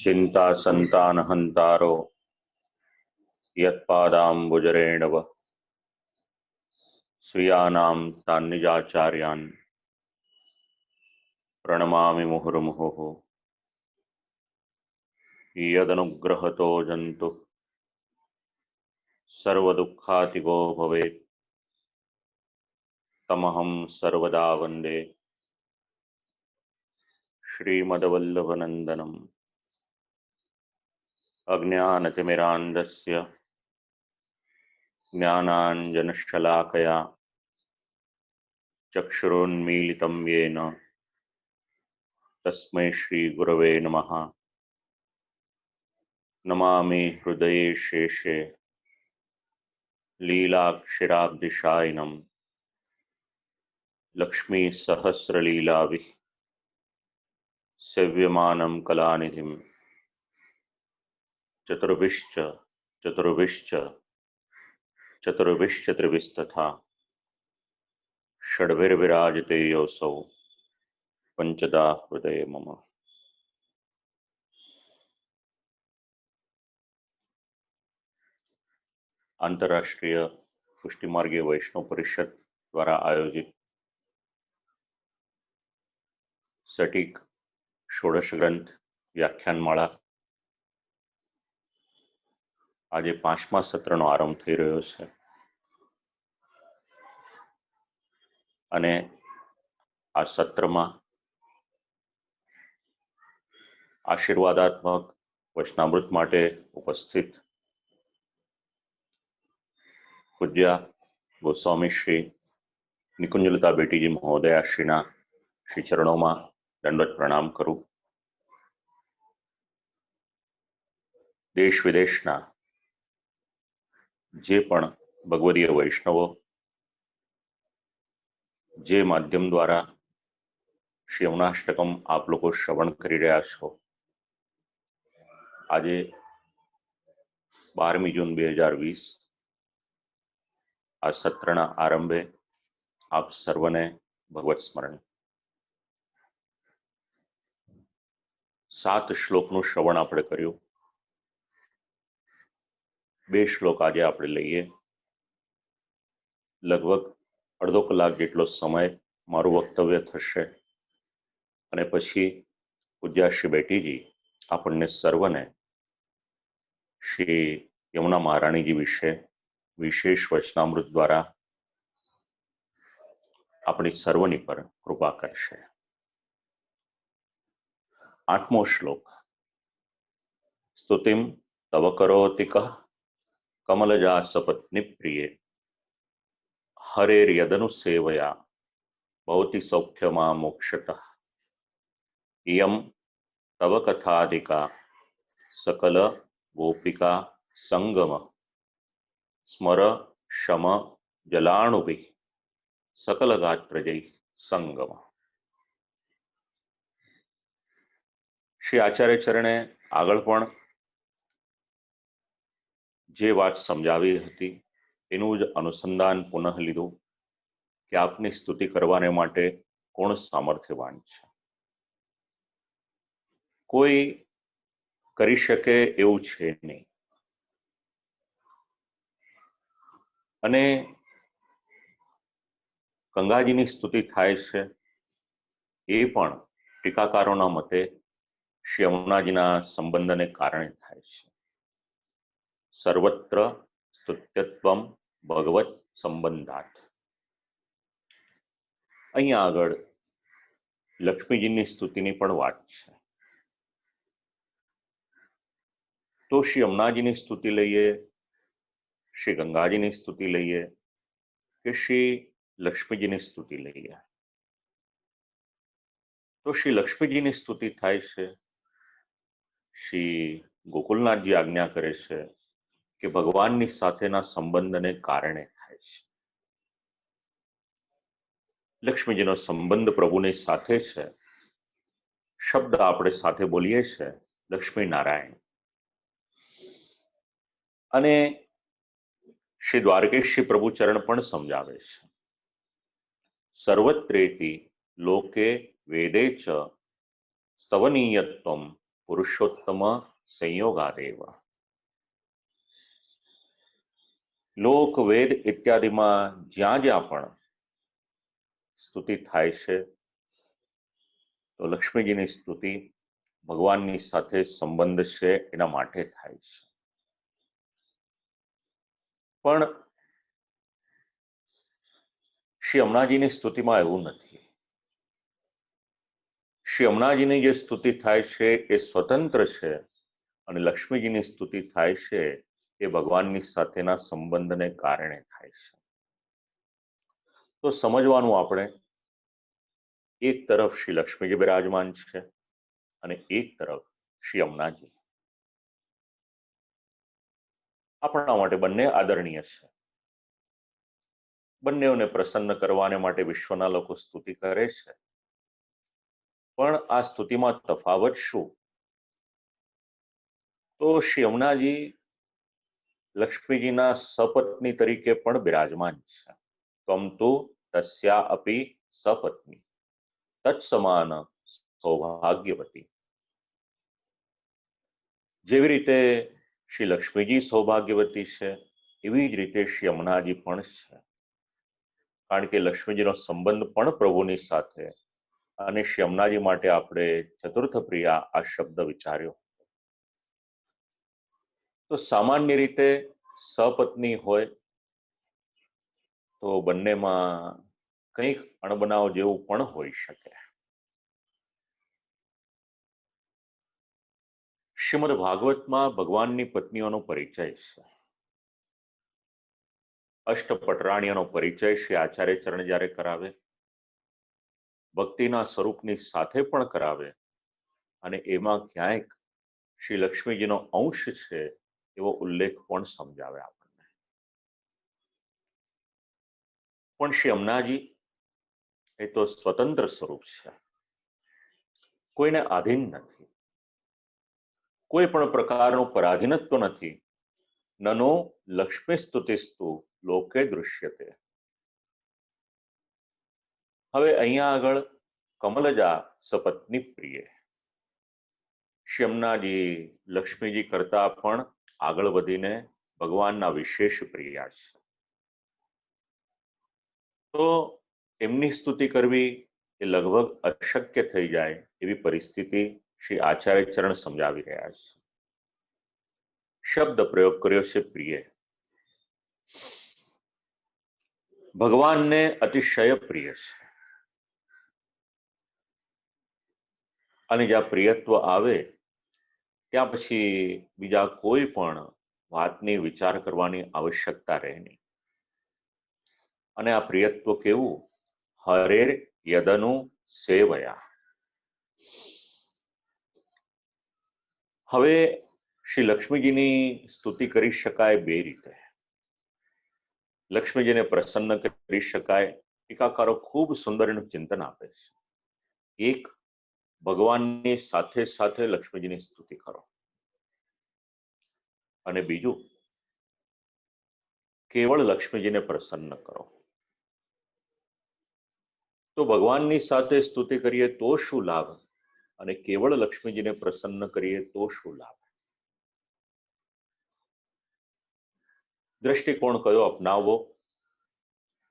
चिंता संतान हंतारो यत्पादाम्बुजरेणव स्वीयानां तान्निजाचार्यान् प्रणमामि मुहुर्मुहुः। यदनुग्रहतो जन्तु सर्वदुःखातिगो भवेत् तमहं सर्वदा वन्दे श्रीमद्वल्लभनन्दनम्। अज्ञानतिमिरान्धस्य ज्ञानाञ्जनशलाकया चक्षुरुन्मीलितं येन तस्मै श्रीगुरवे नमः। नमामि हृदये शेषे लीलाक्षराब्धिशायिनं लक्ष्मीसहस्रलीलाभिः सेव्यमानं कलानिधिं चतुर्भिश्च चतुर्भिश्च चतुर्भिश्च त्रिभिस्तथा षड्भिर्विराजते योऽसौ पंचदा हृदय मम। अंतर्राष्ट्रीय पुष्टिमार्गीय वैष्णव परिषद द्वारा आयोजित सटीक षोडश ग्रंथ व्याख्यानमाला आज 5મા સત્રનો આરંભ થઈ રહ્યો છે અને આ સત્રમાં આશીર્વાદાત્મક વચનામૃત માટે ઉપસ્થિત પૂજ્ય ગોસ્વામી શ્રી નિકુંજલતા બેટીજી મહોદયાશ્રીના શ્રી ચરણોમાં દંડવત પ્રણામ કરું। દેશ વિદેશના જે પણ ભગવદીય વૈષ્ણવો જે માધ્યમ દ્વારા શ્રી યમુનાષ્ટકમ આપ લોકો શ્રવણ કરી રહ્યા છો, આજે 12મી જૂન 2020 આ સત્રના આરંભે આપ સર્વને ભગવત સ્મરણ। 7 શ્લોકનું શ્રવણ આપણે કર્યું। 2 શ્લોક આજે આપણે લઈએ। લગભગ અડધો કલાક જેટલો સમય મારું વક્તવ્ય થશે અને પછી પૂજ્યાશ્રી બેટીજી આપણને સર્વને શ્રી યમુના મહારાણીજી વિશે વિશેષ વચનામૃત દ્વારા આપણી સર્વની પર કૃપા કરશે। 8મો શ્લોક। સ્તુતિમ તવ કરોતિ કઃ કમલજા સપત્ની પ્રિયે हरेर्यदनुसेवया भवति सौख्यमा मोक्षतः इयं तव कथाधिका सकल गोपिका संगम स्मर शम जलाणुभिः सकल गात्रजैः संगम। श्री आचार्य चरणे આગળ પણ જે વાત સમજાવી હતી એનું જ અનુસંધાન પુનઃ લીધું કે આપની સ્તુતિ કરવાને માટે કોણ સામર્થ્યવાન છે। કોઈ કરી શકે એવું છે નહીં અને ગંગાજીની સ્તુતિ થાય છે એ પણ ટીકાકારોના મતે શ્રી યમુનાજીના સંબંધને કારણે થાય છે। સર્વત્ર સ્તુત્યત્વમ ભગવત સંબંધાત। અહીંયા આગળ લક્ષ્મીજીની સ્તુતિની પણ વાત છે। તો શ્રી યમુનાજીની સ્તુતિ લઈએ, શ્રી ગંગાજીની સ્તુતિ લઈએ કે શ્રી લક્ષ્મીજીની સ્તુતિ લઈએ, તો શ્રી લક્ષ્મીજીની સ્તુતિ થાય છે। શ્રી ગોકુલનાથજી આજ્ઞા કરે છે કે ભગવાનની સાથેના સંબંધને કારણે થાય છે। લક્ષ્મીજીનો સંબંધ પ્રભુની સાથે છે। શબ્દ આપણે સાથે બોલીએ છે લક્ષ્મી નારાયણ। અને શ્રી દ્વારકેશજી પ્રભુ ચરણ પણ સમજાવે છે। સર્વત્રેતિ લોકે વેદે ચ સ્તવનીયત્વમ પુરુષોત્તમ સંયોગાદેવ. લોક વેદ ઇત્યાદિમાં જ્યાં જ્યાં પણ સ્તુતિ થાય છે તો લક્ષ્મીજીની સ્તુતિ ભગવાનની સાથે સંબંધ છે એના માટે થાય છે. પણ શ્રી અમનાજીની સ્તુતિમાં એવું નથી. શ્રી અમનાજીની જે સ્તુતિ થાય છે એ સ્વતંત્ર છે અને લક્ષ્મીજીની સ્તુતિ થાય છે એ ભગવાનની સાથેના સંબંધને કારણે થાય છે. તો સમજવાનું આપણે, એક તરફ શ્રી લક્ષ્મીજી બિરાજમાન છે અને એક તરફ શ્રી અમનાજી. આપણા માટે બંને આદરણીય છે. બંનેઓને પ્રસન્ન કરવાને માટે વિશ્વના લોકો સ્તુતિ કરે છે. પણ આ સ્તુતિમાં તફાવત શું? તો શ્રી અમનાજી લક્ષ્મીજીના સપત્ની તરીકે પણ બિરાજમાન છે. ત્વમ તો તસ્યા અપી સપત્ની તત્સમાન સૌભાગ્યવતી. જેવી રીતે શ્રી લક્ષ્મીજી સૌભાગ્યવતી છે એવી જ રીતે શ્રી અમનાજી પણ છે. કારણ કે લક્ષ્મીજીનો સંબંધ પણ પ્રભુની સાથે અને શ્રી અમનાજી માટે આપણે ચતુર્થ પ્રિયા આ શબ્દ વિચાર્યો. તો સામાન્ય રીતે સપત્ની હોય તો બંનેમાં કંઈક અણબનાવ જેવું પણ હોઈ શકે. શ્રીમદ ભાગવતમાં ભગવાનની પત્નીઓનો પરિચય છે. અષ્ટપટરાણીઓનો પરિચય શ્રી આચાર્ય ચરણ જ્યારે કરાવે, ભક્તિના સ્વરૂપની સાથે પણ કરાવે અને એમાં ક્યાંક શ્રી લક્ષ્મીજીનો અંશ છે એવો ઉલ્લેખ પણ સમજાવે આપણને. પણ શ્રી અમનાજી એ તો સ્વતંત્ર સ્વરૂપ છે, કોઈને આધીન નથી, કોઈ પણ પ્રકારનું પરાધીનત્વ નથી. નનો લક્ષ્મી સ્તુતિસ્તુ લોકે દૃશ્યતે. હવે અહીંયા આગળ કમલજા સપત્ની પ્રિય. શ્રી અમનાજી લક્ષ્મીજી કરતા પણ આગળ વધીને ભગવાનના વિશેષ પ્રિય છે. તો એમની સ્તુતિ કરવી એ લગભગ અશક્ય થઈ જાય એવી પરિસ્થિતિ શ્રી આચાર્ય ચરણ સમજાવી રહ્યા છે. શબ્દ પ્રયોગ કર્યો છે પ્રિય. ભગવાનને અતિશય પ્રિય છે અને જ્યાં પ્રિયત્વ આવે ત્યાં પછી બીજા કોઈ પણ વાતની વિચાર કરવાની આવશ્યકતા રહે નહીં. અને આ પ્રિયત્વ કેવું? હરેર યદનુ સેવયા. હવે શ્રી લક્ષ્મીજીની સ્તુતિ કરી શકાય બે રીતે. લક્ષ્મીજીને પ્રસન્ન કરી શકાય. ટીકાકારો ખૂબ સુંદર એનું ચિંતન આપે છે. એક, ભગવાનની સાથે સાથે લક્ષ્મીજીની સ્તુતિ કરો. અને બીજું, કેવળ લક્ષ્મીજીને પ્રસન્ન કરો. તો ભગવાનની સાથે સ્તુતિ કરીએ તો શું લાભ અને કેવળ લક્ષ્મીજીને પ્રસન્ન કરીએ તો શું લાભ? દ્રષ્ટિકોણ કયો અપનાવવો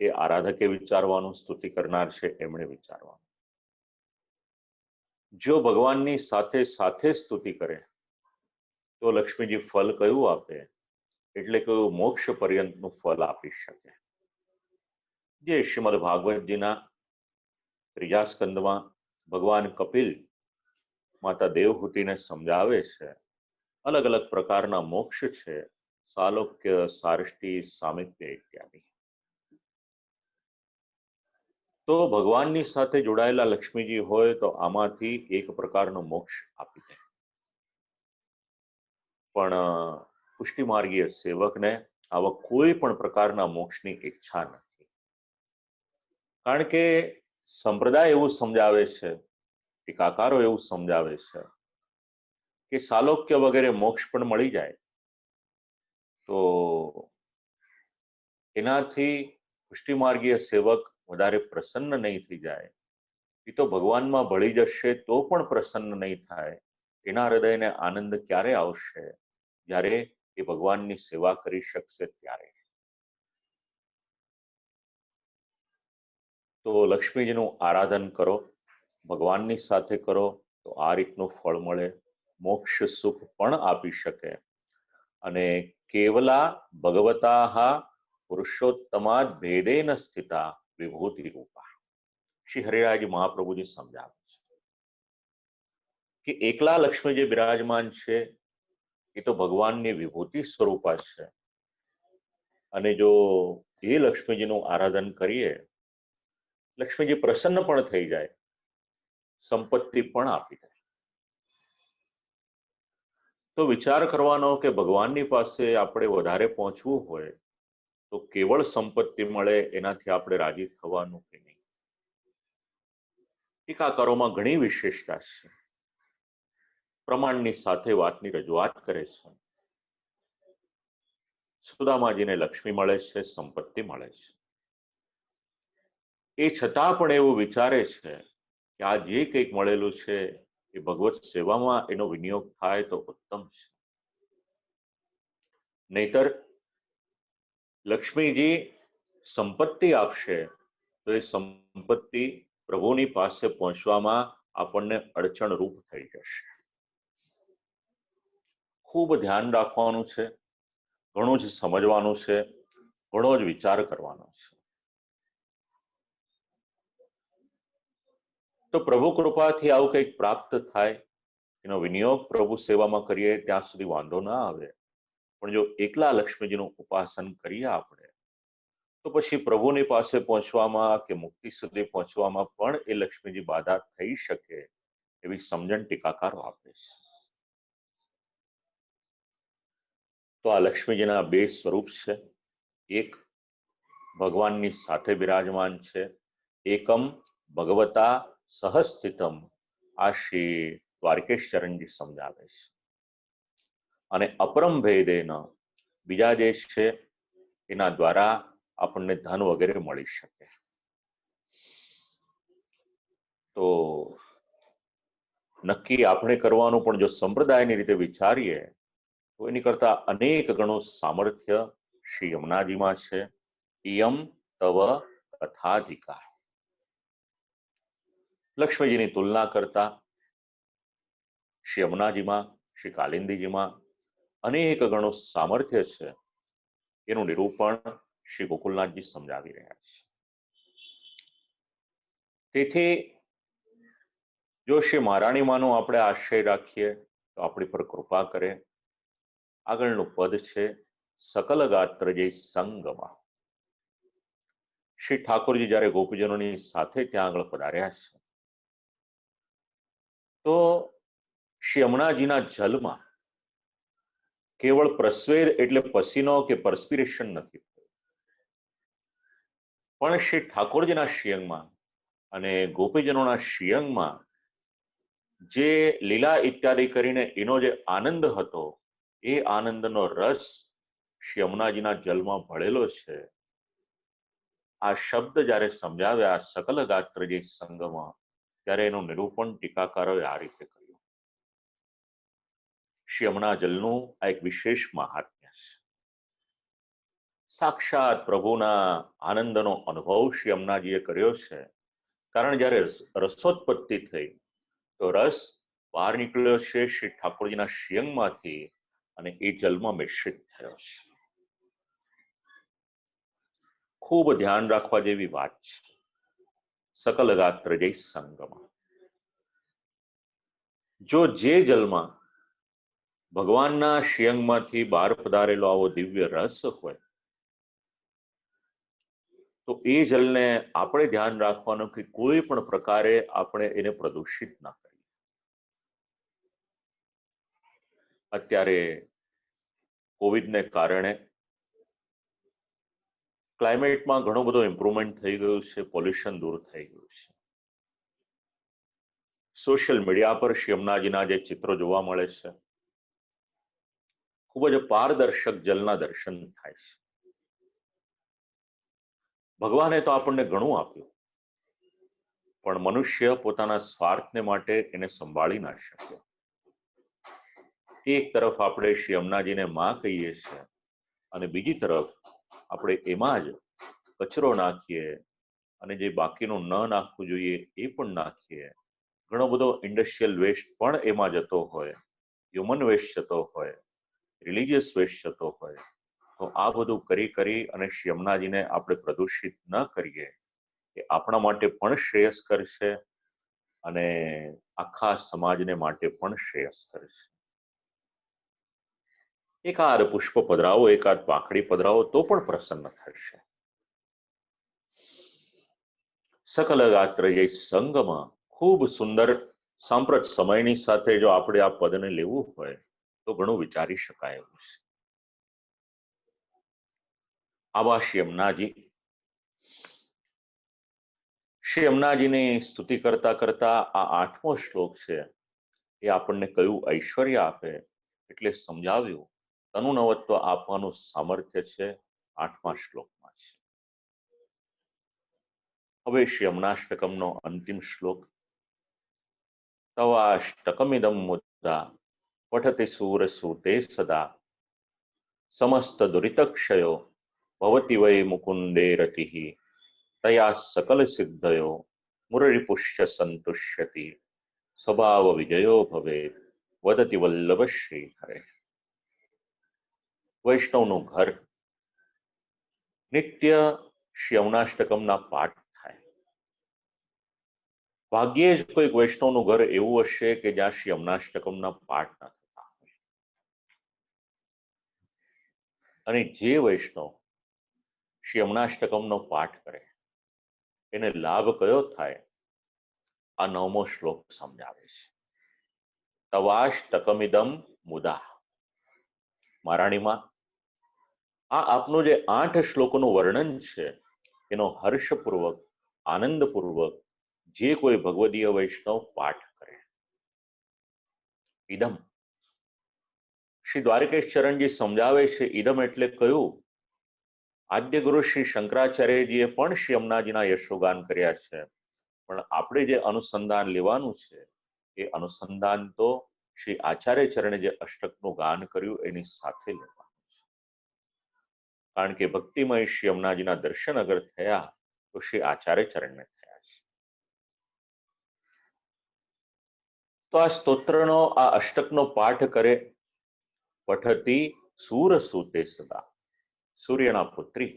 એ આરાધકે વિચારવાનું, સ્તુતિ કરનાર છે એમણે વિચારવાનું. જો ભગવાનની સાથે સાથે સ્તુતિ કરે તો લક્ષ્મીજી ફલ કયું આપે? એટલે કે મોક્ષ પર્યંતનું ફલ આપી શકે. જે શ્રીમદ ભાગવતજીના ત્રીજા સ્કંદમાં ભગવાન કપિલ માતા દેવહૂતિને સમજાવે છે. અલગ અલગ પ્રકારના મોક્ષ છે, સાલોક્ય, સારષ્ટિ, સામિપ્ય ઇત્યાદિ. તો ભગવાનની સાથે જોડાયેલા લક્ષ્મીજી હોય તો આમાંથી એક પ્રકારનો મોક્ષ આપી દે. પણ પુષ્ટિમાર્ગીય સેવકને આવા કોઈ પણ પ્રકારના મોક્ષની ઈચ્છા નથી. કારણ કે સંપ્રદાય એવું સમજાવે છે, ટીકાકારો એવું સમજાવે છે કે સાલોક્ય વગેરે મોક્ષ પણ મળી જાય તો એનાથી પુષ્ટિમાર્ગીય સેવક વધારે પ્રસન્ન નહીં થઈ જાય. એ તો ભગવાનમાં ભળી જશે તો પણ પ્રસન્ન નહીં થાય. એના હૃદયને આનંદ ક્યારે આવશે? જ્યારે એ ભગવાનની સેવા કરી શકશે ત્યારે. તો લક્ષ્મીજીનું આરાધન કરો, ભગવાનની સાથે કરો, તો આ રીતનું ફળ મળે. મોક્ષ સુખ પણ આપી શકે. અને કેવલા ભગવતા પુરુષોત્તમાદ ભેદેન સ્થિતા વિભૂતિ રૂપા. શ્રી હરિરાયજી મહાપ્રભુજી સમજાવે છે કે એકલા લક્ષ્મીજી બિરાજમાન છે એ તો ભગવાનની વિભૂતિ સ્વરૂપા છે. અને જો એ લક્ષ્મીજીનું આરાધન કરીએ, લક્ષ્મીજી પ્રસન્ન પણ થઈ જાય, સંપત્તિ પણ આપી દે. તો વિચાર કરવાનો કે ભગવાનની પાસે આપણે વધારે પહોંચવું હોય તો કેવળ સંપત્તિ મળે એનાથી આપણે રાજી થવાનું કે નહીં. ટીકાકારોમાં ઘણી વિશેષતા છે, પ્રમાણની સાથે વાતની રજૂઆત કરે છે. સુદામાજીને લક્ષ્મી મળે છે, સંપત્તિ મળે છે, એ છતાં પણ એવું વિચારે છે કે આ જે કંઈક મળેલું છે એ ભગવત સેવામાં એનો વિનિયોગ થાય તો ઉત્તમ છે. નહીતર લક્ષ્મીજી સંપત્તિ આપશે તો એ સંપત્તિ પ્રભુની પાસે પહોંચવામાં આપણને અડચણરૂપ થઈ જશે. ખૂબ ધ્યાન રાખવાનું છે, ઘણું જ સમજવાનું છે, ઘણો જ વિચાર કરવાનો છે. તો પ્રભુ કૃપાથી આવું કંઈક પ્રાપ્ત થાય, એનો વિનિયોગ પ્રભુ સેવામાં કરીએ ત્યાં સુધી વાંધો ના આવે. પણ જો એકલા લક્ષ્મીજીનું ઉપાસન કરીએ આપણે, તો પછી પ્રભુની પાસે પહોંચવામાં કે મુક્તિ સુધી પહોંચવામાં પણ એ લક્ષ્મીજી બાધા થઈ શકે એવી સમજણ ટીકાકારો આપે છે. તો આ લક્ષ્મીજીના બે સ્વરૂપ છે. એક ભગવાનની સાથે બિરાજમાન છે, એકમ ભગવતા સહસ્થિતમ. આ શ્રી દ્વારકેશ ચરણજી સમજાવે છે. અને અપરમ ભેદેન બીજા જે છે એના દ્વારા આપણને ધન વગેરે મળી શકે. તો નક્કી આપણે કરવાનું, પણ જો સંપ્રદાયની રીતે વિચારીએ તો એની કરતા અનેક ગણું સામર્થ્ય શ્રી યમુનાજીમાં છે. ઇયમ તવ કથાધિકા. લક્ષ્મીજીની તુલના કરતા શ્રી યમુનાજીમાં, શ્રી કાલિંદીજીમાં અનેક ગણું સામર્થ્ય છે. એનું નિરૂપણ શ્રી ગોકુલનાથજી સમજાવી રહ્યા છે. તેથી જો શ્રી મહારાણીમાનો આપણે આશ્રય રાખીએ તો આપણી પર કૃપા કરે. આગળનું પદ છે સકલ ગાત્ર જય સંગમાં. શ્રી ઠાકોરજી જ્યારે ગોપીજનોની સાથે ત્યાં આગળ પધાર્યા છે તો શ્રી યમુનાજીના જલમાં કેવળ પ્રસ્વેદ એટલે પસીનો કે પરસ્પિરેશન નથી થયું, પણ શ્રી ઠાકોરજીના શ્રીઅંગમાં અને ગોપીજનોના શ્રીઅંગમાં જે લીલા ઇત્યાદિ કરીને એનો જે આનંદ હતો એ આનંદનો રસ શ્રી યમુનાજીના જલમાં ભળેલો છે. આ શબ્દ જ્યારે સમજાવ્યા સકલ ગાત્ર જે સંગમાં, ત્યારે એનું નિરૂપણ ટીકાકારોએ આ રીતે કર્યું. શ્રી યમુના જલનું આ એક વિશેષ મહાત્મ્ય છે. સાક્ષાત પ્રભુના આનંદનો અનુભવ શ્રી યમુનાજીએ કર્યો છે. કારણ જ્યારે રસોત્પત્તિ થઈ તો રસ બહાર નીકળ્યો છે શ્રી ઠાકોરજીના શ્રીઅંગમાંથી અને એ જલમાં મિશ્રિત થયો છે. ખૂબ ધ્યાન રાખવા જેવી વાત છે. સકલ ગાત્ર જય સંગમાં. જો જે જલમાં ભગવાનના શ્રીઅંગમાંથી બહાર પધારેલો આવો દિવ્ય રસ હોય તો એ જલને આપણે ધ્યાન રાખવાનું કે કોઈ પણ પ્રકારે આપણે એને પ્રદૂષિત ના કરીએ. અત્યારે કોવિડને કારણે ક્લાઇમેટમાં ઘણું બધું ઇમ્પ્રુવમેન્ટ થઈ ગયું છે, પોલ્યુશન દૂર થઈ ગયું છે. સોશિયલ મીડિયા પર શ્રી યમુનાજીના જે ચિત્રો જોવા મળે છે, ખૂબ જ પારદર્શક જલના દર્શન થાય છે. ભગવાને તો આપણને ઘણું આપ્યું, પણ મનુષ્ય પોતાના સ્વાર્થને માટે એને સંભાળી ના શક્યો. એક તરફ આપણે શ્રી યમુનાજીને માં કહીએ છીએ અને બીજી તરફ આપણે એમાં જ કચરો નાખીએ અને જે બાકીનું ન નાખવું જોઈએ એ પણ નાખીએ. ઘણો બધો ઇન્ડસ્ટ્રીયલ વેસ્ટ પણ એમાં જતો હોય, હ્યુમન વેસ્ટ જતો હોય, રિલિજિયસ વેસ્ટ જતો હોય. તો આ બધું કરી અને શ્રી યમુનાજીને આપણે પ્રદૂષિત ન કરીએ એ આપણા માટે પણ શ્રેયસ્કર છે અને આખા સમાજને માટે પણ શ્રેયસ્કર છે. એકાદ પુષ્પ પધરાવો, એકાદ પાંખડી પધરાવો તો પણ પ્રસન્ન થશે. સકલ ગાત્ર જય સંગમ, ખૂબ સુંદર. સાંપ્રત સમયની સાથે જો આપણે આ પદને લેવું હોય તો ઘણું વિચારી શકાય એવું છે. આવા શ્રી યમુનાજી, શ્રી યમુનાજીની સ્તુતિ કરતા કરતા આ 8મો શ્લોક છે એ આપણને કયું ઐશ્વર્ય આપે એટલે સમજાવ્યું. તનુનવત્વ આપવાનું સામર્થ્ય છે 8મા શ્લોકમાં છે. હવે શ્રી યમુનાષ્ટકમનો અંતિમ શ્લોક. તવાષ્ટકમિદમ મુદ્દા પઠતિ સૂરસૂતે સદા સમસ્ત દુરિતક્ષયો ભવતિ વૈ મુકુંદે રતિઃ તયા સકલ સિદ્ધયો મુરરિપુષ્ય સંતુષ્યતિ સ્વભાવ વિજયો ભવેત વદતિ વલ્લભ શ્રી હરે. વૈષ્ણવનું ઘર. નિત્ય શ્રી યમુનાષ્ટકમના પાઠ થાય. ભાગ્યે જ કોઈક વૈષ્ણવનું ઘર એવું હશે કે જ્યાં શ્રી યમુનાષ્ટકમના પાઠ ન થતા હોય. અને જે વૈષ્ણવ શ્રી યમુનાષ્ટકમનો પાઠ કરે એને લાભ કયો થાય? આ 9મો શ્લોક સમજાવે છે. તવાષ્ટકમિદમ મુદા. મહારાણીમાં આ આપનું જે 8 શ્લોકોનું વર્ણન છે એનો હર્ષપૂર્વક, આનંદપૂર્વક જે કોઈ ભગવદીય વૈષ્ણવ પાઠ કરે. ઇદમ, શ્રી દ્વારકેશ ચરણજી સમજાવે છે ઇદમ એટલે કયું? આદ્ય ગુરુ શ્રી શંકરાચાર્યજીએ પણ શ્રી યમુનાજીના યશોગાન કર્યા છે, પણ આપણે જે અનુસંધાન લેવાનું છે એ અનુસંધાન તો શ્રી આચાર્ય ચરણે જે અષ્ટકનું ગાન કર્યું એની સાથે લેવાનું છે. કારણ કે ભક્તિમય શ્રી યમુનાજીના દર્શન અગર થયા તો શ્રી આચાર્ય ચરણને થયા છે. તો આ સ્તોત્રનો, આ અષ્ટકનો પાઠ કરે. પઠતી સૂરસૂતે સદા, સૂર્યના પુત્રી.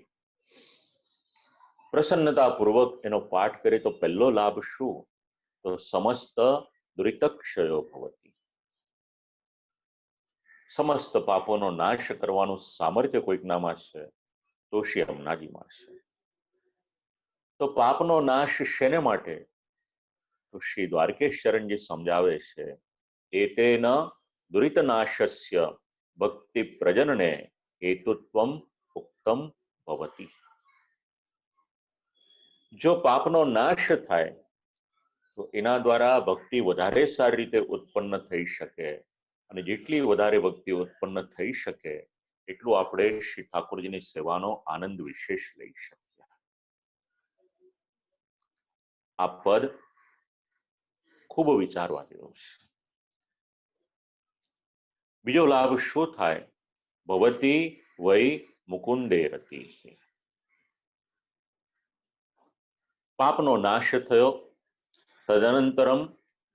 પ્રસન્નતાપૂર્વક એનો પાઠ કરે તો પહેલો લાભ શું? તો સમસ્ત દુરિતક્ષયો ભવતી. સમસ્ત પાપોનો નાશ કરવાનું સામર્થ્ય કોઈકનામાં છે તો શ્રી યમુનાજીમાં છે. તો પાપનો નાશ શેને માટે? તો શ્રી દ્વારકેશ ચરણજી સમજાવે છે એતેન દુરિતનાશસ્ય ભક્તિ પ્રજનને હેતુત્વમ ઉક્તમ ભવતી. જો પાપનો નાશ થાય તો એના દ્વારા ભક્તિ વધારે સારી રીતે ઉત્પન્ન થઈ શકે, અને જેટલી વધારે ભક્તિ ઉત્પન્ન થઈ શકે એટલું આપણે શ્રી ઠાકોરજીની સેવાનો આનંદ વિશેષ લઈ શકીએ. આ પદ ખૂબ વિચારવા જેવું છે. બીજો લાભ શું થાય? ભવતી વૈ મુકુંદે રતિઃ. પાપનો નાશ થયો. તદનંતરમ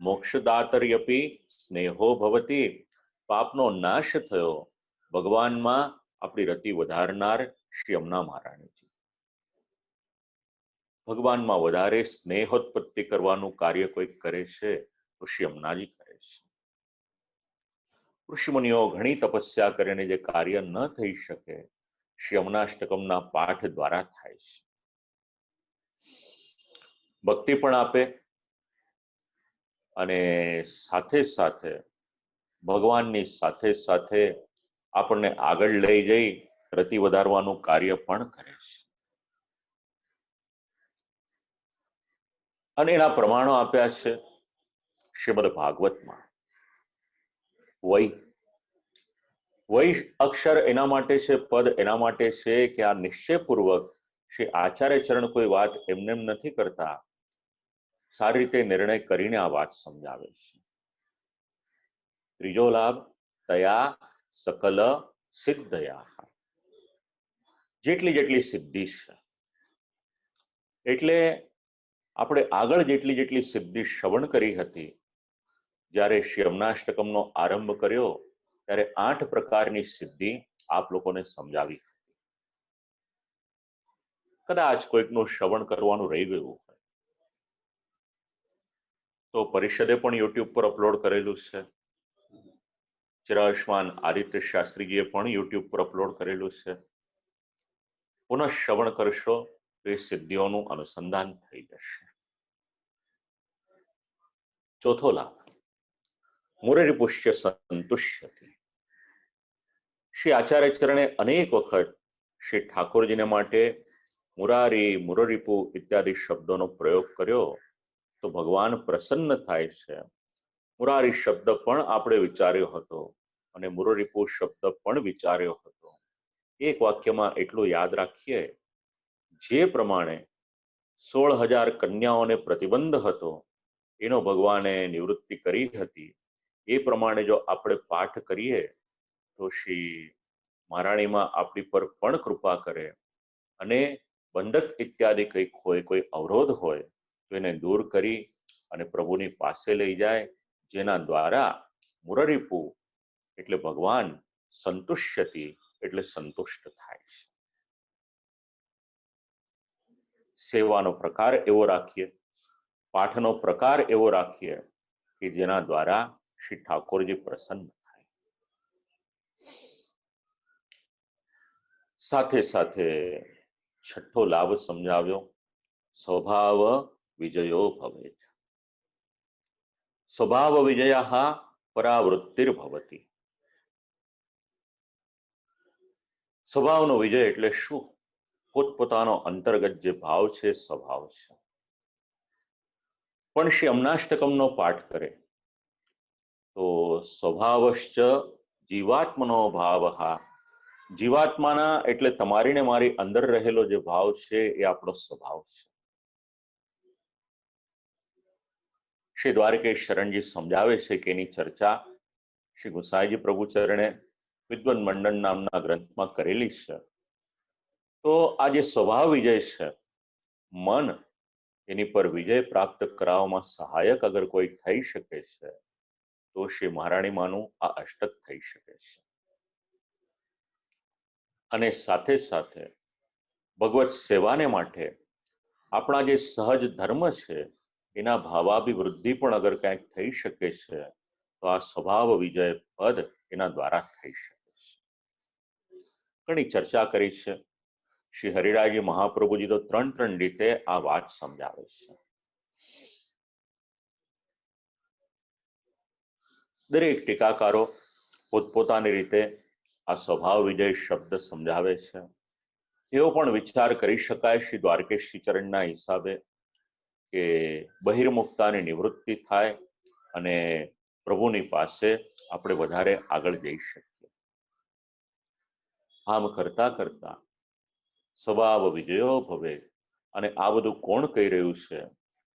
મોક્ષદાતર્યપી સ્નેહો ભવતી. પાપનો નાશ થયો, ભગવાનમાં આપણી રતિ વધારનાર શ્રી યમુના મહારાણીજી. ભગવાનમાં વધારે સ્નેહોત્પત્તિ કરવાનું કાર્ય કોઈ કરે છે તો શ્રી યમુનાજી કરે છે. ઋષિમુનિઓ ઘણી તપસ્યા કરીને જે કાર્ય ન થઈ શકે શ્રી યમુનાષ્ટકમના પાઠ દ્વારા થાય છે. ભક્તિ પણ આપે અને સાથે સાથે ભગવાનની સાથે સાથે આપણને આગળ લઈ જઈ રતિ વધારવાનું કાર્ય પણ કરે છે. અને એના પ્રમાણો આપ્યા છે શ્રીમદ ભાગવતમાં. વૈ, વૈ અક્ષર એના માટે છે, પદ એના માટે છે કે આ નિશ્ચયપૂર્વક શ્રી આચાર્ય ચરણ કોઈ વાત એમને એમ નથી કરતા, સારી રીતે નિર્ણય કરીને આ વાત સમજાવે છે. ત્રીજો લાભ તયા સકલ સિદ્ધયા. જેટલી જેટલી સિદ્ધિ છે, એટલે આપણે આગળ જેટલી જેટલી સિદ્ધિ શ્રવણ કરી હતી, જ્યારે શ્રી યમનાષ્ટકમનો આરંભ કર્યો ત્યારે 8 પ્રકારની સિદ્ધિ આપ લોકોને સમજાવી. કદાચ કોઈકનું શ્રવણ કરવાનું રહી ગયું હોય તો પરિષદે પણ યુટ્યુબ પર અપલોડ કરેલું છે. ચિરાયુષ્માન આદિત્ય શાસ્ત્રીજીએ પણ યુટ્યુબ પર અપલોડ કરેલું છે. પુનઃ શ્રવણ કરશો તો એ સિદ્ધિઓનું અનુસંધાન થઈ જશે. ચોથો લાભ, મુરરિપુષ્ય સંતુષ્યતિ. શ્રી આચાર્ય ચરણે અનેક વખત શ્રી ઠાકોરજીને માટે મુરારી, મુરરિપુ ઇત્યાદિ શબ્દોનો પ્રયોગ કર્યો તો ભગવાન પ્રસન્ન થાય છે. મુરારી શબ્દ પણ આપણે વિચાર્યો હતો અને મુરરિપુ શબ્દ પણ વિચાર્યો હતો. એક વાક્યમાં એટલું યાદ રાખીએ, જે પ્રમાણે 16,000 કન્યાઓને પ્રતિબંધ હતો એનો ભગવાને નિવૃત્તિ કરી હતી, એ પ્રમાણે જો આપણે પાઠ કરીએ તો શ્રી મહારાણીમાં આપણી પર પણ કૃપા કરે અને બંધક ઇત્યાદિ કંઈક હોય, કોઈ અવરોધ હોય તો એને દૂર કરી અને પ્રભુની પાસે લઈ જાય, જેના દ્વારા મુરરિપુ એટલે ભગવાન, સંતુષ્યતિ એટલે સંતુષ્ટ થાય છે. સેવાનો પ્રકાર એવો રાખીએ, પાઠનો પ્રકાર એવો રાખીએ કે જેના દ્વારા શ્રી ઠાકોરજી પ્રસન્ન થાય. સાથે સાથે છઠ્ઠો લાભ સમજાવ્યો, સ્વભાવ વિજયો ભવેત. સ્વભાવ વિજય પરાવૃત્તિર્ભવતિ. સ્વભાવનો વિજય એટલે શું? પોતપોતાનો અંતર્ગત જે ભાવ છે, સ્વભાવ છે. પણ શ્રી યમનાષ્ટકમનો પાઠ કરે તો સ્વભાવશ્ચ જીવાત્મનો ભાવ. જીવાત્માના એટલે તમારી ને મારી અંદર રહેલો જે ભાવ છે એ આપણો સ્વભાવ છે. શ્રી દ્વારકેશ શરણજી સમજાવે છે કે એની ચર્ચા શ્રી ગુસાઈજી પ્રભુ ચરણે વિદ્વન મંડન નામના ગ્રંથમાં કરેલી છે. તો આ જે સ્વભાવ વિજય છે, મન, એની પર વિજય પ્રાપ્ત કરાવવામાં સહાયક અગર કોઈ થઈ શકે છે તો શ્રી મહારાણીમાનું આ અષ્ટક થઈ શકે છે. અને સાથે સાથે ભગવત સેવાને માટે આપણા જે સહજ ધર્મ છે એના ભાવાભિવૃદ્ધિ પણ અગર ક્યાંક થઈ શકે છે તો આ સ્વભાવ વિજય પદ એના દ્વારા થઈ શકે છે. ઘણી ચર્ચા કરી છે. શ્રી હરિરાયજી મહાપ્રભુજી તો 3 રીતે આ વાત સમજાવે છે. દરેક ટીકાકારો પોતપોતાની રીતે આ સ્વભાવ વિજય શબ્દ સમજાવે છે. એવો પણ વિચાર કરી શકાય શ્રી દ્વારકેશજી ચરણના હિસાબે કે બહિર્મુક્તાની નિવૃત્તિ થાય અને પ્રભુની પાસે આપણે વધારે આગળ જઈ શકીએ. આમ કરતા કરતા સ્વભાવ વિજયો ભવે. અને આ બધું કોણ કહી રહ્યું છે?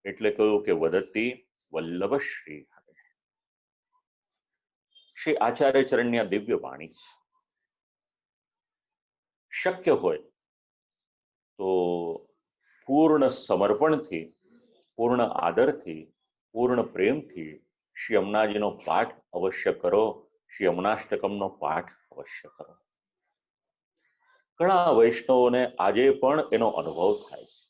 એટલે કહ્યું કે વદતી વલ્લભ શ્રી હરે. શ્રી આચાર્ય ચરણની આ દિવ્ય વાણી છે. શક્ય હોય તો પૂર્ણ સમર્પણથી, પૂર્ણ આદરથી, પૂર્ણ પ્રેમથી શ્રી યમુનાજીનો પાઠ અવશ્ય કરો. શ્રી યમુનાષ્ટકમનો પાઠ અવશ્ય કરો. ઘણા વૈષ્ણવોને આજે પણ એનો અનુભવ થાય છે.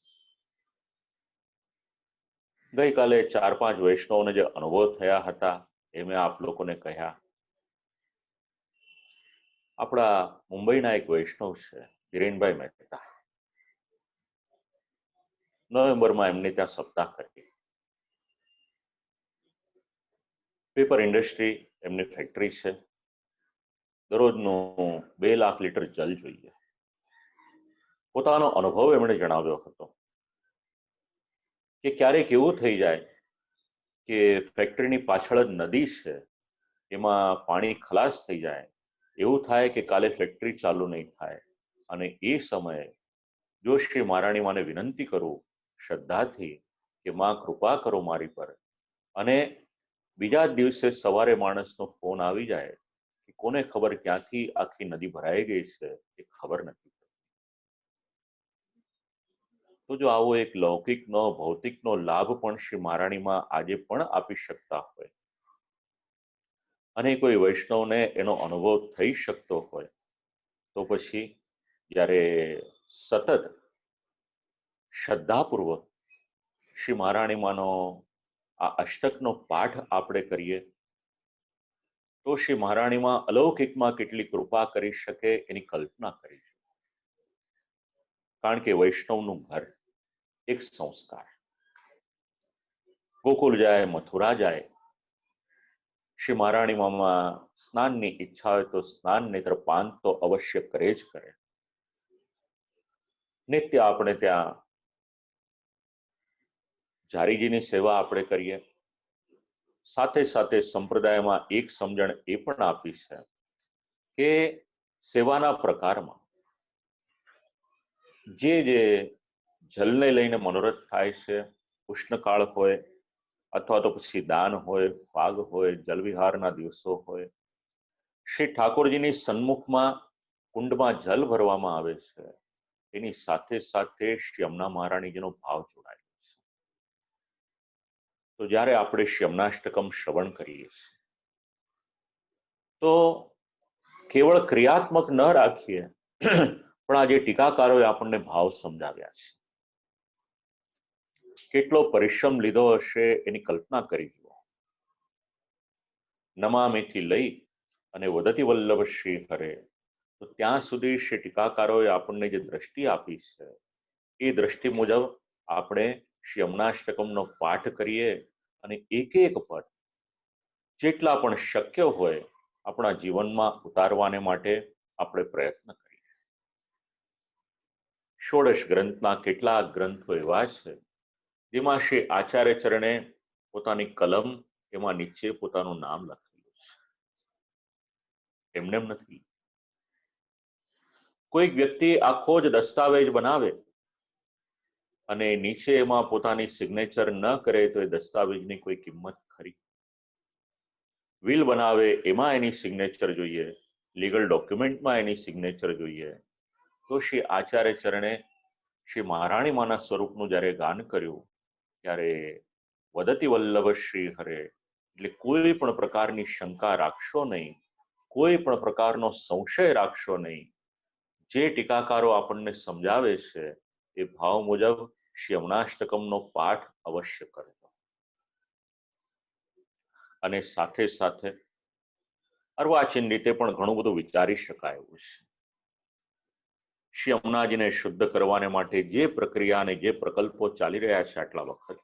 ગઈકાલે 4-5 વૈષ્ણવોને જે અનુભવ થયા હતા એ મેં આપ લોકોને કહ્યા. આપણા મુંબઈના એક વૈષ્ણવ છે, ધીરેનભાઈ મહેતા. નવેમ્બરમાં એમને ત્યાં સપ્તાહ કરી. પેપર ઇન્ડસ્ટ્રી એમની ફેક્ટરી છે. દરરોજનું 2 લાખ લીટર જલ જોઈએ. પોતાનો અનુભવ એમણે જણાવ્યો હતો કે ક્યારેક એવું થઈ જાય કે ફેક્ટરીની પાછળ જ નદી છે, એમાં પાણી ખલાસ થઈ જાય. એવું થાય કે કાલે ફેક્ટરી ચાલુ નહીં થાય. અને એ સમયે જો શ્રી મહારાણી માને વિનંતી કરું શ્રદ્ધાથી કે માં કૃપા કરો મારી પર, અને બીજા દિવસે સવારે માણસનો ફોન આવી જાય કે કોને ખબર ક્યાંથી આખી નદી ભરાઈ ગઈ છે એ ખબર નથી. તો જો આવો એક લૌકિકનો ભૌતિકનો લાભ પણ શ્રી મહારાણીમાં આજે પણ આપી શકતા હોય અને કોઈ વૈષ્ણવને એનો અનુભવ થઈ શકતો હોય તો પછી જ્યારે સતત શ્રદ્ધાપૂર્વક શ્રી મહારાણીમાંનો આ અષ્ટકનો પાઠ આપણે કરીએ તો શ્રી મહારાણીમાં અલૌકિકમાં કેટલી કૃપા કરી શકે એની કલ્પના કરી. કારણ કે વૈષ્ણવનું ઘર એક સંસ્કાર. ગોકુળ જાય, મથુરા જાય, શ્રી મહારાણીમાં સ્નાનની ઈચ્છા હોય તો સ્નાન, નેત્ર પાન તો અવશ્ય કરે જ કરે. નિત્ય આપણે ત્યાં જારીજીની સેવા આપણે કરીએ. સાથે સાથે સંપ્રદાયમાં એક સમજણ એ પણ આપી છે કે સેવાના પ્રકારમાં જે જલને લઈને મનોરથ થાય છે, ઉષ્ણકાળ હોય અથવા તો પછી દાન હોય, ફાગ હોય, જલવિહારના દિવસો હોય, શ્રી ઠાકોરજીની સન્મુખમાં કુંડમાં જલ ભરવામાં આવે છે, એની સાથે સાથે શ્રી યમુના મહારાણીજીનો ભાવ જોડાય. તો જ્યારે આપણે શ્રી યમુનાષ્ટકમ શ્રવણ કરીએ છીએ તો કેવળ ક્રિયાત્મક ન રાખીએ પણ આજે ટીકાકારોએ આપણને ભાવ સમજાવ્યા છે. કેટલો પરિશ્રમ લીધો હશે એની કલ્પના કરી જુઓ. નમામિથી લઈ અને વદતિ વલ્લભ શ્રી હરે, તો ત્યાં સુધી શ્રી ટીકાકારોએ આપણને જે દ્રષ્ટિ આપી છે એ દ્રષ્ટિ મુજબ આપણે શ્રી યમુનાષ્ટકમનો પાઠ કરીએ અને એક એક પદ જેટલા પણ શક્ય હોય આપણા જીવનમાં ઉતારવાને માટે આપણે પ્રયત્ન કરીએ. ષોડશ ગ્રંથના કેટલાક ગ્રંથો એવા છે જેમાં શ્રી આચાર્ય ચરણે પોતાની કલમ એમાં નીચે પોતાનું નામ લખેલું છે. એમને એમ નથી. કોઈક વ્યક્તિ આખો જ દસ્તાવેજ બનાવે અને નીચે એમાં પોતાની સિગ્નેચર ન કરે તો એ દસ્તાવેજની કોઈ કિંમત ખરી? વિલ બનાવે એમાં એની સિગ્નેચર જોઈએ, લીગલ ડોક્યુમેન્ટમાં એની સિગ્નેચર જોઈએ. તો શ્રી આચાર્ય ચરણે શ્રી મહારાણીમાના સ્વરૂપનું જ્યારે ગાન કર્યું ત્યારે વદતિ વલ્લભ શ્રી હરે, એટલે કોઈ પણ પ્રકારની શંકા રાખશો નહીં, કોઈ પણ પ્રકારનો સંશય રાખશો નહીં. જે ટીકાકારો આપણને સમજાવે છે એ ભાવ મુજબ શ્રી યમુનાષ્ટકમનો પાઠ અવશ્ય કરજો. અને સાથે સાથે અર્વાચીન રીતે પણ ઘણું બધું વિચારી શકાય એવું છે. શ્રી યમુનાજીને શુદ્ધ કરવાને માટે જે પ્રક્રિયા અને જે પ્રકલ્પો ચાલી રહ્યા છે આટલા વખત,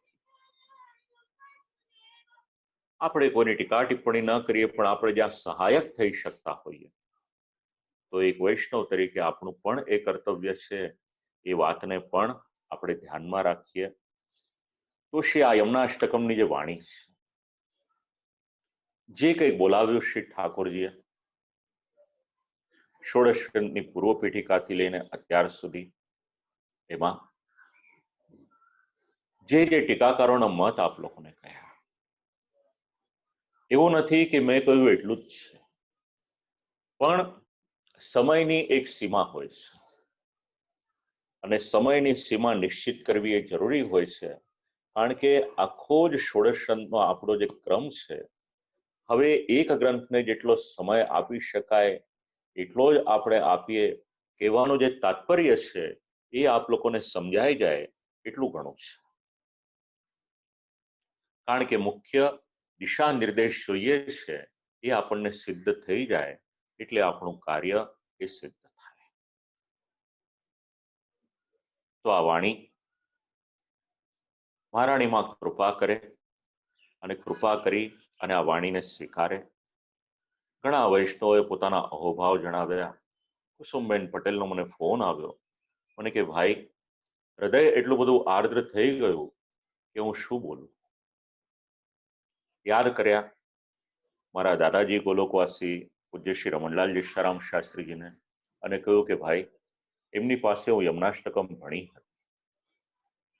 આપણે કોઈની ટીકા ટિપ્પણી ન કરીએ પણ આપણે જ્યાં સહાયક થઈ શકતા હોઈએ તો એક વૈષ્ણવ તરીકે આપણું પણ એ કર્તવ્ય છે એ વાતને પણ આપણે ધ્યાનમાં રાખીએ. તો શ્રી આ યમુનાષ્ટકમની જે વાણી છે, જે કંઈ બોલાવ્યું શ્રી ઠાકોરજીએ ષોડશ ગ્રંથની પૂર્વ પીઠિકાથી લઈને અત્યાર સુધી, એમાં જે જે ટીકાકારોના મત આપ લોકોને કહ્યા, એવું નથી કે મેં કહ્યું એટલું જ છે, પણ સમયની એક સીમા હોય છે અને સમયની સીમા નિશ્ચિત કરવી એ જરૂરી હોય છે. કારણ કે આખો જ ષોડશ ગ્રંથનો આપણો જે ક્રમ છે, હવે એક ગ્રંથને જેટલો સમય આપી શકાય એટલો જ આપણે આપીએ. કહેવાનું જે તાત્પર્ય છે એ આપ લોકોને સમજાઈ જાય એટલું ઘણું છે. કારણ કે મુખ્ય દિશા નિર્દેશ જોઈએ છે એ આપણને સિદ્ધ થઈ જાય એટલે આપણું કાર્ય એ સિદ્ધ થાય. તો આ વાણી મહારાણીમાં કૃપા કરે અને કૃપા કરી અને આ વાણીને સ્વીકારે. ઘણા વૈષ્ણવોએ પોતાના અહોભાવ જણાવ્યા. કુસુમબેન પટેલનો મને ફોન આવ્યો, મને કે ભાઈ હૃદય એટલું બધું આર્દ્ર થઈ ગયું કે હું શું બોલું. યાદ કર્યા મારા દાદાજી ગોલોકવાસી પૂજ્ય શ્રી રમણલાલ જીશારામ શાસ્ત્રીજીને અને કહ્યું કે ભાઈ એમની પાસે હું યમુનાષ્ટકમ ભણી હતી.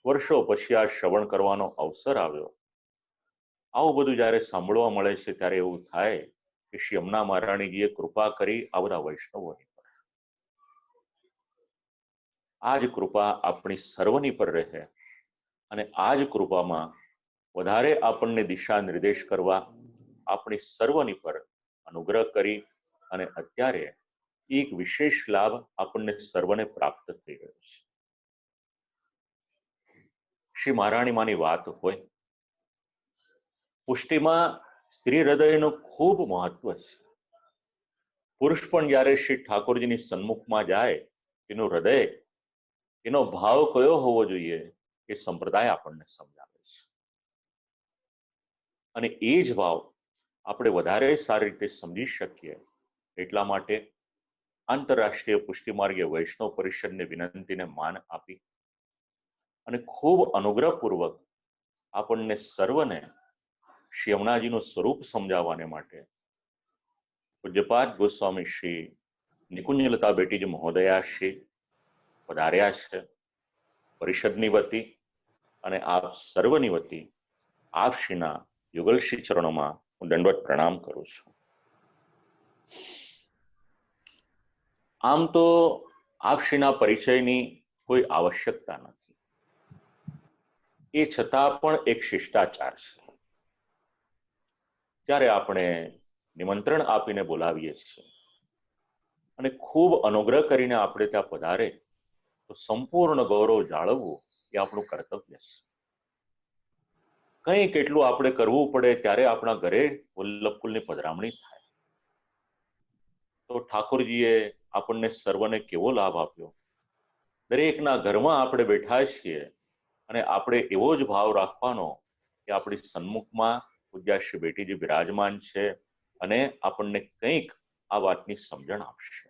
વર્ષો પછી આ શ્રવણ કરવાનો અવસર આવ્યો. આવું બધું જ્યારે સાંભળવા મળે છે ત્યારે એવું થાય કે શ્રી યમુના મહારાણીજીએ કૃપા કરી આ બધા વૈષ્ણવોની પર. આ જ કૃપા આપણી સર્વની પર રહે અને આ જ કૃપામાં વધારે આપણને દિશા નિર્દેશ કરવા આપણી સર્વની પર અનુગ્રહ કરી અને અત્યારે એક વિશેષ લાભ આપણને સર્વને પ્રાપ્ત થઈ ગયો છે. શ્રી મહારાણીમાની વાત હોય, પુષ્ટિમાં સ્ત્રી હૃદયનું ખૂબ મહત્વ છે. પુરુષ પણ જ્યારે શ્રી ઠાકોરજીની સન્મુખમાં જાય, એનું હૃદય, એનો ભાવ કયો હોવો જોઈએ એ સંપ્રદાય આપણને સમજાવે છે. અને એ જ ભાવ આપણે વધારે સારી રીતે સમજી શકીએ એટલા માટે આંતરરાષ્ટ્રીય પુષ્ટિ માર્ગીય વૈષ્ણવ પરિષદની વિનંતીને માન આપી અને ખૂબ અનુગ્રહપૂર્વક આપણને સર્વને શ્રી યમુનાજીનું સ્વરૂપ સમજાવવાને માટે પૂજ્યપાદ ગોસ્વામી શ્રી નિકુંજલતા બેટીજી મહોદયા શ્રી પધાર્યા છે. પરિષદની વતી અને આપ સર્વની વતી આપ શ્રીના યુગલશ્રી ચરણોમાં હું દંડવત પ્રણામ કરું છું. આમ તો આપ શ્રીના પરિચયની કોઈ આવશ્યકતા નથી, એ છતાં પણ એક શિષ્ટાચાર છે. ત્યારે આપણે નિમંત્રણ આપીને બોલાવીએ છીએ અને ખૂબ અનુગ્રહ કરીને આપણે ત્યાં પધારે તો સંપૂર્ણ ગૌરવ જાળવવું એ આપણું કર્તવ્ય છે. કંઈ કેટલું આપણે કરવું પડે ત્યારે આપણા ઘરે વલ્લભકુલની પધરામણી થાય તો ઠાકોરજીએ આપણને સર્વને કેવો લાભ આપ્યો. દરેકના ઘરમાં આપણે બેઠા છીએ અને આપણે એવો જ ભાવ રાખવાનો કે આપણી સન્મુખમાં પૂજ્યાશ્રી બેટીજી બિરાજમાન છે અને આપણને કંઈક આ વાતની સમજણ આપશે.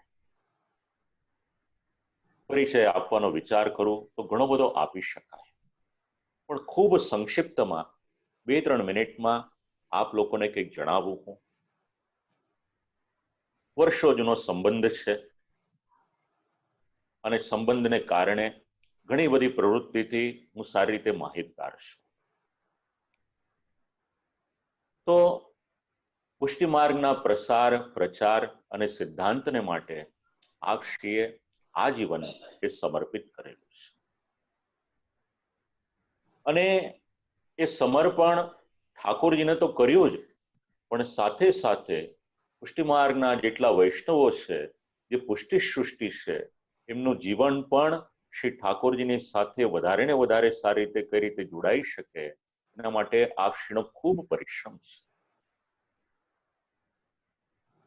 પરિચય આપવાનો વિચાર કરું તો ઘણો બધો આપી શકાય, પણ ખૂબ સંક્ષિપ્તમાં 2-3 મિનિટમાં આપ લોકોને કંઈક જણાવું. હું વર્ષો જૂનો સંબંધ છે અને સંબંધને કારણે ઘણી બધી પ્રવૃત્તિથી હું સારી રીતે માહિતગાર છું. તો પુષ્ટિ માર્ગના પ્રસાર, પ્રચાર અને સિદ્ધાંતને માટે આપશ્રીએ આજીવન એ સમર્પિત કરેલું છે અને એ સમર્પણ ઠાકોરજીને તો કર્યું જ, પણ સાથે સાથે પુષ્ટિ માર્ગના જેટલા વૈષ્ણવો છે, જે પુષ્ટિ સૃષ્ટિ છે, એમનું જીવન પણ શ્રી ઠાકોરજીની સાથે વધારે ને વધારે સારી રીતે કઈ રીતે જોડાઈ શકે એના માટે આપશ્રીનો ખૂબ પરિશ્રમ છે.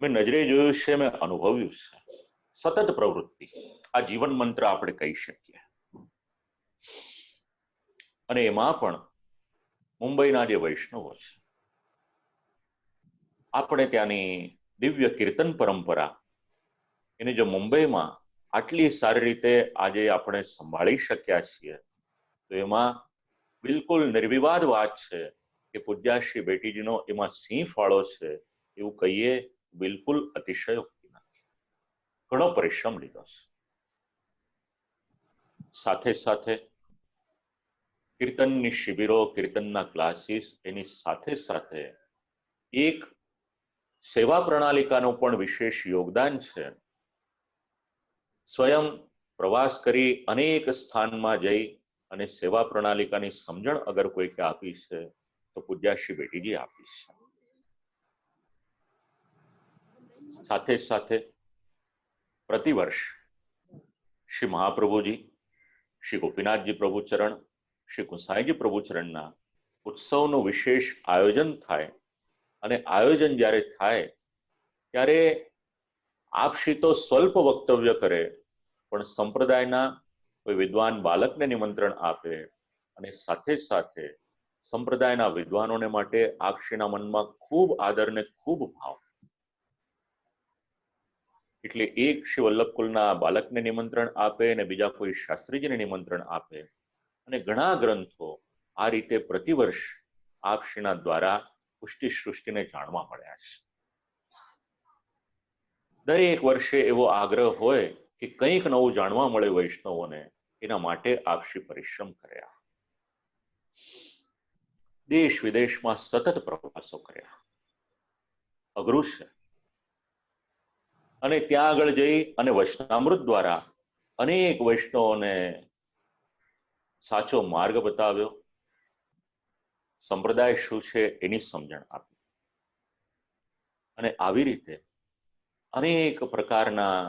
મેં નજરે જોયું છે, મેં અનુભવ્યું છે. સતત પ્રવૃત્તિ આ જીવન મંત્ર આપણે કહી શકીએ. અને એમાં પણ મુંબઈના જે વૈષ્ણવો છે, આપણે ત્યાંની દિવ્ય કીર્તન પરંપરા એને જો મુંબઈમાં આટલી સારી રીતે આજે આપણે સંભાળી શક્યા છીએ તો એમાં બિલકુલ નિર્વિવાદ વાત છે કે પૂજ્યાશ્રી બેટીજીનો એમાં સિંહ ફાળો છે એવું કહીએ બિલકુલ અતિશયોક્તિ નથી. ઘણો પરિશ્રમ લીધો છે. સાથે સાથે કીર્તનની શિબિરો, કીર્તનના ક્લાસીસ, એની સાથે સાથે એક સેવા પ્રણાલિકાનું પણ વિશેષ યોગદાન છે. સ્વયં પ્રવાસ કરી અનેક સ્થાનમાં જઈ અને સેવા પ્રણાલિકાની સમજણ અગર કોઈકે આપી છે તો પૂજ્યાશ્રી બેટીજી આપી છે. સાથે સાથે પ્રતિવર્ષ શ્રી મહાપ્રભુજી, શ્રી ગોપીનાથજી પ્રભુચરણ, શ્રી કુંસાઈજી પ્રભુચરણના ઉત્સવનું વિશેષ આયોજન થાય અને આયોજન જ્યારે થાય ત્યારે આપશ્રી તો સ્વલ્પ વક્તવ્ય કરે પણ સંપ્રદાયના કોઈ વિદ્વાન બાલકને નિમંત્રણ આપે અને સાથે સાથે સંપ્રદાયના વિદ્વાનોને માટે આપશ્રીના મનમાં ખૂબ આદર ને ખૂબ ભાવ. એટલે એક શ્રી વલ્લભકુલના બાલકને નિમંત્રણ આપે અને બીજા કોઈ શાસ્ત્રીજીને નિમંત્રણ આપે અને ઘણા ગ્રંથો આ રીતે પ્રતિવર્ષ આપશ્રીના દ્વારા પુષ્ટિ સૃષ્ટિને જાણવા મળ્યા છે. દરેક વર્ષે એવો આગ્રહ હોય કે કંઈક નવું જાણવા મળે વૈષ્ણવોને, એના માટે આપશ્રી પરિશ્રમ કર્યા. દેશ વિદેશમાં સતત પ્રવાસો કર્યા. અઘરું છે, અને ત્યાં આગળ જઈ અને વચનામૃત દ્વારા અનેક વૈષ્ણવોને સાચો માર્ગ બતાવ્યો, સંપ્રદાય શું છે એની સમજણ આપી. અને આવી રીતે અનેક પ્રકારના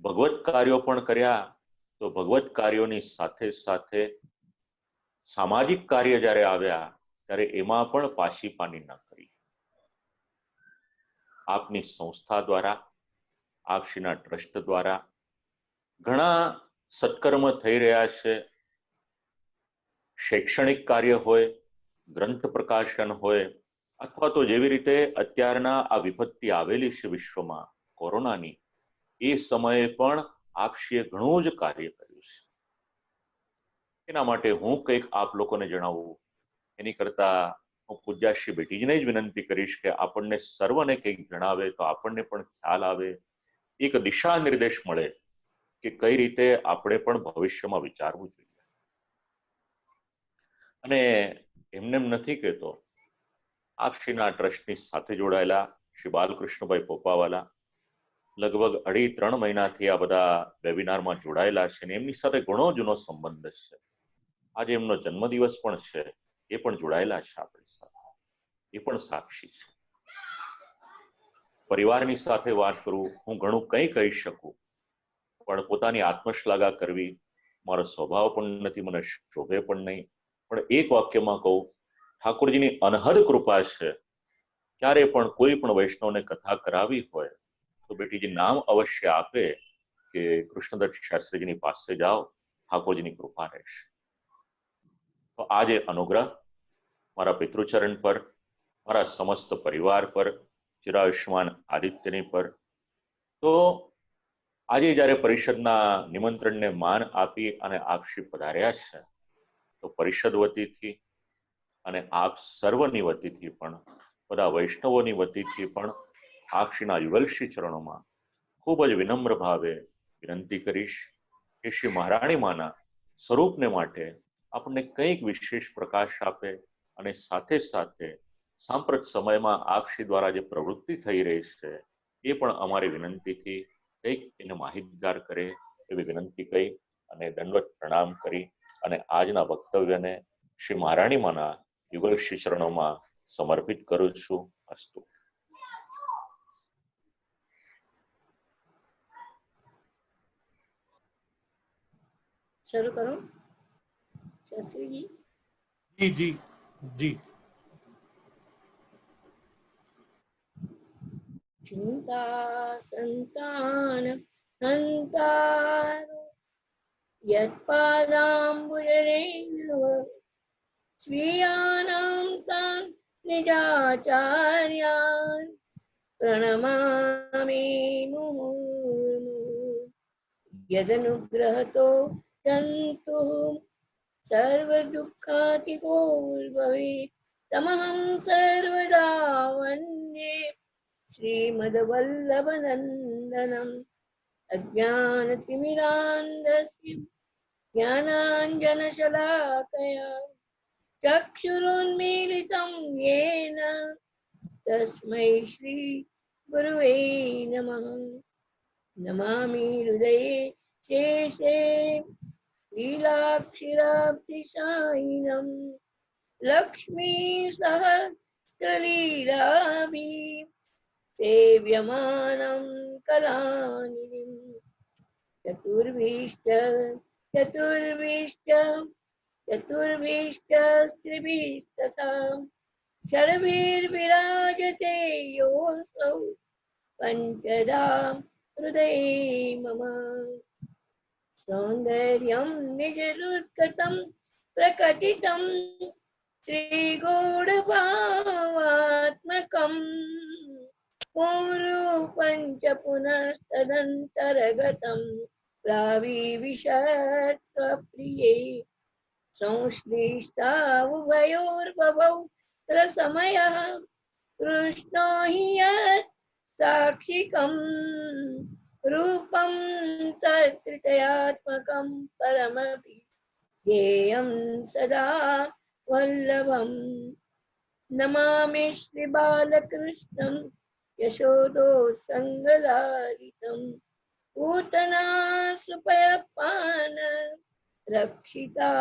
ભગવત કાર્યો પણ કર્યા. તો ભગવત કાર્યોની સાથે સાથે સામાજિક કાર્ય જ્યારે આવ્યા ત્યારે એમાં પણ પાછી પાની ન કરી. આપની સંસ્થા દ્વારા, આપશ્રીના ટ્રસ્ટ દ્વારા ઘણા સત્કર્મ થઈ રહ્યા છે. શૈક્ષણિક કાર્ય હોય, ગ્રંથ પ્રકાશન હોય, અથવા તો જેવી રીતે અત્યારના આ વિપત્તિ આવેલી છે વિશ્વમાં કોરોનાની, એ સમયે પણ આપશ્રીએ ઘણું જ કાર્ય કર્યું છે. એના માટે હું કંઈક આપ લોકોને જણાવું એની કરતા હું પૂજ્યાશ્રી બેટીજીને જ વિનંતી કરીશ કે આપણને સર્વને કંઈક જણાવે તો આપણને પણ ખ્યાલ આવે, એક દિશા નિર્દેશ મળે કે કઈ રીતે આપણે પણ ભવિષ્યમાં વિચારવું જોઈએ. અને એમને એમ નથી કહેતો, આપશ્રીના ટ્રસ્ટની સાથે જોડાયેલા શ્રી બાલકૃષ્ણભાઈ પોપાવાલા લગભગ 2.5-3 મહિનાથી આ બધા વેબિનારમાં જોડાયેલા છે અને એમની સાથે ઘણો જૂનો સંબંધ છે. આજે એમનો જન્મદિવસ પણ છે, એ પણ જોડાયેલા છે આપણી સાથે, એ પણ સાક્ષી છે. પરિવારની સાથે વાત કરું, હું ઘણું કંઈ કહી શકું, પણ પોતાની આત્મશ્લાઘા કરવી મારો સ્વભાવ પણ નથી, મને શોભે પણ નહીં. પણ એક વાક્યમાં કહું, ઠાકોરજીની અનહદ કૃપા છે. ક્યારે પણ કોઈ પણ વૈષ્ણવને કથા કરાવી હોય તો બેટીજી નામ અવશ્ય આપે કે કૃષ્ણદત્ત શાસ્ત્રીજીની પાસે જાઓ, ઠાકોરજીની કૃપા રહેશે. તો આજે અનુગ્રહ મારા પિતૃચરણ પર, મારા સમસ્ત પરિવાર પર, ચિરાયુષ્માન આદિત્યની પર. તો આજે જ્યારે પરિષદના નિમંત્રણને માન આપી અને આપશ્રી પધાર્યા છે, તો પરિષદ વતીથી અને આપ સર્વની વતીથી પણ, બધા વૈષ્ણવોની વતીથી પણ આપશ્રીના યુગલશ્રી ચરણોમાં ખૂબ જ વિનમ્ર ભાવે વિનંતી કરીશ કે શ્રી મહારાણી માના સ્વરૂપને માટે આપણને કંઈક વિશેષ પ્રકાશ આપે અને સાથે સાથે સાંપ્રત સમયમાં આપશ્રી દ્વારા જે પ્રવૃત્તિ થઈ રહી છે એ પણ અમારી વિનંતીથી કંઈક એને માહિતગાર કરે એવી વિનંતી કહી અને દંડવત પ્રણામ કરી અને આજના વક્તવ્યને શ્રી મહારાણી માના યુગલશ્રી ચરણોમાં સમર્પિત કરું છું. અસ્તુ. શરૂ કરું શાસ્ત્રીજી? જી જી જી. ચિંતા સંતાન હંતારો યત્પાદાંબુજરેણવ સ્વીયાનાં તાન નિજાચાર્યાન પ્ರಣમામિ મુમુર્મુઃ યદનુગ્રહતો જંતુ સર્વદુઃખાતિકો ભવેत् તમહં સર્વદા વંદે શ્રીમદ્વલ્લભનંદનમ અજ્ઞાનતિમિરાન્ધસ્ય જ્ઞાનાંજનશલાકયા ચક્ષુરુન્મીલિतं येन તસ્मै શ્રી ગુરવે નમઃ. નમામિ હૃદયે શેષે લીલાક્ષિરાબ્ધિશાયિनं લક્ષ્મી સહસ્રલીલાભિ સેવ્યમાनं કલાનિધિં ચતુર્ભીષ્ટસ્ત્રિભીસ્તથા ષડભીર્વિરાજતે યોऽસૌ પંચધા હૃદયે મમ. સૌંદર્યં નિજહૃત્કટં પ્રકટિतं શ્રીગૂઢભાવાત્મકम् પૂરૂપં ચ પુનस्तदन्तर्गतं प्राविविशत्स्वप्रिये संश्लिष्टावुभयोर्भवौ रसमयः कृष्णो हि यत् साक्षिकं रूपं तत्त्रितयात्मकं परमपि ध्येयं सदा वल्लभम्. नमामि श्री बालकृष्णं यशोदो संगलालितं पूतना सुपयपान रक्षिता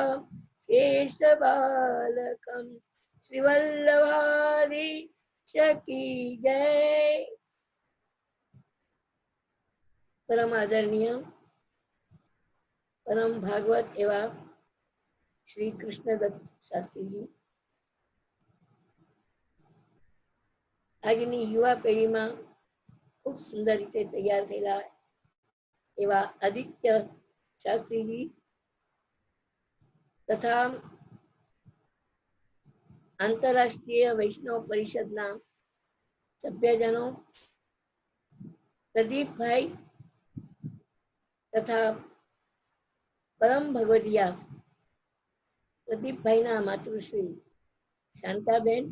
शेषबालकं श्रीवल्लभाधीश की जय। परम आदरणीय परम भागवत एवं श्री कृष्णदत्त शास्त्री जी આજની યુવા પેઢીમાં ખૂબ સુંદર રીતે તૈયાર થયેલા એવા આદિત્ય શાસ્ત્રીજી તથા આંતરરાષ્ટ્રીય વૈષ્ણવ પરિષદના સભ્યજનો પ્રદીપભાઈ તથા પરમ ભગવદિયા પ્રદીપભાઈના માતૃશ્રી શાંતાબેન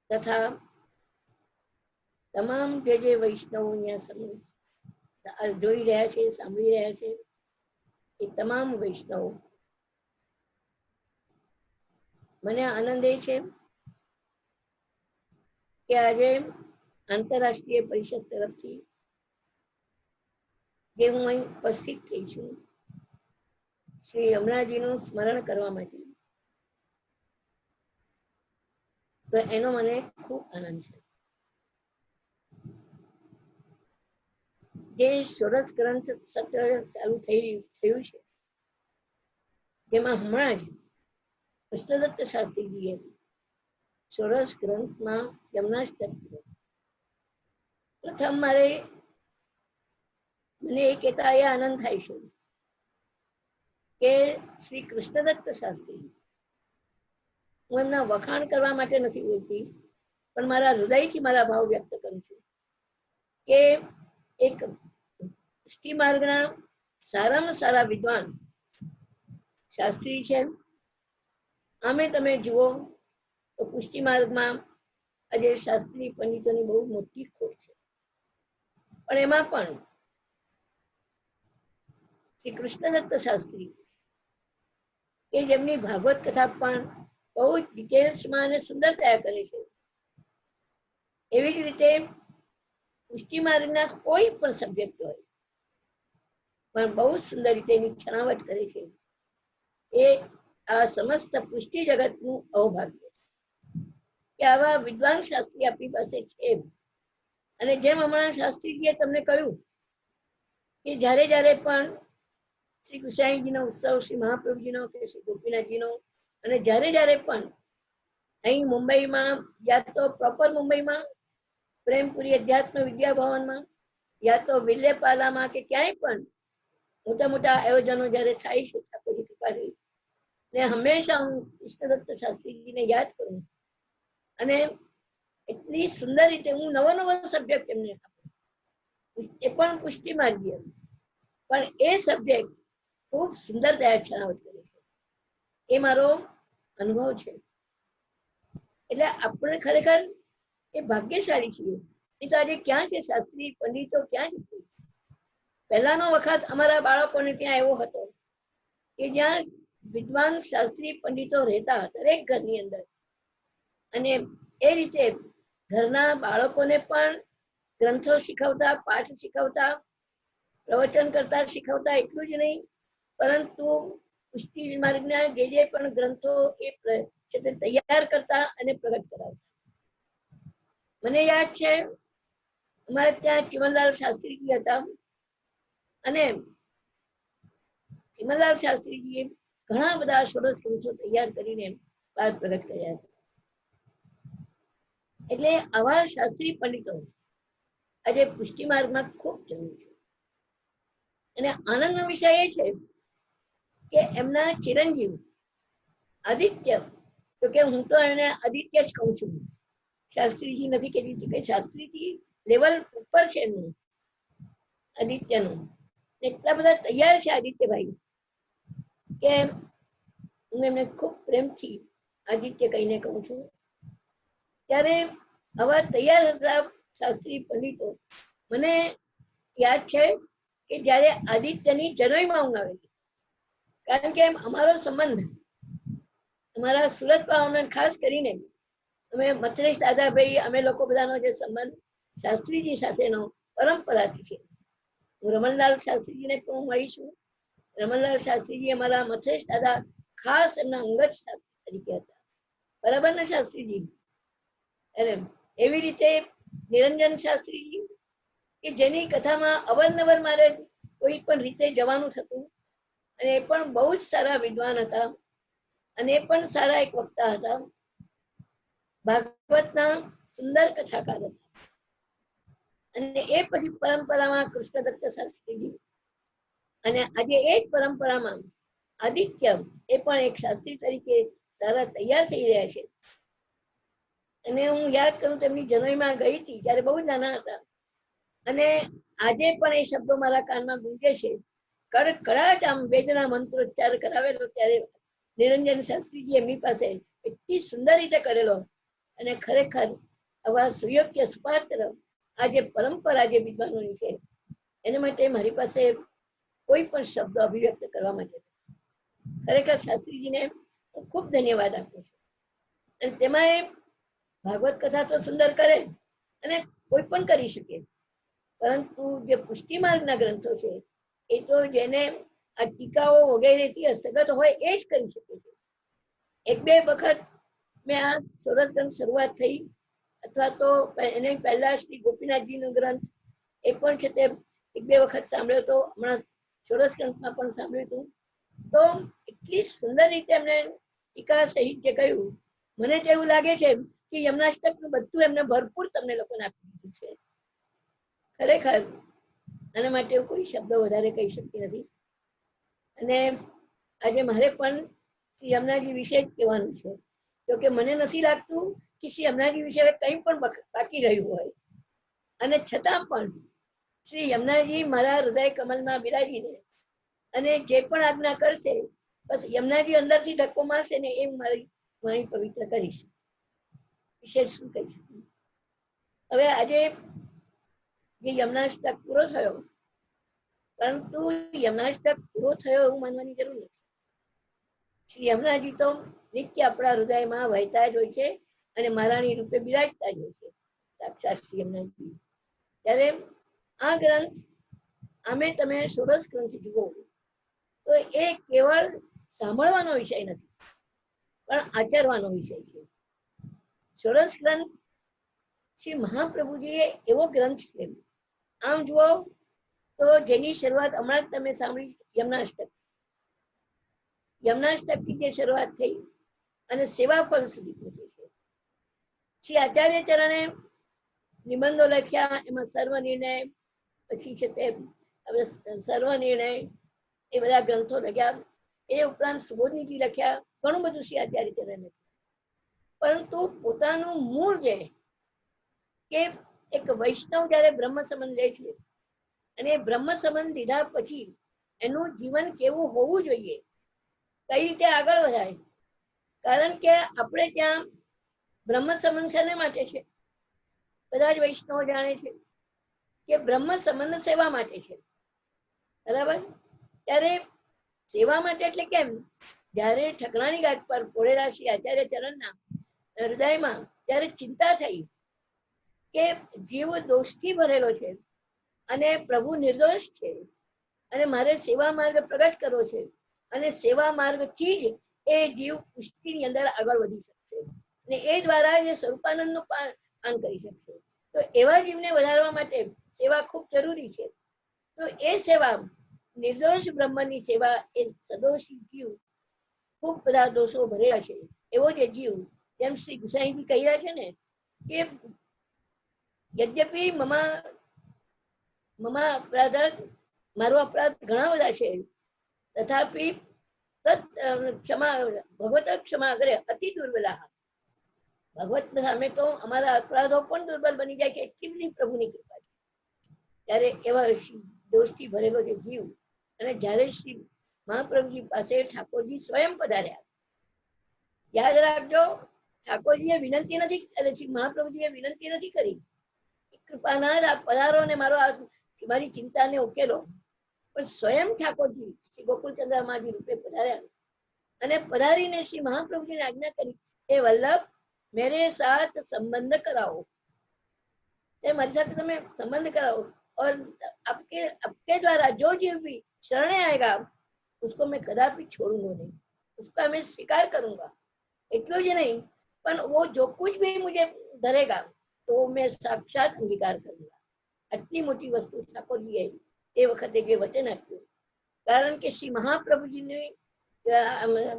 તથા તમામ જે વૈષ્ણવો જોઈ રહ્યા છે, સાંભળી રહ્યા છે, એ તમામ વૈષ્ણવો, મને આનંદ એ છે કે આજે આંતરરાષ્ટ્રીય પરિષદ તરફથી જે હું અહીં ઉપસ્થિત થઈ છું શ્રી રમણાજીનું સ્મરણ કરવા માટે, તો એનો મને ખૂબ આનંદ છે. જે ષોડશ ગ્રંથ સત્ર ચાલુ થયું છે, જેમાં હમણાં જ કૃષ્ણદત્ત શાસ્ત્રીજીએ ષોડશ ગ્રંથમાં યમનાષ્ટક પ્રથમ મને એ કહેતા એ આનંદ થાય છે કે શ્રી કૃષ્ણદત્ત શાસ્ત્રી, હું એમના વખાણ કરવા માટે નથી બોલતી, પણ મારા હૃદયથી મારા ભાવ વ્યક્ત કરું છું કે એક પુષ્ટિ માર્ગના સારામાં સારા વિદ્વાન શાસ્ત્રી છે. આમે તમે જુઓ તો પુષ્ટિ માર્ગમાં આજે શાસ્ત્રી પંડિતોની બહુ મોટી ખોટ છે, પણ એમાં પણ શ્રી કૃષ્ણદત્ત શાસ્ત્રી કે જેમની ભાગવત કથા પણ બહુ જ ડિટેલ્સમાં અને સુંદરતા કરે છે, એવી જ રીતે પુષ્ટિ માર્ગના કોઈ પણ સબ્જેક્ટ હોય પણ બહુ સુંદર રીતે એની છણાવટ કરે છે. એ આ સમસ્ત પુષ્ટિ જગતનું અવભાગ્ય છે કે આવા વિદ્વાન શાસ્ત્રી આપણી પાસે છે. અને જેમ હમણાં શાસ્ત્રીજીએ તમને કહ્યું કે જ્યારે જ્યારે પણ શ્રી ગુસાઈજીનો ઉત્સવ, શ્રી મહાપ્રભુજીનો કે શ્રી ગોપીનાથજીનો, અને જ્યારે જ્યારે પણ અહીં મુંબઈમાં, યા તો પ્રોપર મુંબઈમાં પ્રેમપુરી અધ્યાત્મ વિદ્યા ભવનમાં, યા તો વિલ્યપાલામાં કે ક્યાંય પણ મોટા મોટા આયોજનો જ્યારે થાય છે ઠાકોરજી કૃપાથી, ને હંમેશા હું કૃષ્ણદત્ત શાસ્ત્રીજીને યાદ કરું અને એટલી સુંદર રીતે હું નવો નવો સબ્જેક્ટ એમને આપું, એ પણ પુષ્ટિ માર્ગીય, પણ એ સબ્જેક્ટ ખૂબ સુંદર છણાવટ કરે છે. એ મારો અનુભવ છે. એટલે આપણે ખરેખર એ ભાગ્યશાળી છીએ. એ તો આજે ક્યાં છે શાસ્ત્રી પંડિતો, ક્યાં છે? પહેલાનો વખત અમારા બાળકોને ત્યાં એવો હતો કે જ્યાં વિદ્વાન શાસ્ત્રી પંડિતો રહેતા દરેક ઘરની અંદર, અને એ રીતે ઘરના બાળકોને પણ ગ્રંથો શીખવતા, પાઠ શીખવતા, પ્રવચન કરતા શીખવતા, એટલું જ નહીં પરંતુ પુષ્ટિ માર્ગના જે પણ ગ્રંથો એ તૈયાર કરતા અને પ્રગટ કરાવતા. મને યાદ છે અમારે ત્યાં ચિમનલાલ શાસ્ત્રીજી હતા, અને ચિમનલાલ શાસ્ત્રીજીએ ઘણા બધા ષોડશ ગ્રંથો તૈયાર કરીને બહાર પ્રગટ કર્યા હતા. એટલે આવા શાસ્ત્રી પંડિતો આજે પુષ્ટિ માર્ગમાં ખૂબ જરૂર છે. અને આનંદનો વિષય એ છે કે એમના ચિરંજીવ આદિત્ય, તો કે હું તો એને આદિત્ય જ કહું છું, શાસ્ત્રીજી નથી કહેતી કે શાસ્ત્રીજી લેવલ ઉપર છે એમનું આદિત્યનું. એટલા બધા તૈયાર છે આદિત્યભાઈ કે હું એમને ખૂબ પ્રેમથી આદિત્ય કહીને કહું છું. ત્યારે આવા તૈયાર હતા શાસ્ત્રી પંડિતો. મને યાદ છે કે જ્યારે આદિત્યની જનોઈમાં ઊંઘ આવેલી, કારણ કે અમારો સંબંધ અમારા સુરત પાવાને ખાસ કરીને અમે મથરેશ દાદાભાઈ અમે લોકો બધાનો જે સંબંધ શાસ્ત્રીજી સાથેનો પરંપરાથી છે. હું રમણલાલ શાસ્ત્રીજીને પણ મળી છું. રમણલાલ શાસ્ત્રીજી અમારા મથરેશ દાદા ખાસ એમના અંગત શાસ્ત્રી તરીકે હતા. બરાબર ને શાસ્ત્રીજી? અરે એવી રીતે નિરંજન શાસ્ત્રીજી કે જેની કથામાં અવારનવાર મારે કોઈ પણ રીતે જવાનું થતું, અને એ પણ બહુ જ સારા વિદ્વાન હતા, અને એ પણ સારા એક વક્તા હતા. ભાગવતના સુંદર કથાકાર હતા. અને એ પછી પરંપરામાં કૃષ્ણદત્ત શાસ્ત્રીજી, અને આજે એ જ પરંપરામાં આદિત્ય એ પણ એક શાસ્ત્રી તરીકે સારા તૈયાર થઈ રહ્યા છે. અને હું યાદ કરું તો એમની જનોઈમાં ગઈ હતી જ્યારે બહુ નાના હતા, અને આજે પણ એ શબ્દો મારા કાનમાં ગુંજે છે. કડકડાટ આમ વેદના મંત્રોચ્ચાર કરાવેલો ત્યારે નિરંજન શાસ્ત્રીજી એમની પાસે એટલી સુંદર રીતે કરેલો. અને ખરેખર આવા સુયોગ્ય સુપાત્ર આ જે પરંપરા જે વિદ્વાનોની છે, એના માટે મારી પાસે કોઈ પણ શબ્દ અભિવ્યક્ત કરવા માટે ખરેખર શાસ્ત્રીજીને હું ખૂબ ધન્યવાદ આપું છું. અને તેમાં એ ભાગવત કથા તો સુંદર કરે અને કોઈ પણ કરી શકે, પરંતુ જે પુષ્ટિ માર્ગના ગ્રંથો છે એ તો જેને આ ટીકાઓ વગેરેથી હસ્તગત હોય એ જ કરી શકે છે. એક બે વખત મેં આ સોરસ ગ્રંથ શરૂઆત થઈ, અથવા તો એને પહેલા શ્રી ગોપીનાથજીનો ગ્રંથ એ પણ છે તે એક બે વખત સાંભળ્યો તો, હમણાં સોરસ ગ્રંથમાં પણ સાંભળ્યું હતું. તો એટલી સુંદર રીતે એમને ટીકા સહિત જે કહ્યું, મને તો એવું લાગે છે કે યમનાષ્ટકનું બધું એમને ભરપૂર તમને લોકોને આપી દીધું છે. ખરેખર આના માટે કોઈ શબ્દ વધારે કહી શકતી નથી. અને આજે મારે પણ શ્રી યમુનાજી વિશે જ કહેવાનું છે, તો કે મને નથી લાગતું કે શ્રી યમુનાજી વિશે કંઈ પણ બાકી રહ્યું હોય. અને છતાં પણ શ્રી યમુનાજી મારા હૃદય કમલમાં બિરાજીને અને જે પણ આજ્ઞા કરશે, બસ યમુનાજી અંદરથી ધક્કો મારશે ને એ મારી વાણી પવિત્ર કરીશ. વિશેષ શું કહી શકું. હવે આજે જે યમનાષ્ટક પૂરો થયો, પરંતુ યમનાષ્ટક પૂરો થયો એવું માનવાની જરૂર નથી. શ્રી યમુનાજી તો નિત્ય આપણા હૃદયમાં વહેતા જ હોય છે અને મહારાણી રૂપે બિરાજતા જ હોય છે, સાક્ષાત શ્રી યમુનાજી. ત્યારે આ ગ્રંથ આમે તમે સોરસ ગ્રંથ જુઓ તો એ કેવળ સાંભળવાનો વિષય નથી, પણ આચરવાનો વિષય છે. સોરસ ગ્રંથ શ્રી મહાપ્રભુજીએ એવો ગ્રંથ છે, આમ જુઓ તો જેની શરૂઆત હમણાં જ તમે સાંભળી, યમનાષ્ટક થી જે શરૂઆત થઈ અને સેવા ફળ સુધી પહોંચે છે. શ્રી આચાર્ય ચરણે નિબંધો લખ્યા, એમાં સર્વ નિર્ણય, પછી છે તે સર્વ નિર્ણય, એ બધા ગ્રંથો લખ્યા. એ ઉપરાંત સુબોધનીતિ લખ્યા, ઘણું બધું શ્રી આચાર્ય ચરણે લખ્યું. પરંતુ પોતાનું મૂળ જે કે એક વૈષ્ણવ જયારે બ્રહ્મ સંબંધ લે છે, અને બ્રહ્મ સંબંધ લીધા પછી એનું જીવન કેવું હોવું જોઈએ, કઈ રીતે આગળ વધાય. કારણ કે આપણે ત્યાં બ્રહ્મ સંબંધ શેને માટે છે? બધા જ વૈષ્ણવો જાણે છે કે બ્રહ્મ સંબંધ સેવા માટે છે, બરાબર? ત્યારે સેવા માટે એટલે કેમ? જયારે ઠકરાણી ઘાટ પર પોળેલા શ્રી આચાર્ય ચરણના હૃદયમાં ત્યારે ચિંતા થઈ કે જીવ દોષથી ભરેલો છે અને પ્રભુ નિર્દોષ છે, અને મારે સેવા માર્ગ પ્રગટ કરવો છે, અને સેવા માર્ગથી જ એ જીવ પુષ્ટિની અંદર આગળ વધી શકશે, અને એ દ્વારા એ સ્વરૂપાનંદનું પાન કરી શકશે. તો એવા જીવને વધારવા માટે સેવા ખૂબ જરૂરી છે. તો એ સેવા, નિર્દોષ બ્રહ્મની સેવા, એ સદોષી જીવ, ખૂબ બધા દોષો ભરેલા છે એવો જે જીવ, જેમ શ્રી ગુસાઈજી કહી રહ્યા છે ને કે યદ્યપિ મમા અપરાધ, મારો અપરાધ ઘણા બધા છે, તથાપિ ક્ષમા ભગવત ક્ષમા કરે અતિ દુર્બલા. ભગવત સામે તો અમારા અપરાધો પણ દુર્બલ બની જાય છે, એટલી બધી પ્રભુની કૃપા છે. ત્યારે એવા દોષથી ભરેલો જે જીવ, અને જ્યારે શ્રી મહાપ્રભુજી પાસે ઠાકોરજી સ્વયં પધાર્યા. યાદ રાખજો, ઠાકોરજીએ વિનંતી નથી, શ્રી મહાપ્રભુજીએ વિનંતી નથી કરી કૃપાનાથ આપ પધારો ને મારી ચિંતાને ઉકેલો, પણ સ્વયં ઠાકોરજી શ્રી ગોકુલચંદ્રમાજી રૂપે પધાર્યા, અને પધારીને શ્રી મહાપ્રભુજીને આજ્ઞા કરી, એ વલ્લભ मेरे साथ संबंध कराओ, मारी साथ तुम्हें संबंध कराओ, और आपके द्वारा जो जीव भी शरण आएगा उसको मैं कदापि छोड़ूंगा नहीं, उसका मैं स्वीकार करूंगा। એટલું જ નહીં, પણ वो जो कुछ भी मुझे धरेगा तो मैं साक्षात अंगीकार करूंगा। આટલી મોટી વસ્તુ ઠાકોરજીએ એ વખતે જે વચન આપ્યું, કારણ કે શ્રી મહાપ્રભુજીની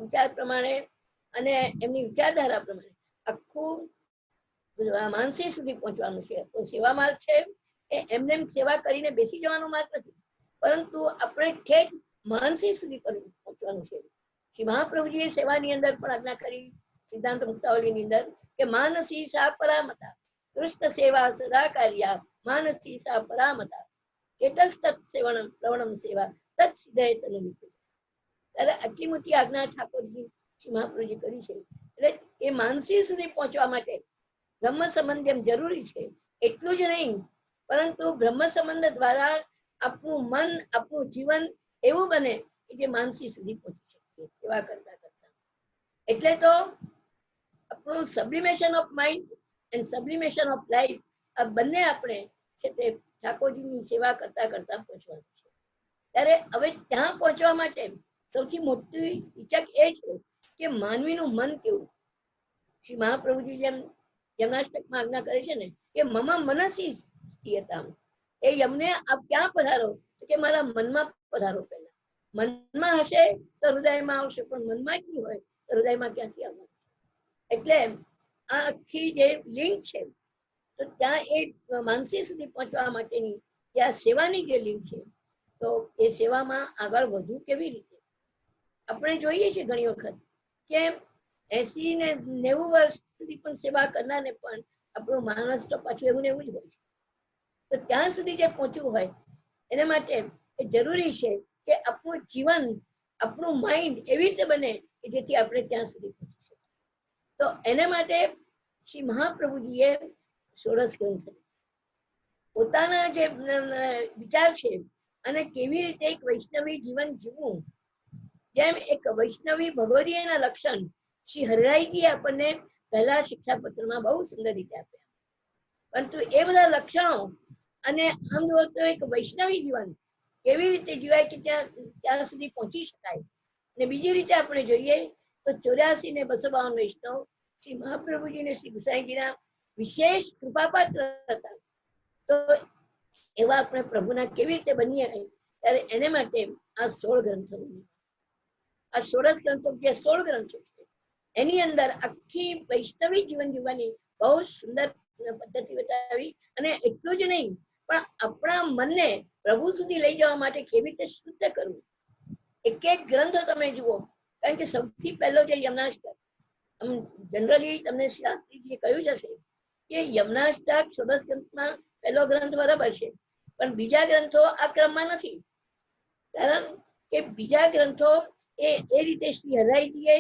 વિચાર પ્રમાણે અને એમની વિચારધારા પ્રમાણે આખું માનસી સુધી પહોંચવાનું છે। તો સેવા માર્ગ છે એ એમને સેવા કરીને બેસી જવાનો માર્ગ નથી, પરંતુ આપણે ઠેઠ માનસી સુધી પહોંચવાનું છે। શ્રી મહાપ્રભુજીએ સેવાની અંદર પણ આજ્ઞા કરી સિદ્ધાંત મુક્તાવલીની અંદર કે માનસી સા પરામતા કૃષ્ણ સેવા સદા કાર્યા માનસી સા પરામતા ચેતસ્તત સેવનમ પ્રવણમ સેવા તત્ સિદ્ધે તનુમિતિ। ત્યારે આટલી મોટી આજ્ઞા ઠાકોરજી શ્રી મહાપ્રભુજી કરી છે। એટલે એ માનસી સુધી પહોંચવા માટે બ્રહ્મ સંબંધ જેમ જરૂરી છે એટલું જ નહીં, પરંતુ બ્રહ્મ સંબંધ દ્વારા આપણું મન આપણું જીવન એવું બને કે જે માનસી સુધી પહોંચી શકીએ સેવા કરતા કરતા। એટલે તો આપણું sublimation of mind and sublimation of life આ બંને આપણે છે તે ઠાકોરજીની સેવા કરતા કરતા પહોંચવાનું છે। ત્યારે હવે ત્યાં પહોંચવા માટે સૌથી મોટી ઈચ્છક એ છે કે માનવીનું મન કેવું। શ્રી મહાપ્રભુજી જેમ યમનાષ્ટકમાં આજ્ઞા કરે છે ને કે મમ મનસી સ્થિયતા, એ યમને આપ ક્યાં પધારો કે મારા મનમાં પધારો। પહેલા મનમાં હશે તો હૃદયમાં આવશે, પણ મનમાં જ નહીં હોય તો હૃદયમાં ક્યાંથી આવવાનું। એટલે આ આખી જે લિંક છે તો ત્યાં એ માનસી સુધી પહોંચવા માટેની જે આ સેવાની જે લિંક છે, તો એ સેવામાં આગળ વધવું કેવી રીતે। આપણે જોઈએ છીએ ઘણી વખત કે 80 ને 90 વર્ષ સુધી પણ સેવા કરનારને પણ આપણું માનસ તો પાછું એવું ને એવું જ હોય છે। તો ત્યાં સુધી જે પહોંચવું હોય એના માટે એ જરૂરી છે કે આપણું જીવન આપણું માઇન્ડ એવી રીતે બને કે જેથી આપણે ત્યાં સુધી પહોંચી શકીએ। તો એના માટે શ્રી મહાપ્રભુજીએ ષોડશ ગ્રંથ પોતાના જે વિચાર છે અને કેવી રીતે એક વૈષ્ણવી જીવન જીવવું, જેમ એક વૈષ્ણવી ભગવદીયના લક્ષણ શ્રી હરિરાયજીએ આપણને પહેલા શિક્ષાપત્રમાં બહુ સુંદર રીતે આપ્યા, પરંતુ એ બધા લક્ષણો અને આમ જો તો એક વૈષ્ણવી જીવન કેવી રીતે જીવાય કે ત્યાં સુધી પહોંચી શકાય। અને બીજી રીતે આપણે જોઈએ તો 84 ને 252 વૈષ્ણવ શ્રી મહાપ્રભુજી ને શ્રી ગુસાઈજીના વિશેષ કૃપાપાત્ર હતા। તો એવા આપણે પ્રભુના કેવી રીતે બનીએ, ત્યારે એને માટે આ 16 ગ્રંથો, આ ષોડશ ગ્રંથો જે 16 ગ્રંથો છે એની અંદર આખી વૈષ્ણવી જીવન જીવવાની બહુ સુંદર પદ્ધતિ બતાવી। અને એટલું જ નહીં, પણ આપણા મનને પ્રભુ સુધી લઈ જવા માટે કેવી રીતે શુદ્ધ કરવું। એક એક ગ્રંથો તમે જુઓ, કારણ કે સૌથી પહેલો જે યમનાષ્ટક, જનરલી તમને શાસ્ત્રીજીએ કહ્યું જ હશે કે યમનાષ્ટક ષોડશ ગ્રંથમાં પહેલો ગ્રંથ બરાબર છે, પણ બીજા ગ્રંથો આ ક્રમમાં નથી। કારણ કે બીજા ગ્રંથો એ રીતે શ્રી હરિરાયજીએ,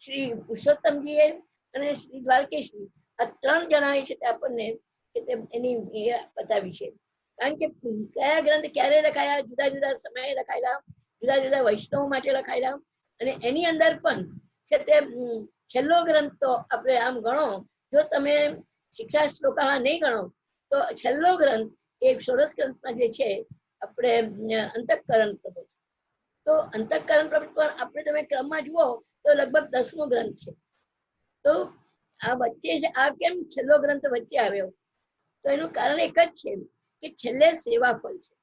શ્રી પુરુષોત્તમજીએ અને શ્રી દ્વારકેશજી આ 3 જણાએ છે તે આપણને એની બતાવી છે। કારણ કે કયા ગ્રંથ ક્યારે લખાયા, જુદા જુદા સમયે લખાયેલા, જુદા જુદા વૈષ્ણવ માટે લખાયેલા, અને એની અંદર પણ છે તે છેલ્લો ગ્રંથ તો આપણે આમ ગણો, જો તમે શિક્ષા શ્લોકા નહીં ગણો તો છેલ્લો ગ્રંથ એ ષોડશ ગ્રંથમાં જે છે આપણે અંતઃકરણ પ્રબોધ। તો અંતઃકરણ પ્રબોધ પણ આપણે તમે ક્રમમાં જુઓ તો લગભગ 10મો ગ્રંથ છે। તો આ વચ્ચે આ કેમ છેલ્લો ગ્રંથ વચ્ચે આવ્યો, તો એનું કારણ એક જ છે કે છેલ્લે સેવા ફળ છે।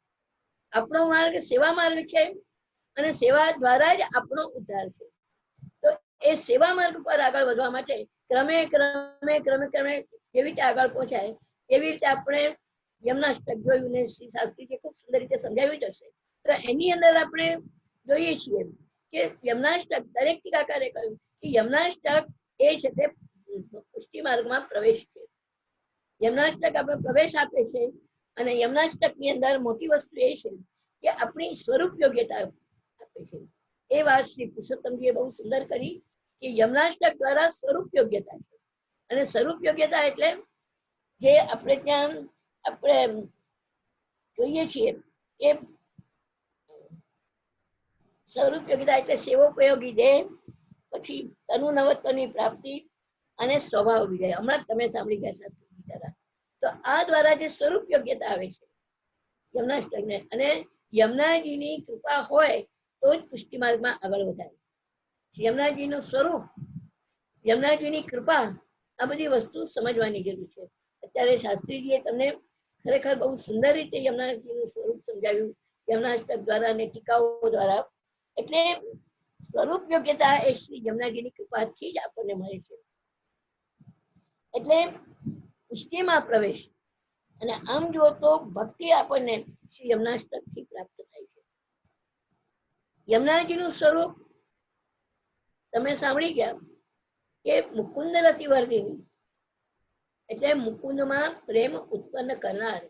આપણો માર્ગ સેવા માર્ગ છે અને સેવા દ્વારા જ આપણો ઉદ્ધાર છે। તો એ સેવા માર્ગ પર આગળ વધવા માટે ક્રમે ક્રમે ક્રમે ક્રમે કેવી રીતે આગળ પહોંચાય એવી રીતે આપણે યમનાષ્ટક જોયું ને શ્રી શાસ્ત્રીજીએ ખૂબ સુંદર રીતે સમજાવ્યું જ હશે। તો એની અંદર આપણે જોઈએ છીએ કે યમનાષ્ટક દરેક ટીકાકારે કહ્યું કે યમનાષ્ટક એ છે તે પુષ્ટિ માર્ગમાં પ્રવેશ છે। યમનાષ્ટક આપણે પ્રવેશ આપે છે, અને યમનાષ્ટકની અંદર મોટી વસ્તુ એ છે કે આપણી સ્વરૂપ યોગ્યતા આપે છે। એ વાત શ્રી પુરુષોત્તમજીએ બહુ સુંદર કરી કે યમનાષ્ટક દ્વારા સ્વરૂપ યોગ્યતા છે। અને સ્વરૂપ યોગ્યતા એટલે જે આપણે ત્યાં આપણે જોઈએ છીએ કે સ્વરૂપ યોગ્યતા એટલે સેવોપયોગી દેહ, પછી તનુ નવત્વની પ્રાપ્તિ, અને સ્વભાવ વિજય, હમણાં તમે સાંભળી ગયા શાસ્ત્રી દ્વારા. તો આ દ્વારા જે સ્વરૂપ યોગ્યતા આવે છે યમનાષ્ટકને, અને યમુનાજીની કૃપા હોય તો જ પુષ્ટિ માર્ગમાં આગળ વધાય. યમુનાજીનું સ્વરૂપ, યમુનાજીની કૃપા, આ બધી વસ્તુ સમજવાની જરૂર છે. અત્યારે શાસ્ત્રીજીએ તમને ખરેખર બહુ સુંદર રીતે યમુનાજીનું સ્વરૂપ સમજાવ્યું યમુનાષ્ટક દ્વારા અને ટીકાઓ દ્વારા. એટલે સ્વરૂપ યોગ્યતા એ શ્રી યમુનાજીની કૃપાથી જ આપણને મળે છે. એટલે પુષ્ટિમાં પ્રવેશ, અને આમ જુઓ તો ભક્તિ આપણને શ્રી યમુનાષ્ટકથી પ્રાપ્ત થાય છે. યમુનાજીનું સ્વરૂપ તમે સાંભળી ગયા કે મુકુંદ રતિવર્ધિની, એટલે મુકુંદમાં પ્રેમ ઉત્પન્ન કરનાર,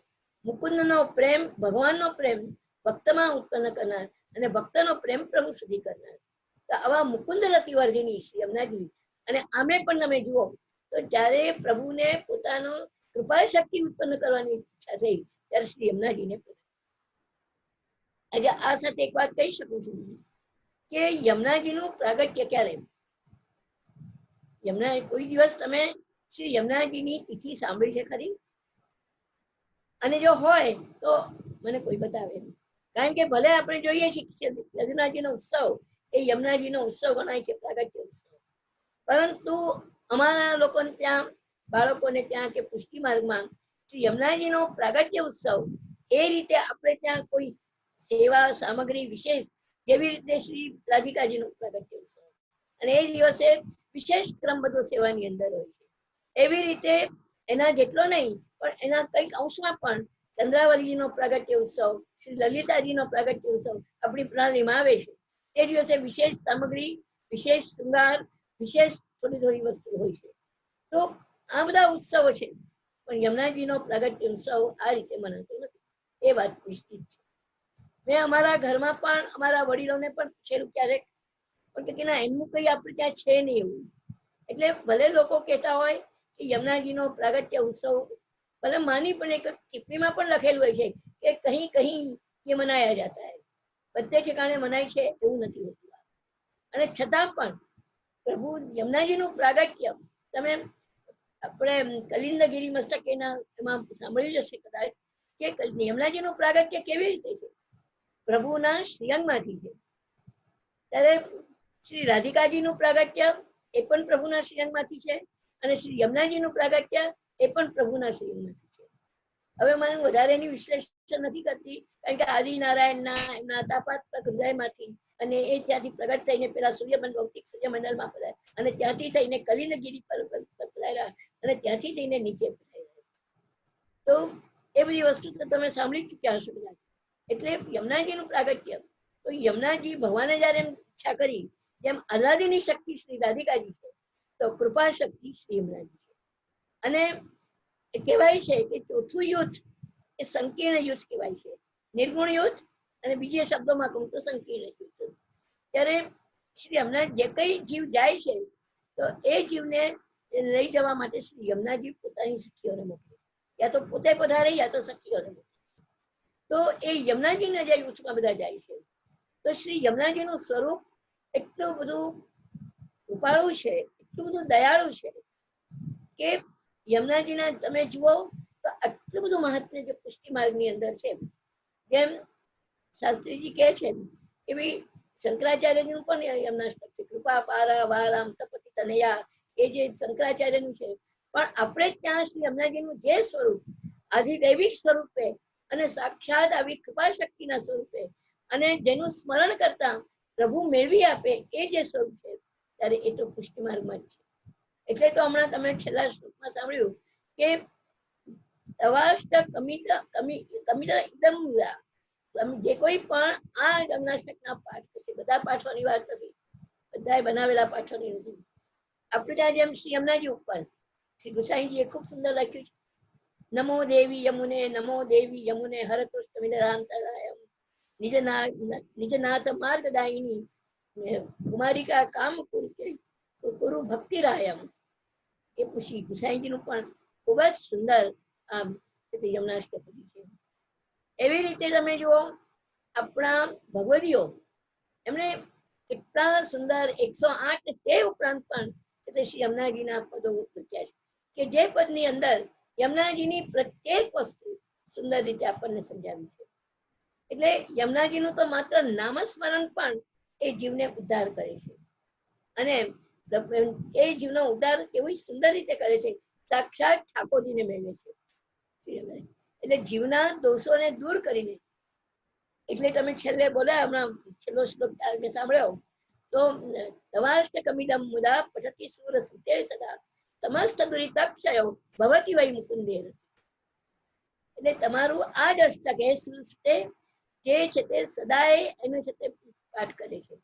મુકુંદનો પ્રેમ, ભગવાનનો પ્રેમ ભક્તમાં ઉત્પન્ન કરનાર, અને ભક્તનો પ્રેમ પ્રભુ સુધી કરનાર. તો આવા મુકુંદ રતિવર્ધિની શ્રી યમુનાજી. અને આમે પણ તમે જુઓ તો જ્યારે પ્રભુને પોતાનો કૃપા શક્તિ ઉત્પન્ન કરવાની ઈચ્છા થઈ ત્યારે શ્રી યમુનાજીને આજે આ સાથે એક વાત કહી શકું છું કે યમુનાજીનું પ્રાગટ્ય ક્યારે, કોઈ દિવસ તમે શ્રી યમુનાજીની તિથિ સાંભળી છે ખરી? અને જો હોય તો મને કોઈ બતાવે. કારણ કે ભલે આપણે જોઈએ છીએ યમુનાજીનો ઉત્સવ એ યમુનાજીનો ઉત્સવ ગણાય છે, પ્રાગટ્ય ઉત્સવ, પરંતુ અમારા લોકોને ત્યાં, બાળકોને ત્યાં કે પુષ્ટિ માર્ગમાં શ્રી યમુનાજીનો પ્રાગટ્ય ઉત્સવ એ રીતે આપણે ત્યાં કોઈ સેવા સામગ્રી વિશેષ, જેવી રીતે શ્રી રાધિકાજીનો પ્રાગટ્ય ઉત્સવ, અને એ દિવસે વિશેષ ક્રમ બધો સેવાની અંદર હોય છે. એવી રીતે એના જેટલો નહીં પણ એના કઈક અંશમાં પણ ચંદ્રાવલીજીનો પ્રાગટ્ય ઉત્સવ, શ્રી લલિતાજીનો પ્રાગટ્ય ઉત્સવ આપણી પ્રણાલીમાં આવે છે. તે દિવસે વિશેષ સામગ્રી, વિશેષ શૃંગાર, વિશેષ થોડી થોડી વસ્તુ હોય છે. તો આ બધા ઉત્સવો છે, પણ યમુનાજીનો પ્રાગટ્ય ઉત્સવ આ રીતે મનાતો નથી, એ વાત નિશ્ચિત છે. મેં અમારા ઘરમાં પણ અમારા વડીલોને પણ પૂછેલું ક્યારેક, પણ કે ના, એનું કઈ આપણે ત્યાં છે નહીં એવું. એટલે ભલે લોકો કહેતા હોય કે યમુનાજીનો પ્રાગટ્ય ઉત્સવ, ભલે માની પણ એક ટિપ્પણીમાં પણ લખેલું હોય છે કે કहीं કहीं ये मनाया जाता है, બધે ઠેકાણે મનાય છે એવું નથી હોતું. અને છતાં પણ પ્રભુ યમુનાજીનું પ્રાગટ્ય તમે આપણે કલિંદગીરી મસ્તકેના એમાં સાંભળ્યું જશે કદાચ કે યમુનાજીનું પ્રાગટ્ય કેવી રીતે છે, પ્રભુના શ્રીઅંગમાંથી છે. ત્યારે શ્રી રાધિકાજીનું પ્રાગટ્ય એ પણ પ્રભુના શ્રીઅંગમાંથી છે, અને શ્રી યમુનાજીનું પ્રાગટ્ય એ પણ પ્રભુના શ્રીઅંગમાંથી છે. હવે મને વધારે એની વિશ્લેષણ નથી કરતી, કારણ કે આદિનારાયણના એમના તાપાત્મક હૃદયમાંથી, અને એ ત્યાંથી પ્રગટ થઈને પેલા સૂર્યમંડળ, ભૌતિક સૂર્યમંડળમાં ફરાય, અને ત્યાંથી થઈને કલિંદગીરી પર ફેલાયેલા, અને ત્યાંથી થઈને નીચે ફેલાયેલા. તો એ બધી વસ્તુ તો તમે સાંભળી ચૂક્યા હશો બધા. એટલે યમુનાજીનું પ્રાગટ્ય, તો યમુનાજી ભગવાને જયારે એમ ઈચ્છા કરી, જેમ આઝાદીની શક્તિ શ્રી રાધિકાજી છે, તો કૃપા શક્તિ શ્રી યમુનાજી છે. અને કહેવાય છે કે ચોથું યુદ્ધ એ સંકીર્ણ યુદ્ધ કહેવાય છે, નિર્ગુણ યુદ્ધ, અને બીજા શબ્દોમાં કહું તો સંકીર્ણ યુદ્ધ. ત્યારે શ્રી યમુના જે કઈ જીવ જાય છે તો એ જીવને લઈ જવા માટે શ્રી યમુનાજી પોતાની સખીઓને મોકલે, યા તો પોતે પધારે યા તો સખીઓને મોકલે. તો એ યમુનાજીના જે યુથમાં બધા જાય છે, તો શ્રી યમુનાજીનું સ્વરૂપ એટલું બધું કૃપાળુ છે, એટલું બધું દયાળુ છે કે યમુનાજીના તમે જુઓ તો આટલું બધું મહાત્મ્ય જે પુષ્ટિ માર્ગની અંદર છે. જેમ શાસ્ત્રીજી કહે છે કે ભાઈ શંકરાચાર્યનું પણ યમુનાષ્ટક છે, કૃપા પારા વારામ તપતિ તનયા, એ જે શંકરાચાર્યનું છે. પણ આપણે ત્યાં શ્રી યમુનાજીનું જે સ્વરૂપ આધિદૈવિક સ્વરૂપે અને સાક્ષાત આવી કૃપા શક્તિના સ્વરૂપે, અને જેનું સ્મરણ કરતા પ્રભુ મેળવી આપે એ જે સ્વરૂપ છે, ત્યારે એ તો પુષ્ટિ માર્ગમાં જ છે. એટલે તો હમણાં તમે છેલ્લા શ્લોકમાં સાંભળ્યું કે જે કોઈ પણ આ યમુનાષ્ટકના પાઠ કરશે, બધા પાઠોની વાત નથી, બધા બનાવેલા પાઠોની નથી. આપણે ત્યાં જેમ શ્રી યમુનાજી ઉપર શ્રી ગુસાઈજીએ ખૂબ સુંદર લખ્યું છે, નમો દેવી યમુને, નમો દેવી યમુને, હર કૃષ્ણ મિલરાંતરાયમ, નિજનાથ માર્ગદાયિની, કુમારિકા કામ ગુરુ ભક્તિ રાયમ. એ શ્રી ગુસાઈજીનું પણ ખૂબ જ સુંદર આમ યમુનાષ્ટપદી છે. એવી રીતે તમે જુઓ આપણા ભગવદીઓ, એમને કેટલા સુંદર 108, તે ઉપરાંત પણ એટલે શ્રી યમુનાજીના પદો લખ્યા છે કે જે પદની અંદર યમુનાજીની પ્રત્યેક વસ્તુ સુંદર રીતે આપણને સમજાવી છે. એટલે યમુનાજીનું તો માત્ર નામસ્મરણ પણ એ જીવને ઉદ્ધાર કરે છે. અને એ જીવનો ઉદ્ધાર કેવી સુંદર રીતે કરે છે, સાક્ષાત ઠાકોરજીને મેળવે છે. એટલે જીવના દોષોને દૂર કરીને, એટલે તમે છેલ્લે બોલ્યા, હમણાં છેલ્લો શ્લોક મેં સાંભળ્યો તો તવાષ્ટકમિદમ મુદા પઠતિ સુર સુતે સદા સમસ્ત દુરિતક્ષયો ભવતિ વૈ મુકુંદે. એટલે તમારું આ જ અષ્ટક એ સૃષ્ટિ જે છે તે સદાય એનું છે તે પાઠ કરે છે.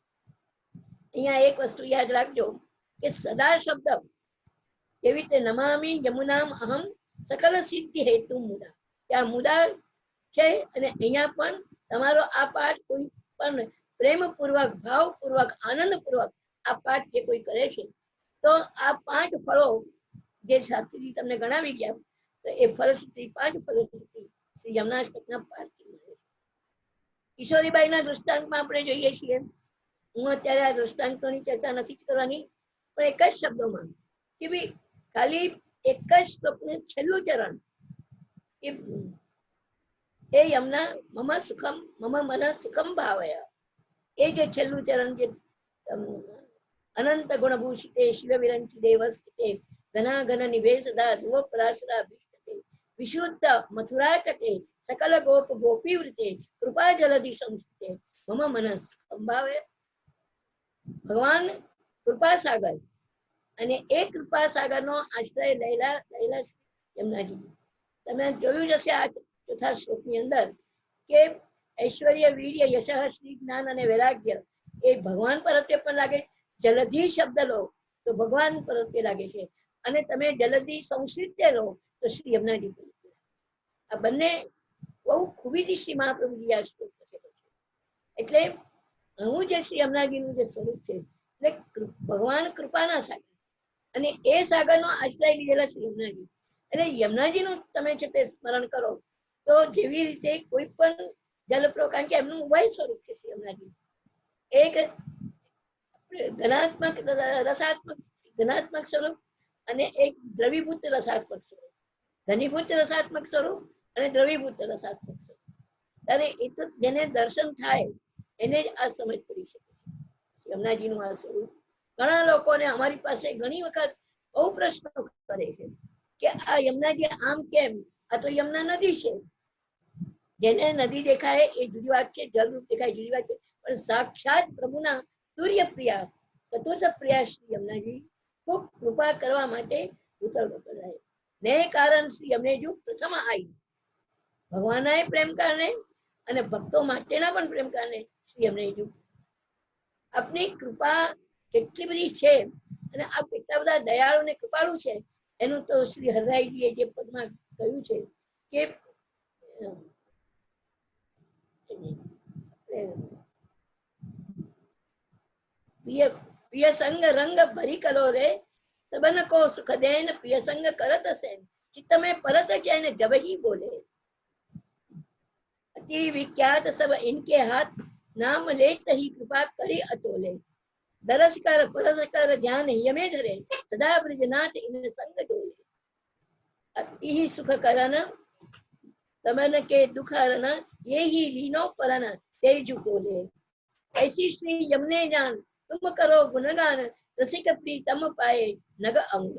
અહીંયા એક વસ્તુ યાદ રાખજો કે સદા શબ્દ એવી રીતે નમામી યમુનામ અહમ સકલ સિદ્ધિ હેતુ મુદા, ત્યાં મુદા છે. અને અહીંયા પણ તમારો આ પાઠ કોઈ પણ પ્રેમપૂર્વક, ભાવપૂર્વક, આનંદપૂર્વક આ પાઠ જે કોઈ કરે છે તો આ 5 ફળો જે શાસ્ત્રી તમને ગણાવી ગયા, તો એ ફલશ્રુતિ 5 ફલશ્રુતિ શ્રી યમુનાષ્ટકના પાઠથી મળે છે. કિશોરીબાઈના દૃષ્ટાંતમાં આપણે જોઈએ છીએ, હું અત્યારે આ દૃષ્ટાંતોની ચર્ચા નથી કરવાની, પણ એક જ શબ્દોમાં કે ભાઈ ખાલી એક જ શ્લોકનું છેલ્લું ચરણ એ યમુના મમ સુખમ મમ મન સુખમ ભાવય, એ જે છેલ્લું ચરણ જે અનંત ગુણભૂષિતે શિવ વિરંચી દેવસ્તે ઘના ઘન નિવેશદા ધ્રુવ પરાશરા ભીષ્ટતે વિશુદ્ધ મથુરા કટે સકલ ગોપ ગોપી વૃતે કૃપા જલધિ સંસ્કૃતે મમ મન સુખમ ભાવય. ભગવાન કૃપા સાગર, અને એ કૃપા સાગરનો આશ્રય લેલા યમુનાજી. તમે જોયું જશે આ ચોથા શ્લોકની અંદર કે ઐશ્વર્ય, વીર્ય, યશ, શ્રી જ્ઞાન અને વૈરાગ્ય એ ભગવાન પરત્વે પણ લાગે. જલધિ શબ્દ લો તો ભગવાન પરત્વે લાગે છે, અને તમે જલધિ સંસ્કૃત્ય લો તો શ્રી યમુનાજી પરત્વે. આ બંને બહુ ખૂબીથી શ્રી મહાપ્રભુજી આ શ્લોક લખેલો છે. એટલે હું જે શ્રી યમુનાજીનું જે સ્વરૂપ છે, એટલે ભગવાન કૃપાના સાગર, અને એ સાગરનો આશ્રય લીધેલા શ્રી યમુનાજી. એટલે યમુનાજીનું તમે છે તે સ્મરણ કરો તો જેવી રીતે કોઈ પણ જલપ્રવાહ, કારણ કે એમનું ઉભય સ્વરૂપ છે શ્રી યમુનાજી, એક ઘનાત્મક રસાત્મક ઘનાત્મક સ્વરૂપ અને એક દ્રવીભૂત રસાત્મક સ્વરૂપ, ઘનીભૂત રસાત્મક સ્વરૂપ અને દ્રવીભૂત રસાત્મક સ્વરૂપ. ત્યારે એ તો જેને દર્શન થાય એને જ આ સમજ પડી શકે છે યમુનાજીનું આ સ્વરૂપ. ઘણા લોકોને અમારી પાસે ઘણી વખત બહુ પ્રશ્નો કરે છે કે આ યમુનાજી આમ કેમ, આ તો યમુના નદી છે. જેને નદી દેખાય એ જુદી વાત છે, જલરૂપ દેખાય જુદી વાત છે, પણ સાક્ષાત પ્રભુના સૂર્ય પ્રિયા ચતુર્થ પ્રિયા શ્રી યમુનાજી ખૂબ કૃપા કરવા માટે ઉતરવો પડાય ને કારણ શ્રી યમુનેજુ પ્રથમ આવી. ભગવાનના પ્રેમ કારણે અને ભક્તો માટેના પણ પ્રેમ કારણે શ્રી યમુનેજુ. આપની કૃપા કેટલી બધી છે અને આ કેટલા બધા દયાળુ ને કૃપાળુ છે, એનું તો શ્રી હરરાયજીએ જે પદમાં કહ્યું છે કે પ્રિય સંગ રંગ ભરી કલો રે સબન કો સુખ દેન પ્રિય સંગ કરત સેન ચિત્ત में परत चैन जब ही बोले अति विख्यात सब इनके हाथ नाम लेत ही कृपा करी अतोले दरस कर परस कर ध्यान यमे धरे सदा ब्रजनाथ इन संग डोले अति ही सुख करन तमन के दुख हरन ये ही लीनो परन तेजु बोले ऐसी श्री यमुने जान तुम करो गुणगान रसिक प्रीतम पाए नग अंग.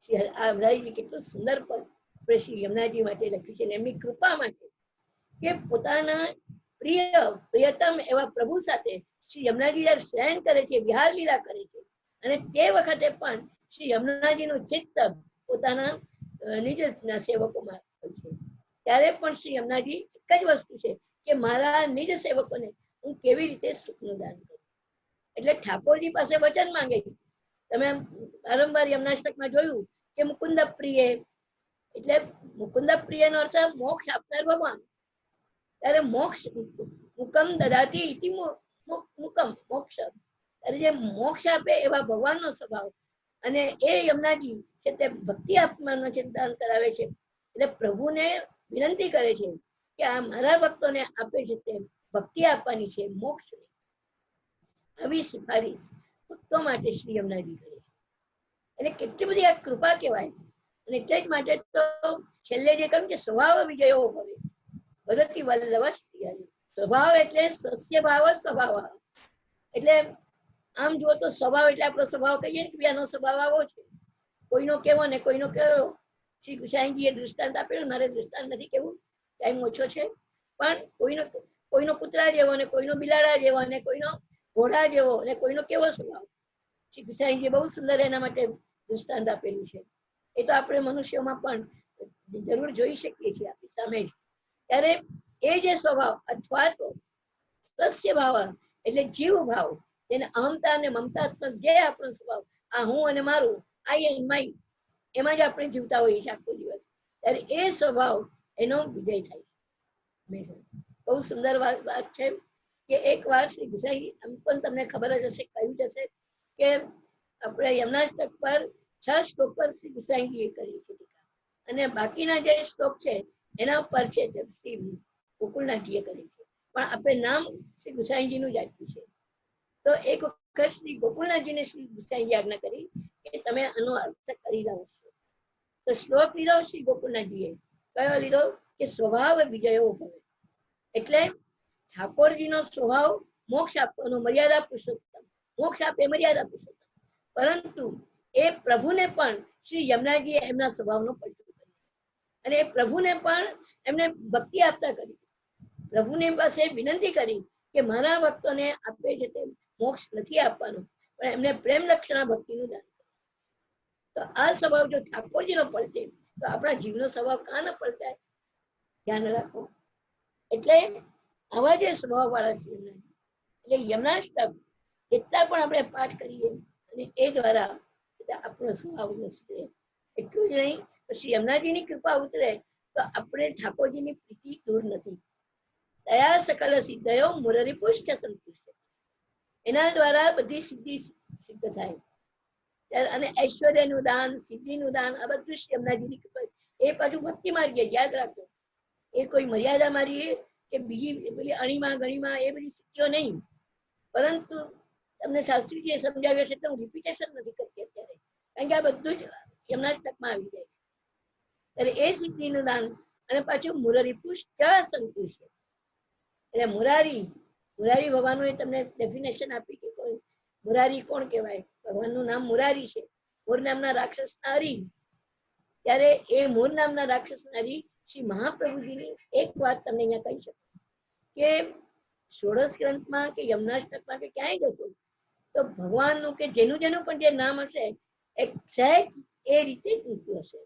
આ હરરાયજી કેટલું સુંદર પદ શ્રી યમુનાજી માટે લખ્યું છે, એમની કૃપા માટે કે પોતાના પ્રિયતમ એવા પ્રભુ સાથે શ્રી યમુનાજી જયારે શયન કરે છે, વિહાર લીલા કરે છે, અને તે વખતે પણ શ્રી યમુનાજીનું ચિત્ત પોતાના નિજ સેવકોમાં હોય છે. ત્યારે પણ શ્રી યમુનાજી એક જ વસ્તુ છે કે મારા નિજ સેવકોને હું કેવી રીતે સુખનું દાન કરું. એટલે ઠાકોરજી પાસે વચન માંગે છે. તમે વારંવાર યમુનાષ્ટકમાં જોયું કે મુકુંદ પ્રિય, એટલે મુકુંદ પ્રિય નો અર્થ મોક્ષ આપનાર ભગવાન. ત્યારે મોક્ષ મુકમ દદાતી ઇતિ મુકમ મોક્ષ, ત્યારે જે મોક્ષ આપે એવા ભગવાનનો સ્વભાવ, અને એ યમુનાજી છે તે ભક્તિ આપવાનું ચિંતન કરાવે છે. એટલે પ્રભુને વિનંતી કરે છે કે આ મારા ભક્તોને આપે છે તે ભક્તિ આપવાની છે, મોક્ષ. આવી સિફારિશ ભક્તો માટે શ્રી યમુનાજી કરે છે. એટલે કેટલી બધી આ કૃપા કહેવાય. અને એટલે જ માટે તો છેલ્લે જે કહ્યું કે સ્વભાવ વિજયો ભવે ભગવતી વલ્લભ શ્રી. સ્વભાવ એટલે સસ્ય ભાવ સ્વભાવ. એટલે આમ જુઓ તો સ્વભાવ એટલે આપણો સ્વભાવ કહીએ ને કે આનો સ્વભાવ આવો છે, કોઈનો કેવો ને કોઈનો કેવો. શ્રી ગુસાઈજીએ દૃષ્ટાંત આપેલું, મારે દૃષ્ટાંત નથી કેવું, ટાઈમ ઓછો છે, પણ કોઈનો કૂતરા જેવો ને કોઈનો બિલાડા જેવો અને કોઈનો ઘોડા જેવો અને કોઈનો કેવો સ્વભાવ. શ્રી ગુસાઈજીએ બહુ સુંદર એના માટે દૃષ્ટાંત આપેલું છે. એ તો આપણે મનુષ્યોમાં પણ જરૂર જોઈ શકીએ છીએ આપણી સામે જ. ત્યારે એ જે સ્વભાવ અથવા તો સ્વસ્ય ભાવ એટલે જીવ ભાવ, તેને અહમતા અને મમતાત્મક જે આપણો સ્વભાવ, આ હું અને મારું, આઈ એન્ડ માય, એમાં જ આપણે જીવતા હોઈએ છીએ આખો દિવસ. ત્યારે એ સ્વભાવ એનો વિજય થાય છે. બહુ સુંદર વાત છે કે એક વાર શ્રી ગુસાઈ પણ તમને ખબર જ હશે, કહ્યું જ હશે કે આપણે યમનાષ્ટક પર 6 શ્લોક પર શ્રી ગુસાઈજીએ કરી છે ટીકા, અને બાકીના જે શ્લોક છે એના ઉપર છે તે શ્રી ગોકુળનાથજીએ કરી છે, પણ આપણે નામ શ્રી ગુસાઈજીનું જ આપ્યું છે. તો એક વખત શ્રી ગોકુળનાથજીને શ્રી ગુસાઈજી આજ્ઞા કરી કે તમે આનો અર્થ કરી લાવો. તો શ્લોક લીધો શ્રી ગોકુળનાથજીએ, કયો લીધો કે સ્વભાવ વિજયો ભવે. એટલે ઠાકોરજીનો સ્વભાવ મોક્ષ આપવાનો, મર્યાદા પુરુષોત્તમ, મોક્ષ આપે મર્યાદા પુરુષોત્તમ, પરંતુ એ પ્રભુને પણ શ્રી યમુનાજીએ એમના સ્વભાવનો પલટો કર્યો અને એ પ્રભુને પણ એમને ભક્તિ આપતા કરી. પ્રભુને પાસે વિનંતી કરી કે મારા ભક્તોને આપે છે તે મોક્ષ નથી આપવાનો, પણ એમને પ્રેમ લક્ષણા ભક્તિનું દાન. તો આ સ્વભાવ જો ઠાકોરજીનો પલટે તો આપણા જીવનો સ્વભાવ કાં ન પલટાય? ધ્યાન રાખો. એટલે આવા જે સ્વભાવ વાળા છે એટલે યમનાષ્ટક જેટલા પણ આપણે પાઠ કરીએ અને એ દ્વારા આપણો સ્વભાવ સુધરે. એટલું જ નહીં, પછી યમુનાજીની કૃપા ઉતરે તો આપણે ઠાકોરજીની પ્રીતિ દૂર નથી. દયા સકલ સિદ્ધયો મુરરી પુષ્ટ સંતુષ્ટ, એના દ્વારા બધી સિદ્ધિ સિદ્ધ થાય. અને ઐશ્વર્યનું દાન, સિદ્ધિનું દાન, આ બધું યમુનાજીની કૃપા. એ પાછું ભક્તિ માર્ગે, યાદ રાખો, એ કોઈ મર્યાદા મારી કે બીજી પેલી અણીમાં ગણીમાં એ બધી સિદ્ધિઓ નહીં. પરંતુ તમને શાસ્ત્રીજીએ સમજાવ્યો છે, હું રિપીટેશન નથી કરતી અત્યારે, કારણ કે આ બધું જ યમનાષ્ટકમાં આવી જાય. ત્યારે એ સિદ્ધિનું દાન અને પાછું મુરારી પુષ્ટ સંતુષ્ટ. એટલે મુરારી ભગવાનનું એ તમને ડેફિનેશન આપી કે કોઈ મુરારી કોણ કહેવાય. ભગવાનનું નામ મુરારી છે. મોર નામના રાક્ષસ હરી. ત્યારે એ મોર નામના રાક્ષસ હરી શ્રી મહાપ્રભુજીની એક વાત તમને અહીંયા કહી શકું કે ષોડશ ગ્રંથમાં કે યમનાષ્ટકમાં કે ક્યાંય જશો તો ભગવાનનું કે જેનું પણ જે નામ હશે એક્ઝેક્ટ એ રીતે જ મૂક્યું હશે,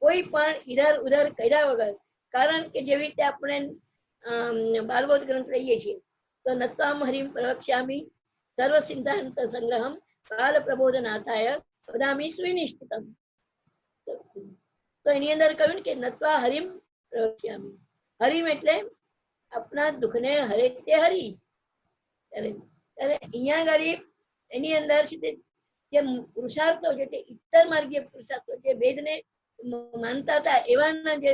કોઈ પણ ઇધર ઉધર કર્યા વગર. કારણ કે જેવી રીતે આપણે બાલબોધ ગ્રંથ લઈએ છીએ તો નત્વામ હરિમ પ્રવક્ષ્યામી સર્વ સિદ્ધાંત સંગ્રહમ બાલ પ્રબોધનાથાય વદામી સ્વિનિષ્ઠિતમ. તો એની અંદર કહ્યું ને કે નત્વા હરિમ પ્રવક્ષ્યામી. હરિમ એટલે આપણા દુઃખને હરે તે હરી. ત્યારે અહીંયા આગળ એની અંદર છે જે પુરુષાર્થો છે તે ઇત્તર માર્ગીય પુરુષાર્થો, જે વેદને માનતા હતા એવાના જે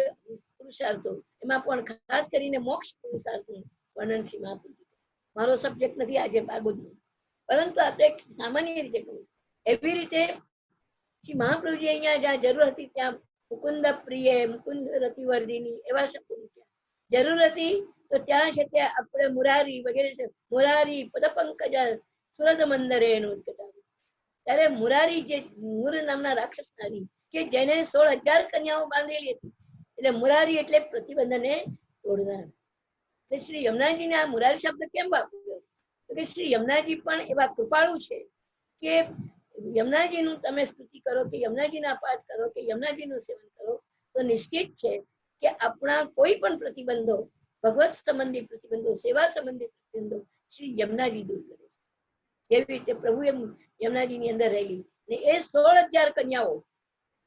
પુરુષાર્થો, એમાં પણ ખાસ કરીને મોક્ષ પુરુષાર્થનું વર્ણન છે. મારો સબ્જેક્ટ નથી આજે બાબતનું, પરંતુ આપણે સામાન્ય રીતે કહું એવી રીતે શ્રી મહાપ્રભુજી અહીંયા જ્યાં જરૂર હતી ત્યાં મુકુંદ પ્રિય, મુકુંદ રતિવર્ધિની એવા શબ્દો મૂક્યા. જરૂર હતી તો ત્યાં છે તે આપણે મુરારી વગેરે છે. મુરારી પદ પંકજ સુરદ મંદરે એનું કહેતા. ત્યારે મુરારી જે મૂર નામના રાક્ષસ નારી કે જેને 16,000 કન્યાઓ બાંધેલી હતી, એટલે મુરારી એટલે પ્રતિબંધને તોડનાર. એટલે શ્રી યમુનાજીને આ મુરારી શબ્દ કેમ વાપર્યો? તો કે શ્રી યમુનાજી પણ એવા કૃપાળુ છે કે યમુનાજીનું તમે સ્તુતિ કરો કે યમુનાજીના પાઠ કરો કે યમુનાજીનું સેવન કરો તો નિશ્ચિત છે કે આપણા કોઈ પણ પ્રતિબંધો, ભગવત સંબંધી પ્રતિબંધો, સેવા સંબંધી પ્રતિબંધો શ્રી યમુનાજી દૂર કરે છે. જેવી રીતે પ્રભુ યમુનાજીની અંદર રહેલી ને એ 16,000 કન્યાઓ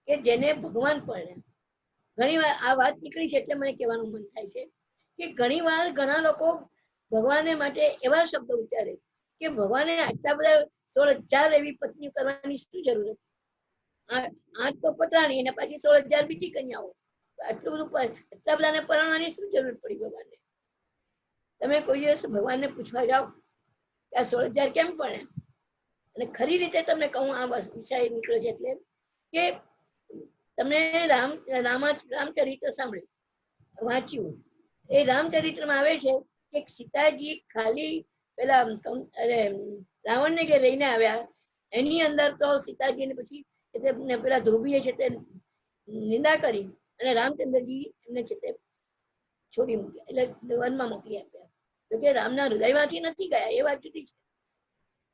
કે જેને ભગવાન પણ. ઘણી વાર આ વાત નીકળી છે એટલે મને કહેવાનું મન થાય છે કે ઘણી વાર ઘણા લોકો ભગવાને માટે એવા શબ્દો ઉચ્ચારે કે ભગવાને આટલા બધા 16,000 એવી પત્નીઓ કરવાની શું જરૂર હતી? 8 તો પતરાણી અને પાછી 16,000 બીજી કન્યાઓ. આટલું બધું એટલા બધાને પરણવાની શું જરૂર પડી ભગવાનને? તમે કોઈ દિવસ ભગવાનને પૂછવા જાઓ કે આ 16,000 કેમ પડે? અને ખરી રીતે તમને કહું આ વિષય નીકળે છે એટલે કે તમને રામચરિત્ર સાંભળ્યું, વાંચ્યું. એ રામચરિત્રમાં આવે છે કે સીતાજી ખાલી પેલા રાવણને કે લઈને આવ્યા, એની અંદર તો સીતાજીને પછી પેલા ધોબીએ છે તે નિંદા કરી અને રામચંદ્રજી એમને છે તે છોડી મૂક્યા, એટલે વનમાં મોકલી આપ્યા. તો કે રામના હૃદયમાંથી નથી ગયા એ વાત જુદી છે.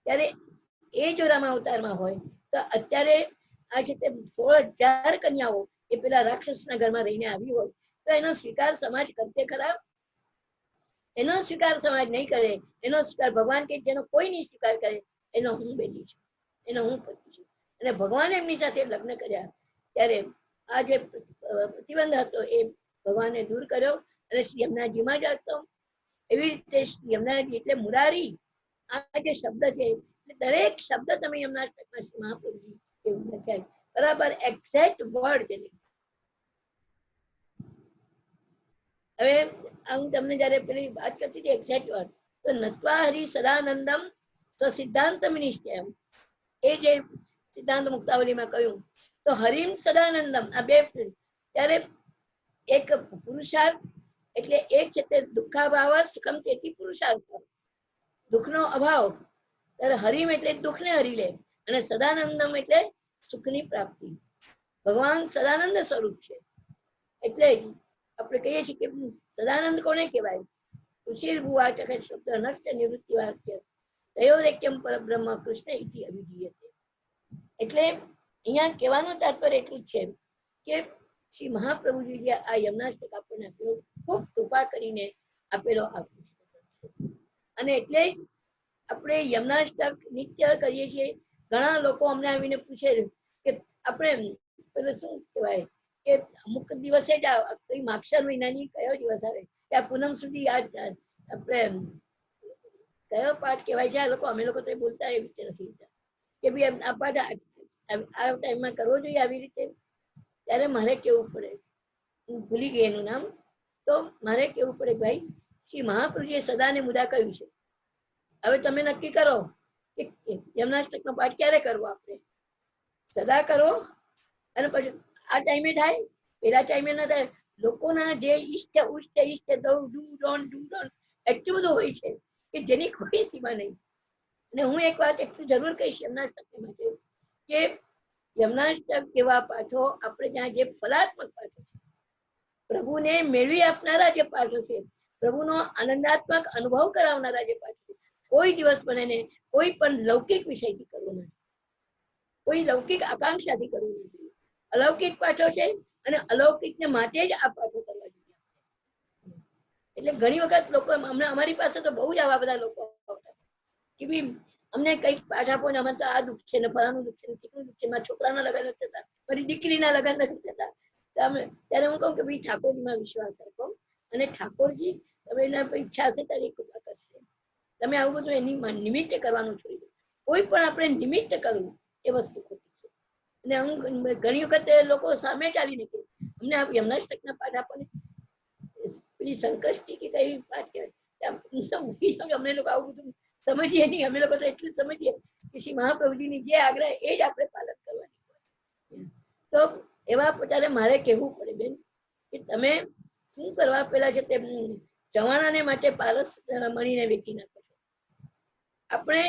ત્યારે એ જો રામ અવતારમાં હોય તો અત્યારે આ છે તે 16,000 કન્યાઓ એ પેલા રાક્ષસના ઘરમાં રહીને આવી હોય તો એનો સ્વીકાર સમાજ કરતે ખરા? એનો સ્વીકાર સમાજ નહીં કરે. એનો સ્વીકાર ભગવાન કે જેનો કોઈ નહીં સ્વીકાર કરે એનો હું બેટી છું, એનો હું પતિ છું. અને ભગવાને એમની સાથે લગ્ન કર્યા ત્યારે આ જે પ્રતિબંધ હતો એ ભગવાને દૂર કર્યો અને શ્રી યમુનાજીમાં જ હતો. એવી રીતે શ્રી યમુનાજી એટલે મુરારી, આ જે શબ્દ છે દરેક શબ્દ તમે યમુનાષ્ટકમાં શ્રી મહાપ્રભુજી એવું લખ્યા બરાબર એક્ઝેક્ટ વર્ડ છે. હવે હું તમને જયારે પેલી વાત કરતી હતી એક્ઝેક્ટ વર્ડ, તો નત્વા હરિ સદાનંદમ સિદ્ધાંતમ નિશ્ચયમ, એ જે સિદ્ધાંત મુક્તાવલીમાં કહ્યું તો હરિમ સદાનંદમ આ બે, ત્યારે એક પુરુષાર્થ એટલે એક છે તે દુઃખાભાવ સુખમ તેથી પુરુષાર્થ, દુઃખનો અભાવ, ત્યારે હરિમ એટલે દુઃખને હરી લે અને સદાનંદમ એટલે સુખની પ્રાપ્તિ. ભગવાન સદાનંદ સ્વરૂપ છે. એટલે જ આપણે કહીએ છીએ કે સદાનંદ કોને કહેવાય? ઋષિર ભુવાચક શબ્દ નષ્ટ નિવૃત્તિ વાક્ય તયોરેક્યમ પરબ્રહ્મ કૃષ્ણ ઇતિ અભિધીયતે. એટલે અહીંયા કહેવાનું તાત્પર્ય એટલું જ છે કે શ્રી મહાપ્રભુજી જે આ યમુનાષ્ટક આપણને આપ્યો, ખૂબ કૃપા કરીને આપેલો આ પુસ્તક. અને એટલે જ આપણે યમુનાષ્ટક નિત્ય કરીએ છીએ. ઘણા લોકો અમને આવીને પૂછે કે આપણે પેલું શું કહેવાય કે અમુક દિવસે જ માક્ષર મહિનાની કયો દિવસ આવે કે આ પૂનમ સુધી આપણે કયો પાઠ કહેવાય છે, આ લોકો અમે લોકો તો બોલતા એવી રીતે નથી કે ભાઈ આ પાઠ આ ટાઈમમાં કરવો જોઈએ આવી રીતે. ત્યારે મારે કેવું પડે, હું ભૂલી ગઈ એનું નામ, તો મારે કેવું પડે ભાઈ શ્રી મહાપ્રભુજીએ સદાને મુદા કહ્યું છે. હવે તમે નક્કી કરો કે યમુનાષ્ટકનો પાઠ ક્યારે કરવો, આપણે સદા કરો અને પછી આ ટાઈમે થાય, પેલા ટાઈમે ના થાય. લોકોના જે ઈષ્ટ એટલું બધું હોય છે કે જેની કોઈ સીમા નહીં. અને હું એક વાત એટલું જરૂર કહીશ યમુનાષ્ટક માટે કે યમુનાષ્ટક જેવા પાઠો આપણે ત્યાં જે ફલાત્મક પાઠો છે, પ્રભુને મેળવી આપનારા જે પાઠો છે, પ્રભુનો આનંદાત્મક અનુભવ કરાવનારા જે પાઠો છે, કોઈ દિવસ મને કોઈ પણ લૌકિક વિષયથી કરવું નથી, કોઈ લૌકિક આકાંક્ષાથી કરવું નથી. અલૌકિક પાઠો છે અને અલૌકિકને માટે જ આ પાઠો કરવા જોઈએ. એટલે ઘણી વખત લોકો અમારી પાસે તો બહુ જ આવા બધા લોકો આવતા કે ભાઈ અમને કઈક પાઠ આપો ને, અમે તો આ દુઃખ છે ને ફલાનું દુઃખ છે ને ઠીકનું દુઃખ છે, મારા છોકરાના લગ્ન નથી થતા, મારી દીકરીના લગ્ન નથી થતા. ત્યારે હું કહું કે ભાઈ ઠાકોરજીમાં વિશ્વાસ રાખો અને ઠાકોરજી તમે એના ઈચ્છા હશે ત્યારે કૃપા કરશે. તમે આવું બધું એની નિમિત્તે કરવાનું છોડી દો. કોઈ પણ આપણે નિમિત્ત કરવું એ વસ્તુ ખોટી છે. અને હું ઘણી વખત લોકો સામે ચાલીને કે અમને યમુનાષ્ટકના પાઠ આપો ને, પેલી સંકષ્ટી કે કઈ પાઠ કહેવાય, અમને લોકો આવું બધું સમજીએ નહીં. અમે લોકો તો એટલું સમજીએ કે શ્રી મહાપ્રભુજીની જે આગ્રહ એ જ આપણે પાલન કરવાની. તો એવા પોતાને મારે કહેવું પડે બેન કે તમે શું કરવા પેલા છે તે ચવાણાને માટે પારસ મળીને વેચી નાખો છો. આપણે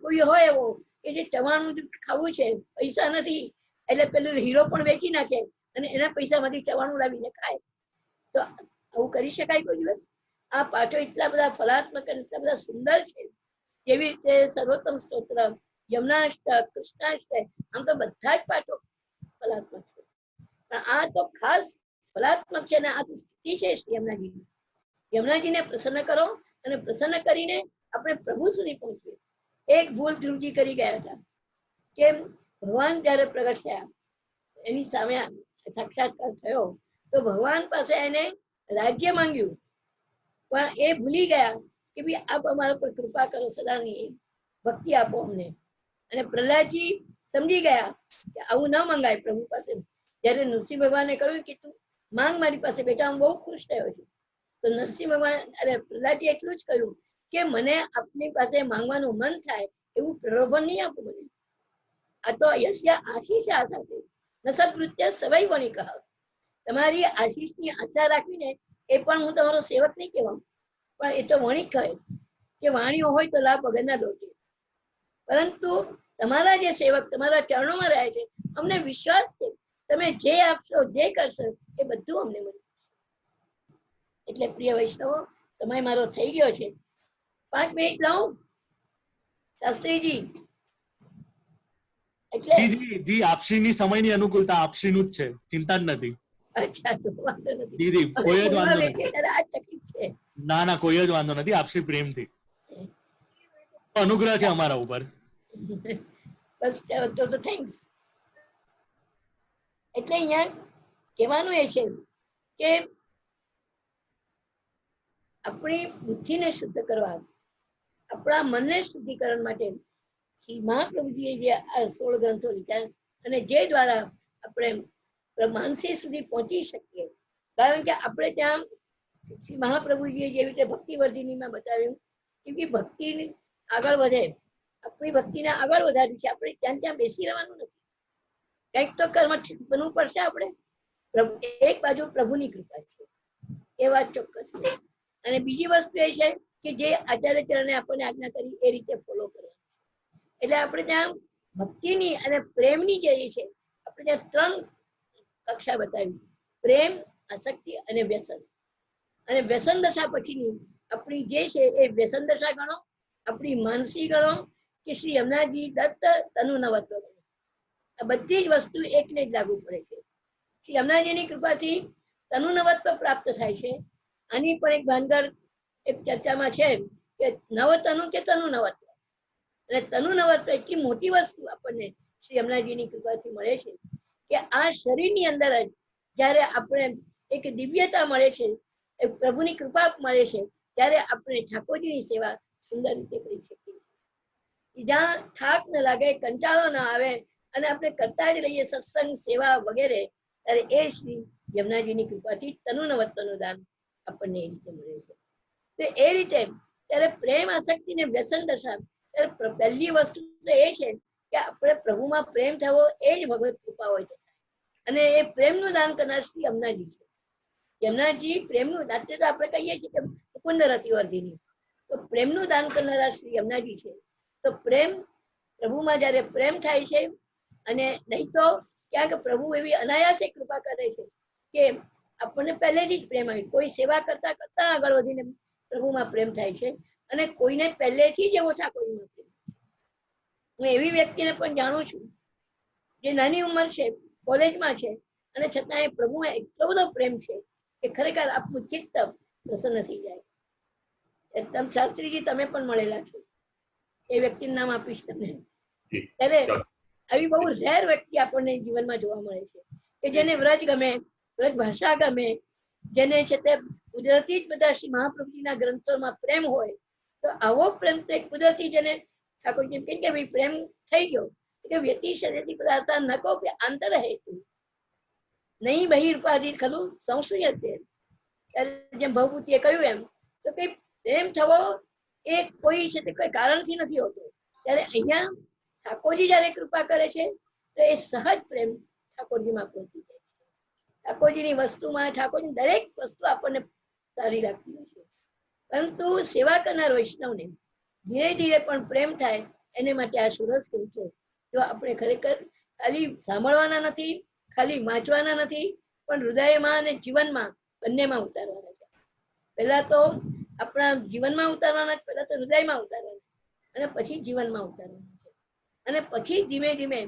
કોઈ હોય એવો કે જે ચવાણું ખાવું છે, પૈસા નથી એટલે પેલું હીરો પણ વેચી નાખે અને એના પૈસામાંથી ચવાણું લાવીને ખાય. તો આવું કરી શકાય કોઈ દિવસ? આ પાઠો એટલા બધા ફલાત્મક અને એટલા બધા સુંદર છે. જેવી રીતે સર્વોત્તમ સ્તોત્ર, યમુનાષ્ટક, કૃષ્ણાષ્ટક, આમ તો બધા જ પાઠો ફલાત્મક છે. પણ આ તો ખાસ ફલાત્મક છે અને આ તો સ્થિતિ છે શ્રી યમુનાજીની. યમુનાજીને પ્રસન્ન કરો અને પ્રસન્ન કરીને આપણે પ્રભુ સુધી પહોંચીએ. એક ભૂલ ધ્રુવજી કરી ગયા હતા કે ભગવાન જયારે પ્રગટ થયા એની સામે સાક્ષાત્કાર થયો તો ભગવાન પાસે એને રાજ્ય માંગ્યું, પણ એ ભૂલી ગયા કે ભાઈ આપ અમારા પર કૃપા કરો, સદાની ભક્તિ આપો અમને. અને પ્રહલાદજી સમજી ગયા કે આવું ન મંગાય પ્રભુ પાસે. જયારે નરસિંહ ભગવાને કહ્યું કે તું માંગ મારી પાસે, બેટા હું બહુ ખુશ થયો છું. તો નરસિંહ ભગવાન પ્રહલાદજી એટલું જ કહ્યું કે મને આપની પાસે માંગવાનું મન થાય એવું પ્રલોભન નહીં આપો મને. આ તો યસ્ય આશીષ આશાતે ન સત્કૃત્ય સવૈ વણિકઃ. તમારી આશીષની આશા રાખીને એ પણ હું તમારો સેવક નહીં કહેવાઉં, પણ એ તો વણિક કહે કે વાણીઓ હોય તો લાભ વગરના લોટે. પરંતુ તમારા જે સેવક તમારા ચરણોમાં રહે છે, અમને વિશ્વાસ છે તમે જે આપશો જે કરશો એ બધું અમને મળે. એટલે પ્રિય વૈષ્ણવો, સમય મારો થઈ ગયો છે. 5 મિનિટ લઉં શાસ્ત્રીજી? એટલે જી જી જી, આપશ્રીની સમયની અનુકૂળતા આપશ્રીનું જ છે, ચિંતા જ નથી. અચ્છા, તો વાંધો નથી. જી જી, કોઈ જ વાંધો છે નથી. ત્યારે આ જ તકલીફ છે. ના ના, કોઈ જ વાંધો નથી. આપશ્રી પ્રેમથી, અનુગ્રહ છે અમારા ઉપર. બસ તો થેન્ક્સ. એટલે અહીંયા કહેવાનું એ છે કે આપણી બુદ્ધિને શુદ્ધ કરવા, આપણા મનને શુદ્ધિકરણ માટે શ્રી મહાપ્રભુજીએ જે આ 16 ગ્રંથો લીધા અને જે દ્વારા આપણે માનસી સુધી પહોંચી શકીએ. કારણ કે આપણે ત્યાં શ્રી મહાપ્રભુજીએ જેવી રીતે ભક્તિવર્ધિનીમાં બતાવ્યું કે ભક્તિ આગળ વધે, આપણી ભક્તિને આગળ વધારી છે. આપણે ત્યાં ત્યાં બેસી રહેવાનું નથી, કંઈક તો કર્મ બનવું પડશે. આપણે એક બાજુ પ્રભુની કૃપા છે એ વાત ચોક્કસ છે, અને બીજી વસ્તુ એ છે કે જે આચાર્ય ચરણે આપણને આજ્ઞા કરી એ રીતે ફોલો કરવાનું. એટલે આપણે ત્યાં ભક્તિની અને પ્રેમની જે છે, આપણે ત્યાં 3 કક્ષા બતાવી: પ્રેમ, આસક્તિ અને વ્યસન. અને વ્યસન દશા પછીની આપણી જે છે એ વ્યસન દશા ગણો, આપણી માનસી ગણો કે શ્રી યમુનાજી દત્ત તનુ નવત્વ ગણો. આ બધી જ વસ્તુ એકને જ લાગુ પડે છે. શ્રી યમુનાજીની કૃપાથી તનુ નવત્વ પ્રાપ્ત થાય છે. આની પણ એક ભાનગર એક ચર્ચામાં છે કે નવતનુ કે તનુ નવત્વ. અને તનુ નવત્વ એટલી મોટી વસ્તુ આપણને શ્રી યમુનાજીની કૃપાથી મળે છે કે આ શરીરની અંદર જ જ્યારે આપણે એક દિવ્યતા મળે છે, એક પ્રભુની કૃપા મળે છે, ત્યારે આપણે ઠાકોરજીની સેવા સુંદર રીતે કરી શકીએ છીએ. જ્યાં થાક ન લાગે, કંટાળો ના આવે અને આપણે કરતા જ રહીએ સત્સંગ, સેવા વગેરે, ત્યારે એ શ્રી યમુનાજીની કૃપાથી તનુ નવત્વનું દાન આપણને એ રીતે મળે છે. તો એ રીતે ત્યારે પ્રેમ, આસક્તિ ને વ્યસન દશા, ત્યારે પહેલી વસ્તુ તો એ છે કે આપણે પ્રભુમાં પ્રેમ થવો, એ જ ભગવત કૃપા હોય છે. અને એ પ્રેમનું દાન કરનાર શ્રી યમુનાજી છે. યમુનાજી પ્રેમનું દાન, તો આપણે કહીએ છીએ કે મુકુંદ રતિવર્ધિની, તો પ્રેમનું દાન કરનારા શ્રી યમુનાજી છે. તો પ્રેમ, પ્રભુમાં જયારે પ્રેમ થાય છે, અને નહીં તો ક્યાંક પ્રભુ એવી અનાયાસે કૃપા કરે છે કે આપણને પહેલેથી જ પ્રેમ આવી, કોઈ સેવા કરતા કરતા આગળ વધીને પ્રભુમાં પ્રેમ થાય છે. અને કોઈને પહેલેથી જ એવો ઠાકોરજીમાં પ્રેમ. હું એવી વ્યક્તિને પણ જાણું છું જે નાની ઉંમર છે, કોલેજમાં છે, અને છતાં પ્રભુમાં એટલો બધો પ્રેમ છે કે ખરેખર આપણું ચિત્ત પ્રસન્ન થઈ જાય. એકદમ શાસ્ત્રીજી, તમે પણ મળેલા છો, એ વ્યક્તિનું નામ આપીશ તમને. ત્યારે આવી બહુ રેર વ્યક્તિ આપણને જીવનમાં જોવા મળે છે કે જેને વ્રજ ગમે, વ્રજ ભાષા ગમે, જેને છે તે કુદરતી જ બધા શ્રી મહાપ્રભુજીના ગ્રંથોમાં પ્રેમ હોય. તો આવો પ્રેમ તો એક કુદરતી, જેને ઠાકોરજી કહે કે ભાઈ પ્રેમ થઈ ગયો કે વ્યક્તિ શરીરથી પદાર્થ નકો કે આંતર હેતુ નહીં બહિર્પાધિત ખલું સંશ્રયતે. જેમ ભવભૂતિએ કહ્યું એમ, તો કઈ પ્રેમ થવો એ કોઈ છે તે કોઈ કારણથી નથી હોતો. ત્યારે અહીંયા ઠાકોરજી જયારે કૃપા કરે છે તો એ સહજ પ્રેમ ઠાકોરજીમાં પહોંચી જાય છે. ઠાકોરજીની વસ્તુમાં, ઠાકોરજીની દરેક વસ્તુ આપણને સારી લાગતી હોય છે. પરંતુ સેવા કરનાર વૈષ્ણવને ધીરે ધીરે પણ પ્રેમ થાય, એને માટે આ સુરસ ગ્રંથો જો આપણે ખરેખર ખાલી સાંભળવાના નથી, ખાલી વાંચવાના નથી, પણ હૃદયમાં અને જીવનમાં બંનેમાં ઉતારવાના છે. પહેલા તો આપણા જીવનમાં ઉતારવાના, પહેલા તો હૃદયમાં ઉતારવાના, અને પછી જીવનમાં ઉતારવાના છે. અને પછી ધીમે ધીમે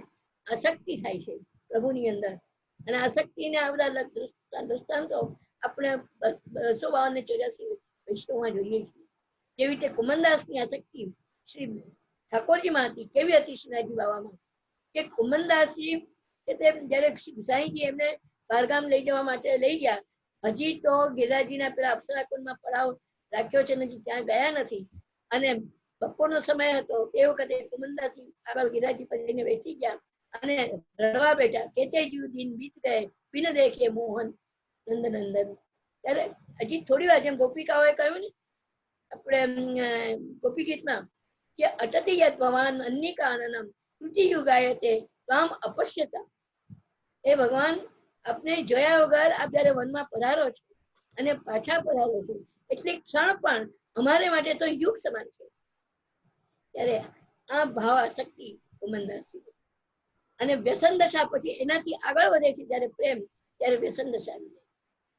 આસક્તિ થાય છે પ્રભુની અંદર. અને આસક્તિને આ બધા દૃષ્ટાંતો આપણે 252-84 વૈષ્ણવમાં જોઈએ છીએ. જેવી રીતે કુમનદાસની આસક્તિ શ્રી ઠાકોરજીમાં હતી, કેવી હતી શ્રીનાથજી બાવામાં, કે કુમનદાસજી જયારે શ્રી ગુસાઈજી એમને બહારગામ લઈ જવા માટે લઈ ગયા, હજી તો ગિરિરાજજીના પેલા અપ્સરાકુંડમાં પડાવ રાખ્યો છે, હજી ત્યાં ગયા નથી. અને બપોરનો સમય હતો, તે વખતે કુમનદાસજી આગળ ગિરિરાજજી પર જઈને બેસી ગયા અને રડવા બેઠા. કેતે જીવ દિન બીત ગયે બિન દેખે મોહન નંદ નંદન. ત્યારે હજી થોડી વાર, જેમ ગોપિકાઓએ કહ્યું ને આપણે ગોપી ગીતમાં, કે અટતી યત ભવાન અન્નિકા આનનમ ત્રુટિ યુગાયતે ત્વામ અપશ્યતા. એ ભગવાન આપને જોયા વગર આપ જયારે વનમાં પધારો છો અને પાછા પધારો છો એટલી ક્ષણ પણ અમારે માટે તો યુગ સમાન છે. ત્યારે આ ભાવ આસક્તિ ઉમનદાસી અને વ્યસન દશા પછી એનાથી આગળ વધે છે જ્યારે પ્રેમ, ત્યારે વ્યસન દશા આવી જાય.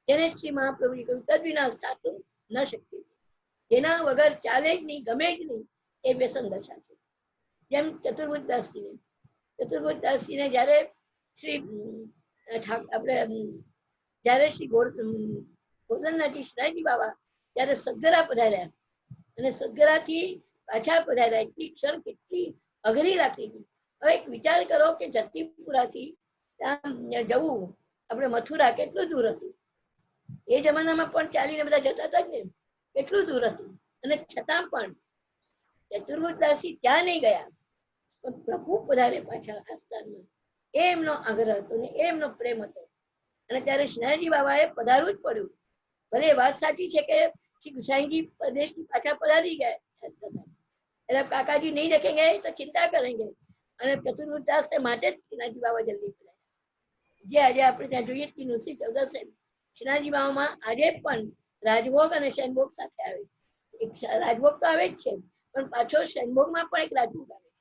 જેને શ્રી મહાપ્રભુએ કહ્યું તદ વિના સ્થાતું ન શક્તિ, જેના વગર ચાલે જ નહીં, ગમે જ નહીં, એ વ્યસન દશા છે. જેમ ચતુર્ભુજદાસજીને જયારે શ્રી આપણે જયારે શ્રી ગોરધનનાથજી શ્રીનાથજી બાબા જયારે સદગરા પધાર્યા અને સદગરાથી પાછા પધાર્યા, એટલી ક્ષણ કેટલી અઘરી લાગતી હતી. હવે એક વિચાર કરો કે જતીપુરાથી ત્યાં જવું આપણે મથુરા કેટલું દૂર હતું. એ જમાનામાં પણ ચાલીને બધા જતા હતા જ ને, કેટલું દૂર હતું. અને છતાં પણ ચતુર્ભુજદાસજી ત્યાં નહીં ગયા, પણ પ્રભુ પધારે પાછા આ સ્થાનમાં. એ એમનો આગ્રહ હતો ને એ એમનો પ્રેમ હતો. અને ત્યારે શ્રીનાથજી બાબાએ પધારવું જ પડ્યું. ભલે વાત સાચી છે કે શ્રી ગુસાઈજી પ્રદેશથી પાછા પધારી ગયા, એટલે કાકાજી નહીં દેખેંગે તો ચિંતા કરેંગે. અને ચતુર્ભુજદાસ માટે જ શ્રીનાથજી બાબા જલ્દી પધાર્યા. જે આજે આપણે ત્યાં જોઈએ કે નુસી ચૌદસે શ્રીનાથજી બાબામાં આજે પણ રાજભોગ અને શયનભોગ સાથે આવે. એક રાજભોગ તો આવે જ છે, પણ પાછો શયનભોગમાં પણ એક રાજભોગ આવે છે.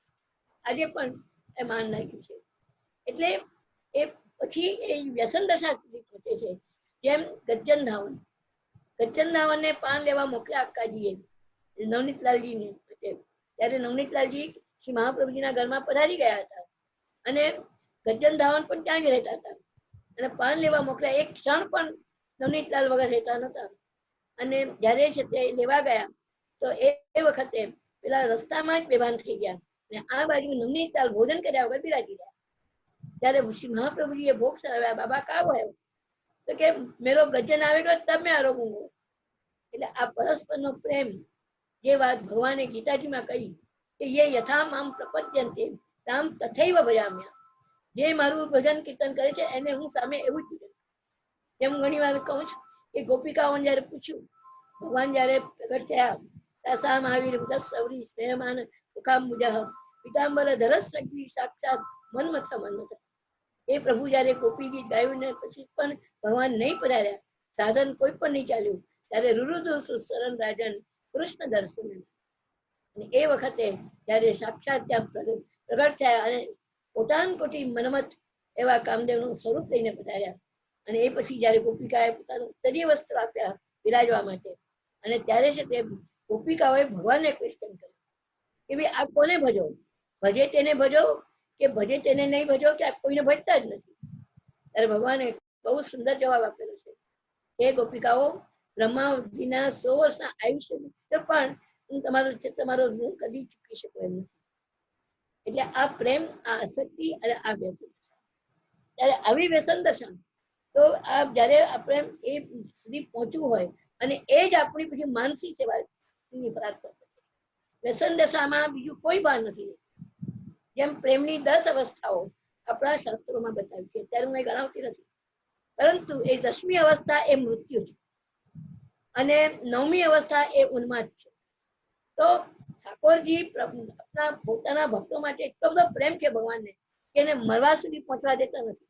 આજે પણ એ માન નાખ્યું છે. એટલે એ પછી એ વ્યસન દશા સુધી પહોંચે છે. જેમ ગજ્જન ધાવન, ગજ્જન ધાવનને પાન લેવા મોકલ્યા અક્કાજીએ નવનીતલાલજીને. ત્યારે નવનીતલાલજી શ્રી મહાપ્રભુજીના ઘરમાં પધારી ગયા હતા અને ગજ્જન ધાવન પણ ત્યાં જ રહેતા હતા. અને પાન લેવા મોકલ્યા, એક ક્ષણ પણ નવનીતલાલ વગર રહેતા નતા. અને જયારે છે તે લેવા ગયા તો એ વખતે પેલા રસ્તામાં જ બેભાન થઈ ગયા અને આ બાજુ નવનીતલાલ ભોજન કર્યા વગર બિરાજી ગયા. ત્યારે શ્રી મહાપ્રભુજીએ ભોગ ચડાવ્યા. બાબા કા હોય? તો કે મેરો ગજન આવેગો તબ મેં આરોગુંગો. એટલે આ પરસ્પરનો પ્રેમ, જે વાત ભગવાને ગીતાજીમાં કહી કે યે યથા મામ પ્રપદ્યન્તે તામ તથૈવ ભજામ્યા. જે મારું ભજન કીર્તન કરે છે એને હું સામે એવું જ ભજન. જેમ ઘણી વાર કહું છું કે ગોપિકાઓને જયારે પૂછ્યું, ભગવાન જયારે પ્રગટ થયા, તાસામ આવીર સૌરી સ્નેહમાન મુખામ્બુજઃ પીતાંબર ધરસ લગ્વી સાક્ષાત મન્મથ મન્મથ. એ પ્રભુ જયારે ગોપી ગીત ગાયું ને પછી પણ ભગવાન નહીં પધાર્યા, સાધન કોઈ પણ નહીં ચાલ્યું, ત્યારે રુરુદુ સુસરન રાજન કૃષ્ણ દર્શન. અને એ વખતે જયારે સાક્ષાત ત્યાં પ્રગટ થયા અને કોટાન કોટી મન્મથ એવા કામદેવનું સ્વરૂપ લઈને પધાર્યા. અને એ પછી જયારે ગોપિકાએ પોતાનું ઉત્તરીય વસ્ત્ર આપ્યા બિરાજવા માટે, અને ત્યારે છે તે ગોપિકાઓએ ભગવાનને ક્વેશ્ચન કર્યું કે ભાઈ આ કોને ભજો? ભજે તેને ભજો કે ભજે તેને નહીં ભજો, કે આ કોઈને ભજતા જ નથી? ત્યારે ભગવાને બહુ સુંદર જવાબ આપેલો છે કે ગોપિકાઓ, બ્રહ્માજીના 100 વર્ષના આયુષ્ય પણ હું તમારો ઋણ કદી ચૂકી શકું એમ નથી. એટલે આ પ્રેમ, આ આસક્તિ અને આ વ્યસન, ત્યારે આવી વ્યસન દશા તો આ જયારે આપણે એ સુધી પહોંચવું હોય અને એ જ આપણી પછી માનસી સેવાની ફરજ પડે. વ્યસન દશામાં બીજું કોઈ ભાન નથી. જેમ પ્રેમની 10 અવસ્થાઓ આપણા શાસ્ત્રોમાં બતાવી છે, ત્યારે હું એ ગણાવતી નથી, પરંતુ એ 10મી અવસ્થા એ મૃત્યુ છે અને 9મી અવસ્થા એ ઉન્માદ છે. તો ઠાકોરજી આપણા પોતાના ભક્તો માટે એટલો બધો પ્રેમ છે ભગવાનને કે એને મરવા સુધી પહોંચવા દેતા નથી.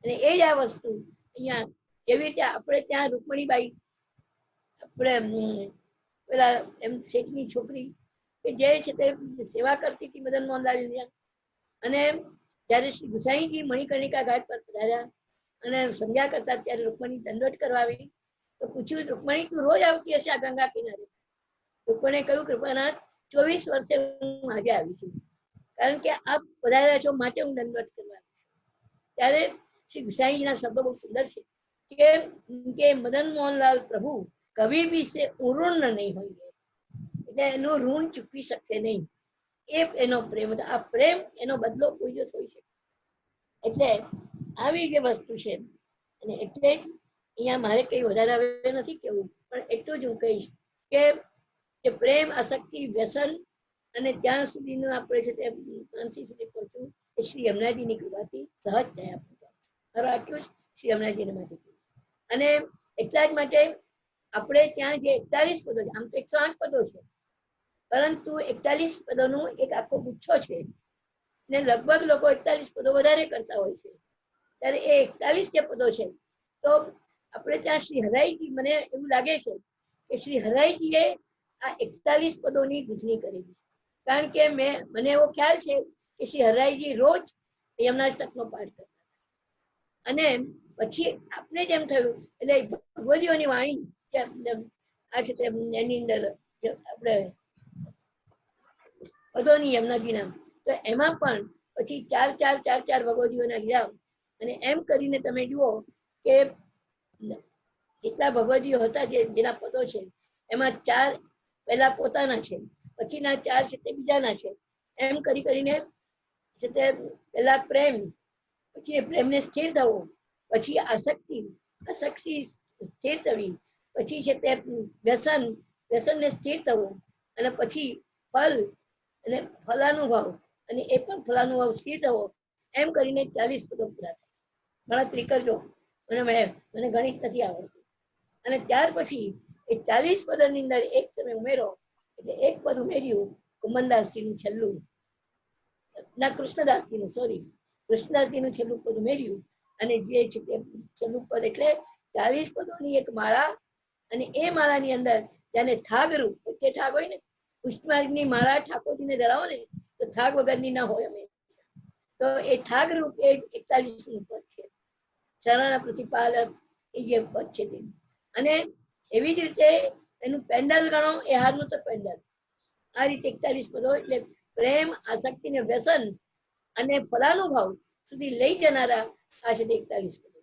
અને એ જ આ વસ્તુ અહીંયા જેવી રીતે આપણે ત્યાં રૂકમણીબાઈ, આપણે પેલા એમ શેઠની છોકરી કે જે છે તે સેવા કરતી હતી મદન મોહનલાલ, અને જયારે શ્રી ગુસાઈજી મણિકર્ણિકા ઘાટ પર પધાર્યા અને સંધ્યા કરતા ત્યારે રૂકમણી દંડવત કરવા આવી તો પૂછ્યું, રૂકમણી તું રોજ આવતી હશે આ ગંગા કિનારે? રૂકમણીએ કહ્યું, કૃપાનાથ 24 વર્ષે હું આજે આવી છું, કારણ કે આપ પધાર્યા છો માટે હું દંડવત કરવા આવી છું. ત્યારે શ્રી ગુસાઈજીના શબ્દો બહુ સુંદર છે કે મદન મોહનલાલ પ્રભુ કભી ભી સે ઉઋણ નહીં હોય, એટલે એનું ઋણ ચૂકવી શકશે નહીં. એ એનો પ્રેમ હતો. આ પ્રેમ, એનો બદલો કોઈ દિવસ હોઈ શકે. એટલે આવી જે વસ્તુ છે, અને એટલે જ અહીંયા મારે કઈ વધારે હવે નથી કેવું, પણ એટલું જ હું કહીશ કે પ્રેમ, આસક્તિ, વ્યસન અને ત્યાં સુધીનું આપણે છે તે માનસી સુધી પહોંચવું એ શ્રી યમુનાજીની કૃપાથી સહજ થયા. મારું આટલું જ શ્રી યમુનાજીને માટે. અને એટલા જ માટે આપણે ત્યાં જે 41 પદો છે, આમ તો 108 પદો છે, પરંતુ 41 પદોનું એક આખો ગુચ્છો છે ને લગભગ લોકો 41 પદો વધારે કરતા હોય છે. ત્યારે એ 41 જે પદો છે, તો આપણે ત્યાં શ્રી હરાઈજી, મને એવું લાગે છે કે શ્રી હરાઈજીએ આ 41 પદોની ગુંથણી કરેલી. કારણ કે મને એવો ખ્યાલ છે કે શ્રી હરાઈજી રોજ યમનાષ્ટકનો પાઠ કરતા અને પછી આપણે જેમ થયું એટલે ભગવદીઓની વાણી આ છે એની અંદર આપણે પદોની યમુનાજીના, તો એમાં પણ પછી ચાર ભગવદીઓના લીધા અને એમ કરીને તમે જુઓ કે જેટલા ભગવદીઓ હતા જેના પદો છે એમાં 4 પહેલા પોતાના છે, પછીના 4 છે તે બીજાના છે. એમ કરીને છે તે પહેલા પ્રેમ, પછી એ પ્રેમને સ્થિર થવો, પછી આસક્તિ સ્થિર થવી, પછી છે તે વ્યસનને સ્થિર થવું, અને પછી ફલ અને ફલાનુભવ, અને એ પણ ફલાનુભવ સ્થિર થવો. એમ કરીને 40 પદો પૂરા થાય. ગણતરી કરજો, મને ગણિત નથી આવડતું. અને ત્યાર પછી એ 40 પદની અંદર એક તમે ઉમેરો એટલે એક પદ ઉમેર્યું કુમનદાસજીનું છેલ્લું, ના કૃષ્ણદાસજીનું છેલ્લું પદ ઉમેર્યું. અને જે છે તે છેલ્લું પદ એટલે 40 પદોની એક માળા. અને એ માળાની અંદર જેને થાગરૂપ, વચ્ચે થાગ હોય ને, પુષ્પમાર્ગની માળા ઠાકોરજીને ધરાવો ને તો થાગ વગરની ના હોય અમે. તો એ થાગરૂપ એ 41નું પદ છે. ચરણ પ્રતિપાલક એ જે પદ છે તે. અને એવી જ રીતે એનું પેન્ડલ ગણો, એ હારનું તો પેન્ડલ. આ રીતે 41 પદો એટલે પ્રેમ, આસક્તિ ને વ્યસન અને ફલાનુભવ સુધી લઈ જનારા આ છે 41 પદો.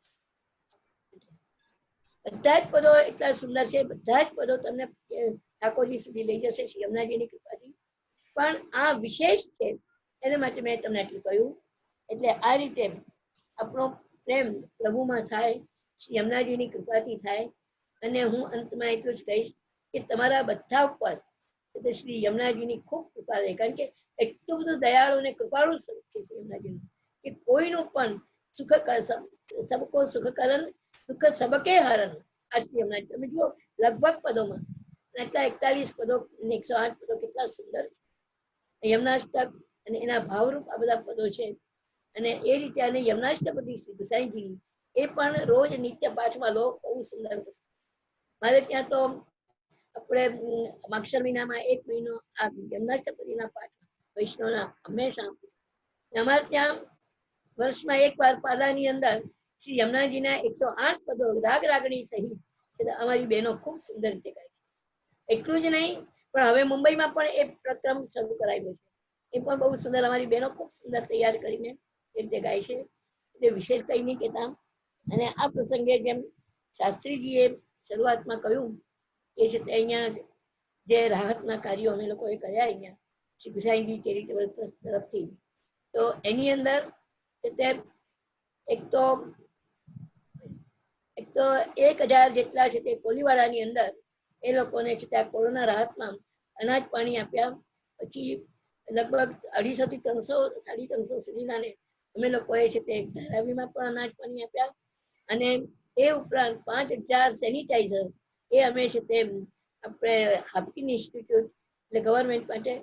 બધા જ પદો એટલા સુંદર છે, બધા જ પદો તમને ઠાકોરજી સુધી લઈ જશે શ્રી યમુનાજીની કૃપાથી. પણ આ વિશેષ છે એના માટે મેં તમને આટલું કહ્યું. એટલે આ રીતે આપણો પ્રેમ પ્રભુમાં થાય, શ્રી યમુનાજીની કૃપાથી થાય. અને હું અંતમાં એટલું જ કહીશ કે તમારા બધા ઉપર શ્રી યમુનાજીની ખૂબ કૃપા રહે. કારણ કે એટલું બધું દયાળુ અને કૃપાળુ સ્વરૂપ છે શ્રી યમુનાજીનું કે કોઈનું પણ સુખ સબકો સુખ કરણ, દુઃખ સબકે હરણ. આ શ્રી યમુનાજી તમે જુઓ લગભગ પદોમાં એટલા 41 પદો, 108 પદો કેટલા સુંદર છે. યમુનાષ્ટક અને એના ભાવરૂપ આ બધા પદો છે. અને એ રીતે આને યમુનાષ્ટપદી શ્રી ગુસાઈજી એ પણ રોજ નિત્ય પાઠમાં લો, બહુ સુંદર વસ્તુ. મારે ત્યાં તો આપણે માક્ષર મહિનામાં 1 મહિનો આ યમુનાષ્ટપદીના પાઠ વૈષ્ણવના હંમેશા. અમારે ત્યાં વર્ષમાં 1 વાર પાલાની અંદર શ્રી યમુનાજીના 108 પદો રાગ રાગણી સહિત અમારી બહેનો ખૂબ સુંદર રીતે ગાય છે. એટલું જ નહીં, પણ હવે મુંબઈમાં પણ એ પ્રક્રમ શરૂ કરાવ્યો છે. એ પણ બહુ સુંદર, અમારી બહેનો ખૂબ સુંદર તૈયાર કરીને એ રીતે ગાય છે. એટલે વિશેષ કંઈ નહીં કહેતા. અને આ પ્રસંગે જેમ શાસ્ત્રીજીએ શરૂઆતમાં કહ્યું એ છે અહીંયા જે રાહતના કાર્યો અમે લોકોએ કર્યા અહીંયા શ્રી ગુસાઈજી ચેરિટેબલ ટ્રસ્ટ તરફથી, તો એની અંદર એક તો 1000 જેટલા છે તે કોલીવાડાની અંદર એ લોકોને છે ત્યાં કોરોના રાહતમાં અનાજ પાણી આપ્યા. પછી લગભગ 250 થી 300, 350 સુધીના ને અમે લોકોએ છે તે ધારાવીમાં પણ અનાજ પાણી આપ્યા. અને એ ઉપરાંત 5000 સેનિટાઈઝર એ અમે છે તે આપણે હાપકિન ઇન્સ્ટિટ્યૂટ એટલે ગવર્મેન્ટ માટે,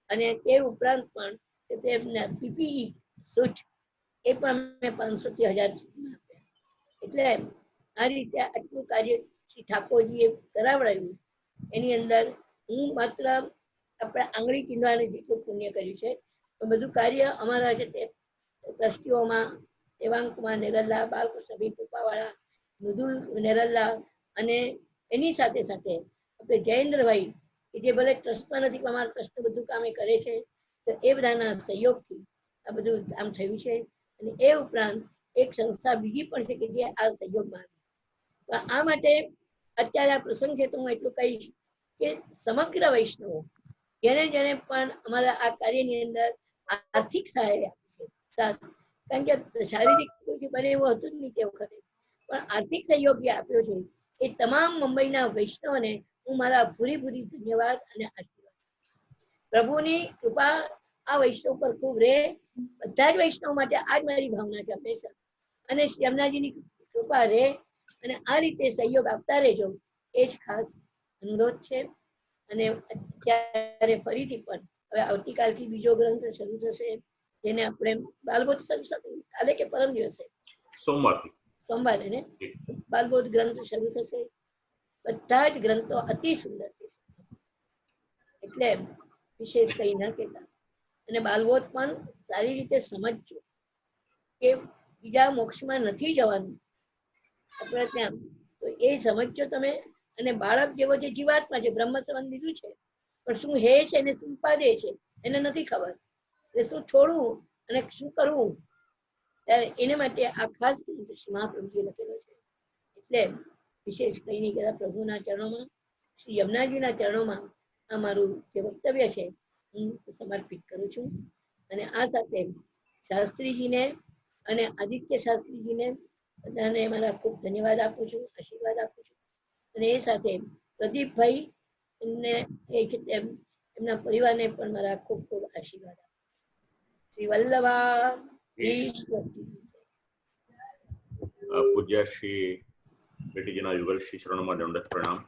અને તે ઉપરાંત પણ તે પીપીઈ સૂટ એ પણ અમે 500 થી 1000 સુધીમાં આપ્યા. એટલે આ રીતે આટલું કાર્ય શ્રી ઠાકોરજીએ કરાવડાવ્યું. એની અંદર હું માત્ર આપણે આંગળી ચીંધવાને જેટલું પુણ્ય કર્યું છે, તો બધું કાર્ય અમારા છે તે ટ્રસ્ટીઓમાં દેવાંગકુમાર નેરલ્લા, બાલકૃષ્ણ ભી કૃપાવાળા, મૃદુલ નેરલ્લા, અને એની સાથે સાથે આપણે જયેન્દ્રભાઈ કે જે ભલે ટ્રસ્ટમાં નથી પણ અમારા ટ્રસ્ટનું બધું કામ એ કરે છે, તો એ બધાના સહયોગથી આ બધું કામ થયું છે. અને એ ઉપરાંત એક સંસ્થા બીજી પણ છે કે જે આ સહયોગમાં આવી. આ માટે અત્યારે આ પ્રસંગ છે તો હું એટલું કહીશ કે સમગ્ર વૈષ્ણવો જેને પણ અમારા આ કાર્યની અંદર આર્થિક સહાય આપી છે, કારણ કે શારીરિક બને એવું હતું જ નહીં તે વખતે, પણ આર્થિક સહયોગ જે આપ્યો છે એ તમામ મુંબઈના વૈષ્ણવને હું મારા પૂરી ધન્યવાદ અને આશીર્વાદ. પ્રભુની કૃપા આ વૈષ્ણવ પર ખૂબ રહે. બધા જ વૈષ્ણવ માટે આ જ મારી ભાવના છે હંમેશા. અને શ્રી યમુનાજીની કૃપા રહે અને આ રીતે સહયોગ આપતા રહેજો, એ જ ખાસ અનુરોધ છે. અને અત્યારે ફરીથી પણ હવે આવતીકાલથી બીજો ગ્રંથ શરૂ થશે. જેને આપણે બાલબોધ શરૂ થશે કાલે કે પરમ દિવસે સોમવારે ને બાલબોધ ગ્રંથ શરૂ થશે. બધા જ ગ્રંથો અતિ સુંદર છે, એટલે વિશેષ કઈ ના કહેતા. અને બાલબોધ પણ સારી રીતે સમજજો કે બીજા મોક્ષમાં નથી જવાનું આપણે ત્યાં, તો એ સમજજો તમે. અને બાળક જેવો જે જીવાત્મા છે, બ્રહ્મ સંબંધ લીધું છે, પણ શું હે છે ને શું પાદે છે એને નથી ખબર, એટલે શું છોડવું અને શું કરવું, ત્યારે એને માટે આ ખાસ શ્રી મહાપ્રભુજીએ લખેલો છે. એટલે વિશેષ કઈ નહીં કહેતા, પ્રભુના ચરણોમાં, શ્રી યમુનાજીના ચરણોમાં આ મારું જે વક્તવ્ય છે હું સમર્પિત કરું છું. અને આ સાથે શાસ્ત્રીજીને અને આદિત્ય શાસ્ત્રીજીને બધાને મારા ખૂબ ધન્યવાદ આપું છું, આશીર્વાદ આપું છું. અને એ સાથે પ્રદીપભાઈ એમને એમના પરિવારને પણ મારા ખૂબ ખૂબ આશીર્વાદ આપું. શ્રી વલ્લભા પૂજ્ય શ્રી બેટીજીના યુગલ શ્રી ચરણોમાં દંડવત પ્રણામ.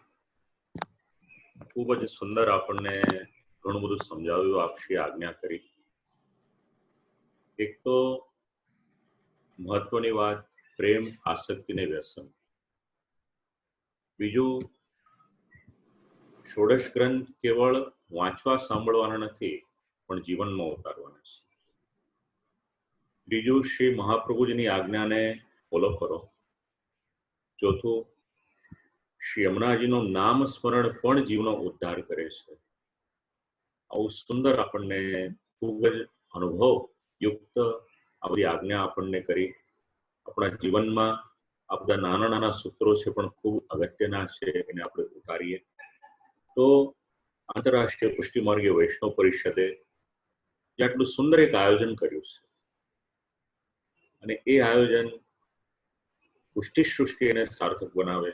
ખૂબ જ સુંદર આપણને ઘણું બધું સમજાવ્યું, આપશ્રી આજ્ઞા કરી. એક તો મહત્વની વાત પ્રેમ, આસક્તિ ને વ્યસન. બીજું ષોડશ ગ્રંથ કેવળ વાંચવા સાંભળવાના નથી પણ જીવનમાં ઉતારવાના છે. ત્રીજું શ્રી મહાપ્રભુજીની આજ્ઞાને ફોલો કરો. ચોથું શ્રી યમુનાજીનું નામ સ્મરણ પણ જીવનો ઉદ્ધાર કરે છે. આવું સુંદર આપણને ખૂબ જ અનુભવ યુક્ત આ બધી આજ્ઞા આપણને કરી. આપણા જીવનમાં આ બધા નાના નાના સૂત્રો છે પણ ખૂબ અગત્યના છે, એને આપણે ઉતારીએ તો આંતરરાષ્ટ્રીય પુષ્ટિમાર્ગીય વૈષ્ણવ પરિષદે જે આટલું સુંદર એક આયોજન કર્યું છે, અને એ આયોજન પુષ્ટિ સૃષ્ટિ એને સાર્થક બનાવે.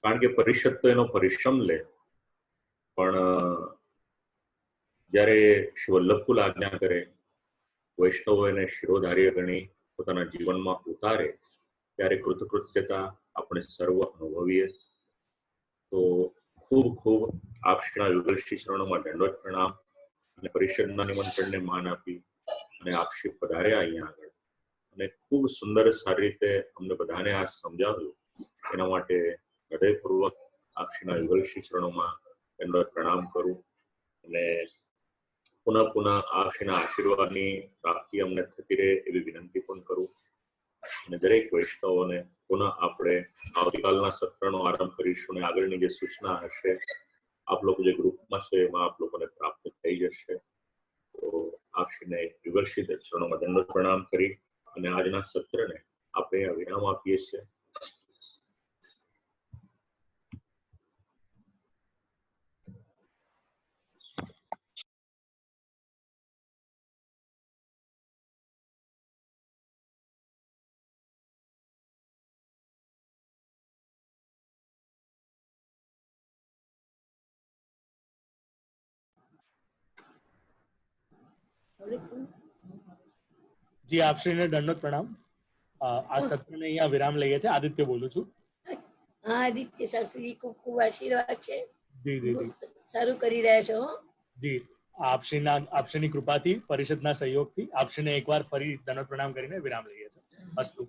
કારણ કે પરિષદ તો એનો પરિશ્રમ લે, પણ જ્યારે શ્રી વલ્લભકુલ આજ્ઞા કરે, વૈષ્ણવો એને શિરોધાર્ય ગણી પોતાના જીવનમાં ઉતારે, ત્યારે કૃતકૃત્યતા આપણે સર્વ અનુભવીએ. તો ખૂબ ખૂબ આપ શ્રીના યુગલ શ્રી ચરણોમાં દંડવત પ્રણામ. અને પરિષદના નિમંત્રણને માન આપી અને આપ શ્રી પધાર્યા અહીંયા આગળ, અને ખૂબ સુંદર સારી રીતે અમને બધાને આ સમજાવ્યું. એના માટે હૃદયપૂર્વક આપ શ્રીના યુગલ શ્રી ચરણોમાં દંડવત પ્રણામ કરું. અને પુનઃ પુનઃ આપ શ્રીના આશીર્વાદની પ્રાપ્તિ અમને થતી રહે એવી વિનંતી પણ કરું. અને દરેક વૈષ્ણવોને પુનઃ આપણે આવતીકાલના સત્રનો આરંભ કરીશું, અને આગળની જે સૂચના હશે આપ લોકો જે ગ્રુપમાં છે એમાં આપ લોકોને પ્રાપ્ત થઈ જશે. તો આપ શ્રીને યુગલ શ્રી ચરણોમાં દંડવત પ્રણામ કરી અને આજના સત્રને આપણે વિરામ આપીએ છીએ. જી આપશ્રીને દંડવત પ્રણામ. આ સત્રને અહીંયા વિરામ લઈએ છીએ. આદિત્ય બોલું છું. હા, આદિત્ય શાસ્ત્રીજી ખૂબ ખૂબ આશીર્વાદ છે. જી જી જી સારું કરી રહ્યા છો. જી આપશ્રીની કૃપાથી, પરિષદના સહયોગથી આપશ્રીને એકવાર ફરી દંડવત પ્રણામ કરીને વિરામ લઈએ છીએ. અસ્તુ.